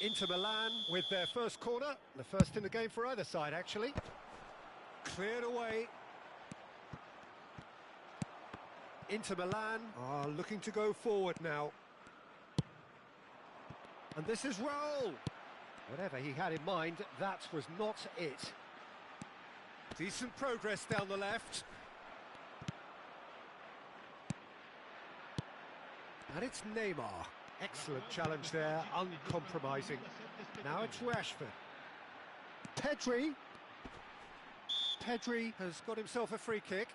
Inter Milan with their first corner. The first in the game for either side, actually. Cleared away. Inter Milan are looking to go forward now. And this is Raul. Whatever he had in mind, that was not it. Decent progress down the left. And it's Neymar. Excellent challenge there, uncompromising. Now it's Rashford. Pedri. Pedri has got himself a free kick.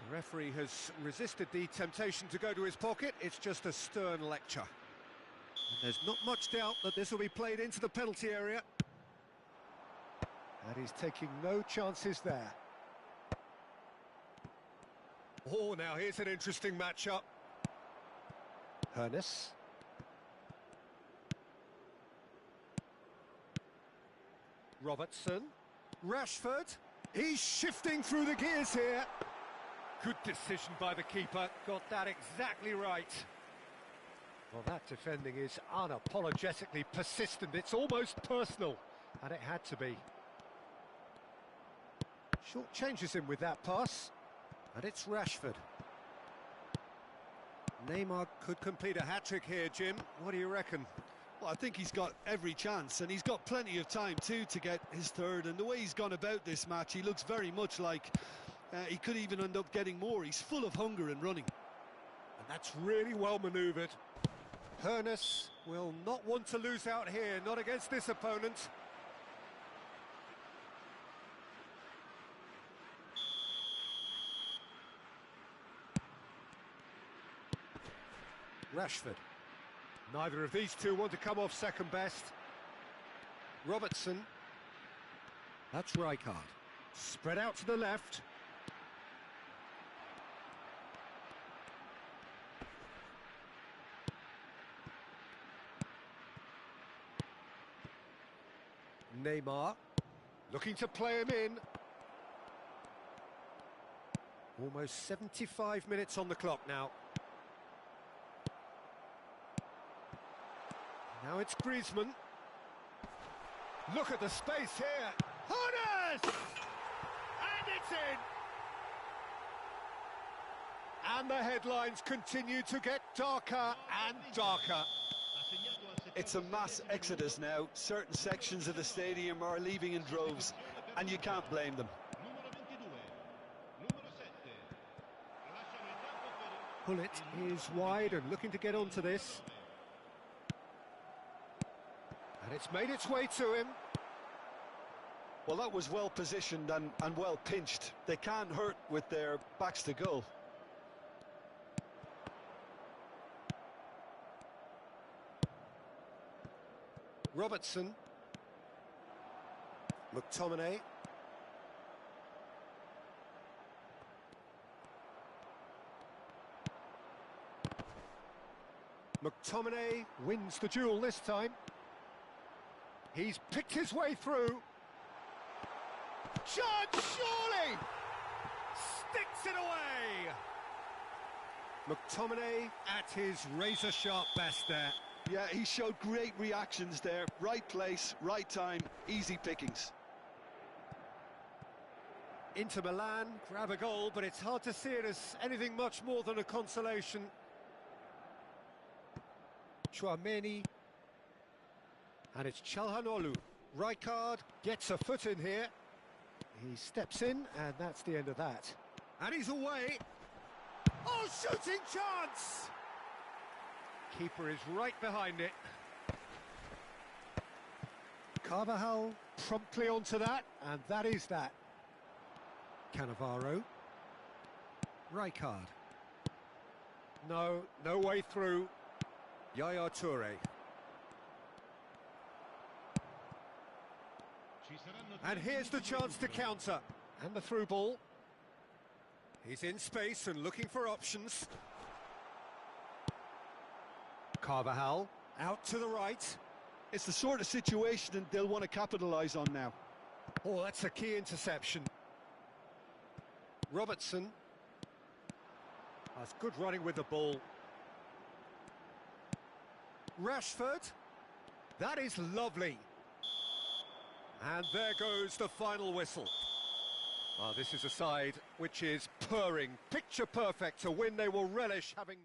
The referee has resisted the temptation to go to his pocket. It's just a stern lecture. And there's not much doubt that this will be played into the penalty area. And he's taking no chances there. Oh, now here's an interesting matchup. Hoeneß. Robertson. Rashford. He's shifting through the gears here. Good decision by the keeper. Got that exactly right. Well, that defending is unapologetically persistent. It's almost personal. And it had to be. Short changes him with that pass. And it's Rashford. Neymar could complete a hat-trick here, Jim. What do you reckon? Well, I think he's got every chance, and he's got plenty of time too to get his third. And the way he's gone about this match, he looks very much like he could even end up getting more. He's full of hunger and running. And that's really well manoeuvred. Hernus will not want to lose out here, not against this opponent. Rashford. Neither of these two want to come off second best. Robertson. That's Rijkaard. Spread out to the left. Neymar. Looking to play him in. Almost 75 minutes on the clock now. Now it's Griezmann. Look at the space here. Hernus! And it's in! And the headlines continue to get darker and darker. It's a mass exodus now. Certain sections of the stadium are leaving in droves, and you can't blame them. Pullet is wide and looking to get onto this. And it's made its way to him. Well, that was well positioned and well pinched. They can't hurt with their backs to goal. Robertson. McTominay. McTominay wins the duel this time. He's picked his way through. Chance, surely! Sticks it away! McTominay at his razor-sharp best there. Yeah, he showed great reactions there. Right place, right time, easy pickings. Inter Milan grab a goal, but it's hard to see it as anything much more than a consolation. Chouameni. And it's Çalhanoğlu. Rijkaard gets a foot in here. He steps in, and that's the end of that. And he's away. Oh, shooting chance! Keeper is right behind it. Carvajal promptly onto that, and that is that. Cannavaro. Rijkaard. No way through. Yaya Toure. And here's the chance to counter. And the through ball. He's in space and looking for options. Carvajal out to the right. It's the sort of situation they'll want to capitalise on now. Oh, that's a key interception. Robertson. That's good running with the ball. Rashford. That is lovely. And there goes the final whistle. Well, this is a side which is purring, picture perfect, a win they will relish having...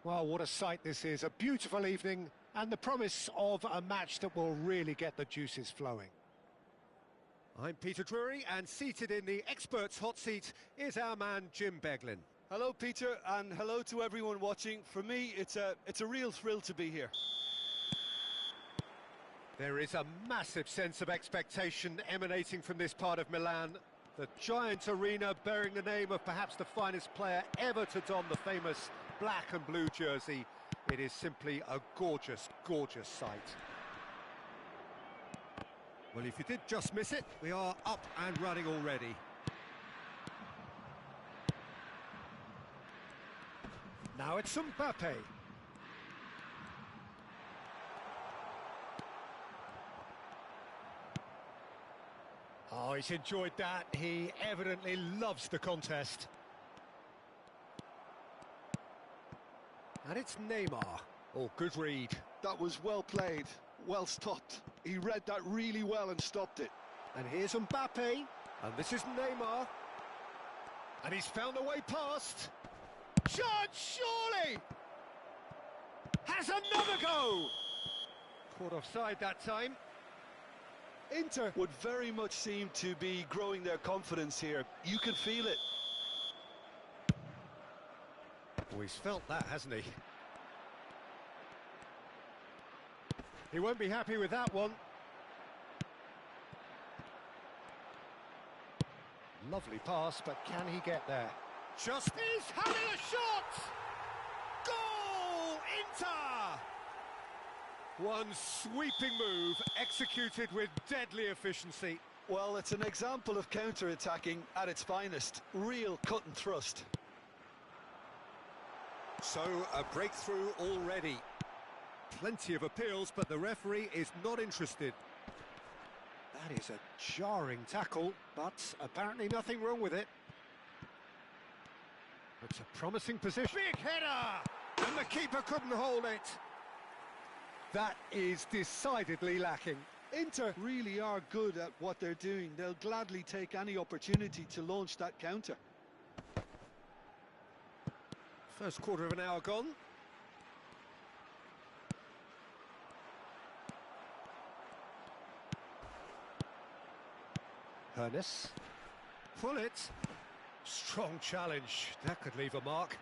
Well, what a sight this is. A beautiful evening and the promise of a match that will really get the juices flowing. I'm Peter Drury, and seated in the experts' hot seat is our man Jim Beglin. Hello, Peter, and hello to everyone watching. For me, it's a real thrill to be here. There is a massive sense of expectation emanating from this part of Milan. The giant arena bearing the name of perhaps the finest player ever to don the famous black and blue jersey. It is simply a gorgeous, gorgeous sight. Well, if you did just miss it, we are up and running already. Now it's Mbappe. Oh, he's enjoyed that. He evidently loves the contest. And it's Neymar. Oh, good read. That was well played, well stopped. He read that really well and stopped it. And here's Mbappe. And this is Neymar. And he's found a way past. Shot, surely! Has another go! Caught offside that time. Inter would very much seem to be growing their confidence here. You can feel it. Oh, he's felt that, hasn't he? He won't be happy with that one. Lovely pass, but can he get there? Just he's having a shot! Goal! Inter! One sweeping move, executed with deadly efficiency. Well, it's an example of counter-attacking at its finest. Real cut and thrust. So, a breakthrough already. Plenty of appeals, but the referee is not interested. That is a jarring tackle, but apparently nothing wrong with it. It's a promising position. Big header! And the keeper couldn't hold it. That is decidedly lacking. Inter really are good at what they're doing. They'll gladly take any opportunity to launch that counter. First quarter of an hour gone. Hernes. Pull it. Strong challenge. That could leave a mark.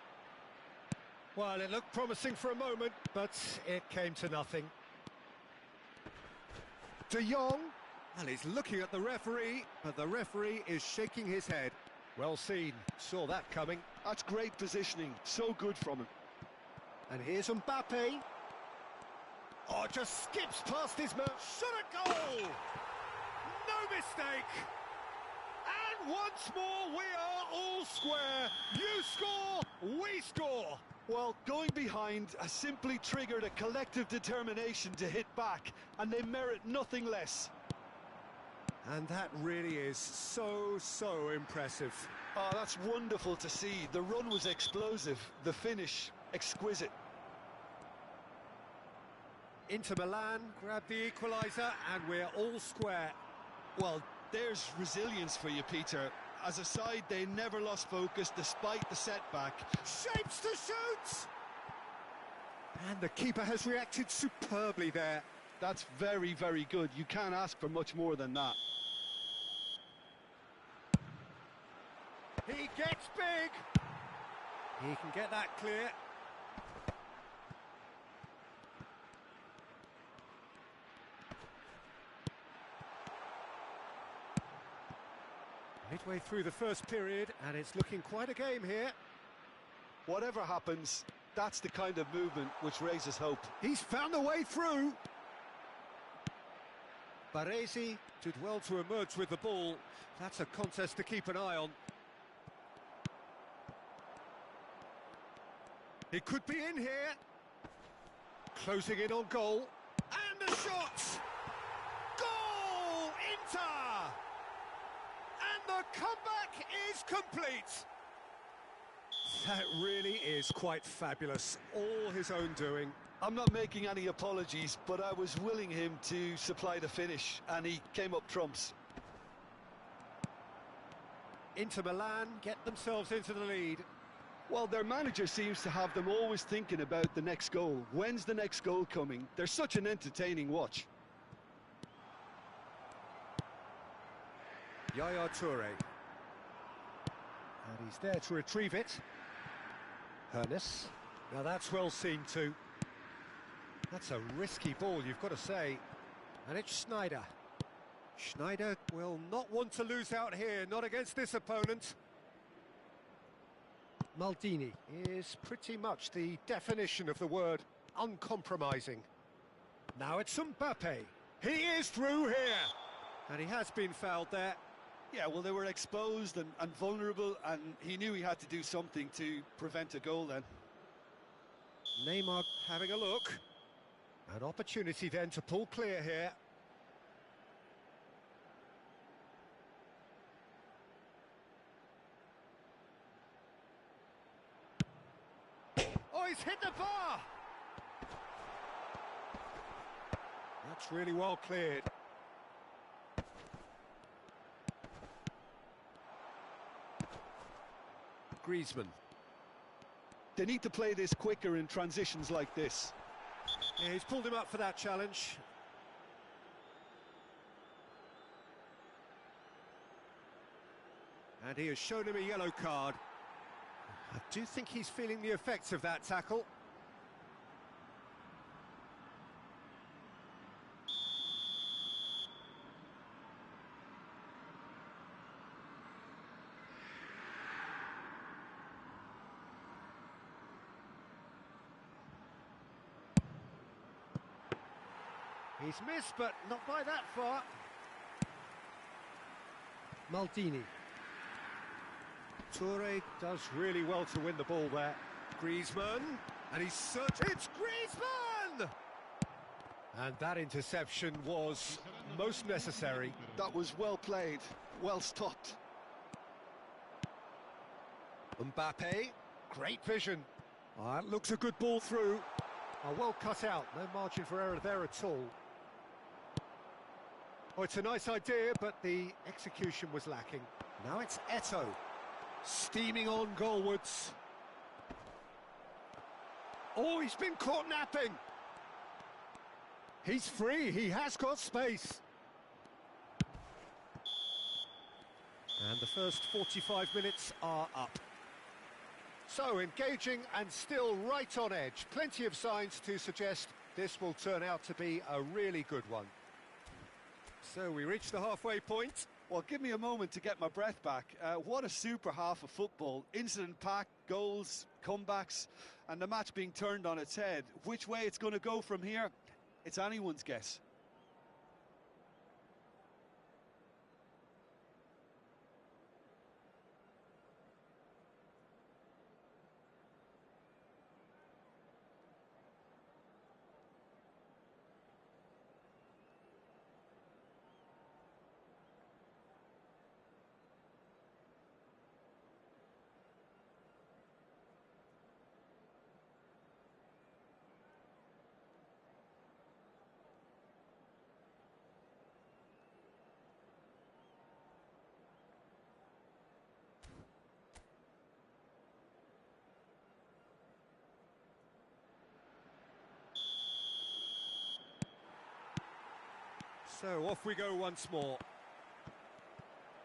Well, it looked promising for a moment, but it came to nothing. De Jong. Well, he's looking at the referee, but the referee is shaking his head. Well seen. Saw that coming. That's great positioning. So good from him. And here's Mbappe. Oh, just skips past his man. Shot a goal! No mistake! And once more, we are all square. You score, we score. Well, going behind has simply triggered a collective determination to hit back, and they merit nothing less. And that really is so impressive. Oh, that's wonderful to see. The run was explosive, the finish exquisite. Inter Milan grab the equaliser, and we're all square. Well, there's resilience for you, Peter. As a side, they never lost focus despite the setback. Shapes to shoot! And the keeper has reacted superbly there. That's very, very good. You can't ask for much more than that. He gets big! He can get that clear. Midway through the first period, and it's looking quite a game here. Whatever happens, that's the kind of movement which raises hope. He's found a way through. Baresi did well to emerge with the ball. That's a contest to keep an eye on. He could be in here. Closing in on goal. And the shot! Goal! Inter! And the comeback is complete. That really is quite fabulous. All his own doing. I'm not making any apologies, but I was willing him to supply the finish, and he came up trumps. Inter Milan get themselves into the lead. Well, their manager seems to have them always thinking about the next goal. When's the next goal coming? They're such an entertaining watch. Yaya Toure. And he's there to retrieve it. Hernes. Now that's well seen too. That's a risky ball, you've got to say. And it's Schneider. Schneider will not want to lose out here, not against this opponent. Maldini is pretty much the definition of the word uncompromising. Now it's Mbappe. He is through here. And he has been fouled there. Yeah, well, they were exposed and vulnerable, and he knew he had to do something to prevent a goal then. Neymar having a look. An opportunity then to pull clear here. Oh, he's hit the bar! That's really well cleared. Griezmann. They need to play this quicker in transitions like this. Yeah, he's pulled him up for that challenge. And he has shown him a yellow card. I do think he's feeling the effects of that tackle. He's missed, but not by that far. Maldini. Toure does really well to win the ball there. Griezmann, and he's searching. It's Griezmann! And that interception was most necessary. That was well played, well stopped. Mbappe, great vision. That looks a good ball through. Well cut out, no margin for error there at all. Oh, it's a nice idea, but the execution was lacking. Now it's Eto'o, steaming on goalwards. Oh, he's been caught napping. He's free, he has got space. And the first 45 minutes are up. So, engaging and still right on edge. Plenty of signs to suggest this will turn out to be a really good one. So, we reach the halfway point. Well, give me a moment to get my breath back. What a super half of football. Incident-packed, goals, comebacks, and the match being turned on its head. Which way it's going to go from here, it's anyone's guess. So off we go once more.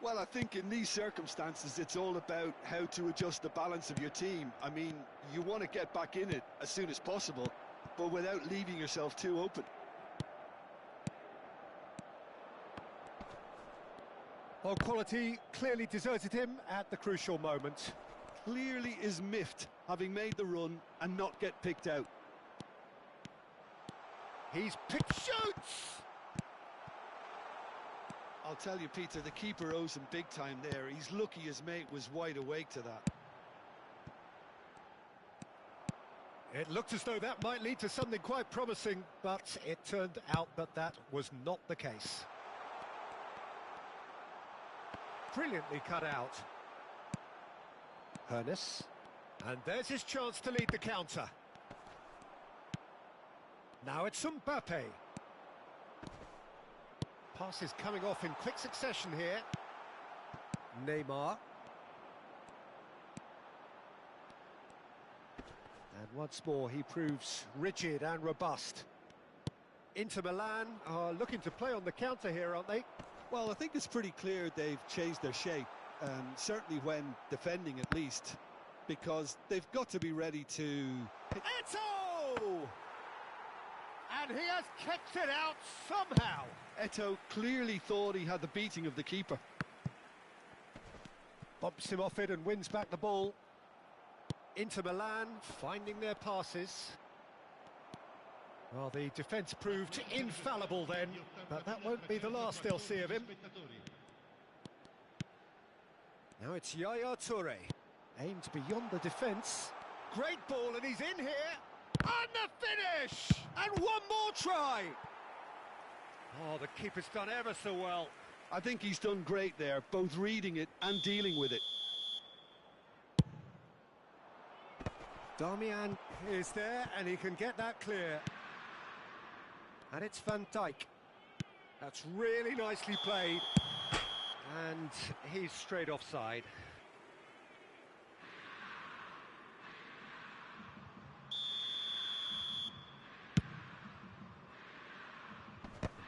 Well, I think in these circumstances, it's all about how to adjust the balance of your team. I mean, you want to get back in it as soon as possible, but without leaving yourself too open. Well, quality clearly deserted him at the crucial moment. Clearly is miffed, having made the run and not get picked out. He's picked, shoots! I'll tell you, Peter, the keeper owes him big time there. He's lucky his mate was wide awake to that. It looked as though that might lead to something quite promising, but it turned out that that was not the case. Brilliantly cut out. Hernes. And there's his chance to lead the counter. Now it's Mbappe. Pass is coming off in quick succession here. Neymar. Once more, he proves rigid and robust. Inter Milan are looking to play on the counter here, aren't they? Well, I think it's pretty clear they've changed their shape, certainly when defending at least, because they've got to be ready to... Eto'o! And he has kept it out somehow. Eto'o clearly thought he had the beating of the keeper. Bumps him off it and wins back the ball. Inter Milan finding their passes. Well, the defence proved infallible then, but that won't be the last they'll see of him. Now it's Yaya Toure, aimed beyond the defence. Great ball, and he's in here. And the finish! And one more try! Oh, the keeper's done ever so well. I think he's done great there, both reading it and dealing with it. Darmian is there, and he can get that clear. And it's Van Dijk. That's really nicely played. And he's straight offside.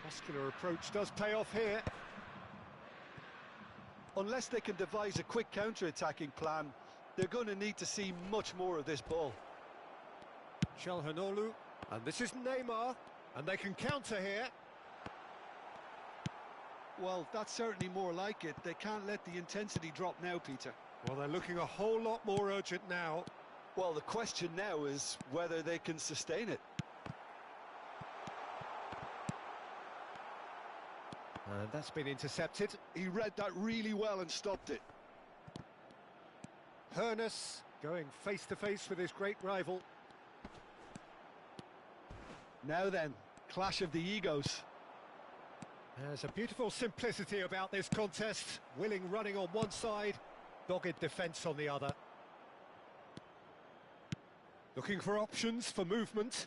Muscular approach does pay off here. Unless they can devise a quick counter-attacking plan, they're going to need to see much more of this ball. Çalhanoğlu, and this is Neymar, and they can counter here. Well, that's certainly more like it. They can't let the intensity drop now, Peter. Well, they're looking a whole lot more urgent now. Well, the question now is whether they can sustain it. And that's been intercepted. He read that really well and stopped it. Hoeneß going face-to-face with his great rival. Now then, clash of the egos. There's a beautiful simplicity about this contest. Willing running on one side, dogged defence on the other. Looking for options for movement.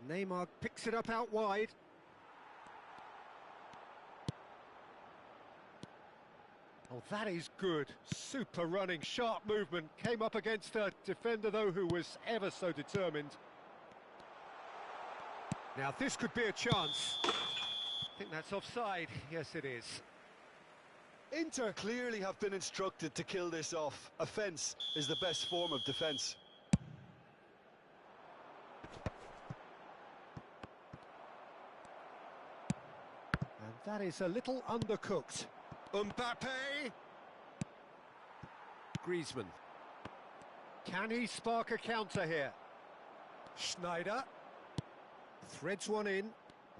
Neymar picks it up out wide. Oh, that is good. Super running, sharp movement. Came up against a defender, though, who was ever so determined. Now, this could be a chance. I think that's offside. Yes, it is. Inter clearly have been instructed to kill this off. Offence is the best form of defence. And that is a little undercooked. Mbappe. Griezmann. Can he spark a counter here? Schneider. Threads one in.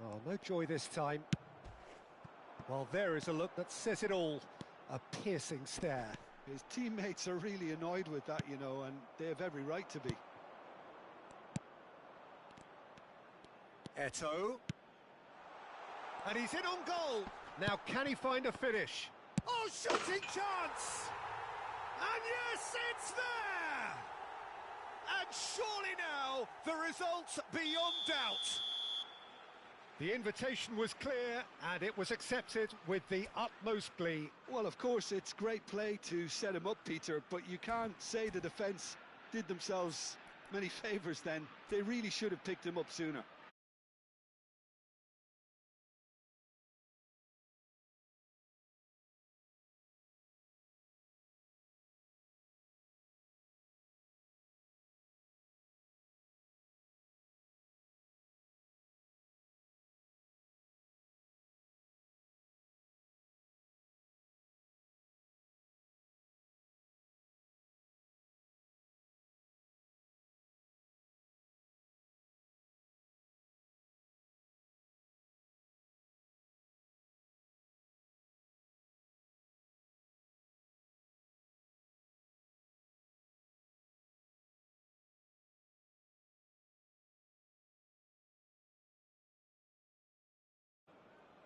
Oh, no joy this time. Well, there is a look that says it all. A piercing stare. His teammates are really annoyed with that, you know, and they have every right to be. Eto'o. And he's in on goal. Now, can he find a finish? Oh, shooting chance! And yes, it's there! And surely now, the result beyond doubt. The invitation was clear, and it was accepted with the utmost glee. Well, of course, it's great play to set him up, Peter, but you can't say the defence did themselves many favours then. They really should have picked him up sooner.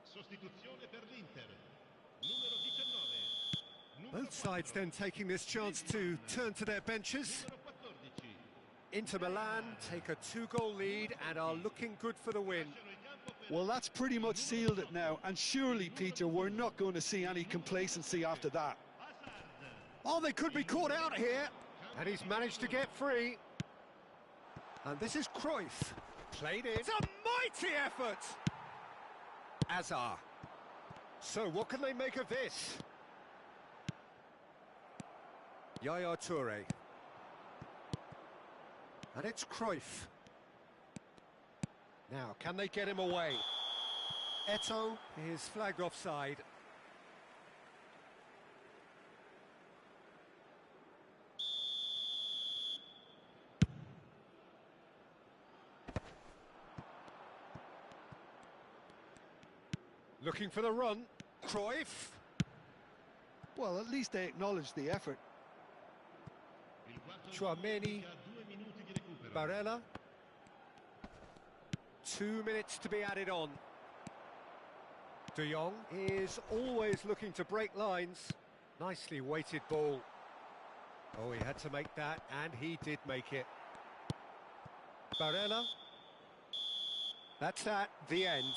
Sostituzione per l'Inter. Numero 19. Both sides then taking this chance to turn to their benches. Inter Milan take a 2-goal lead and are looking good for the win. Well, that's pretty much sealed it now, and surely, Peter, we're not going to see any complacency after that. Oh, they could be caught out here, and he's managed to get free. And this is Cruyff. Played in. It's a mighty effort! Azar. So what can they make of this? Yaya Toure. And it's Cruyff. Now, can they get him away? Eto'o is flagged offside. Looking for the run. Cruyff. Well, at least they acknowledge the effort. Chouameni. Barella. 2 minutes to be added on. De Jong is always looking to break lines. Nicely weighted ball. Oh, he had to make that, and he did make it. Barella. That's that, the end.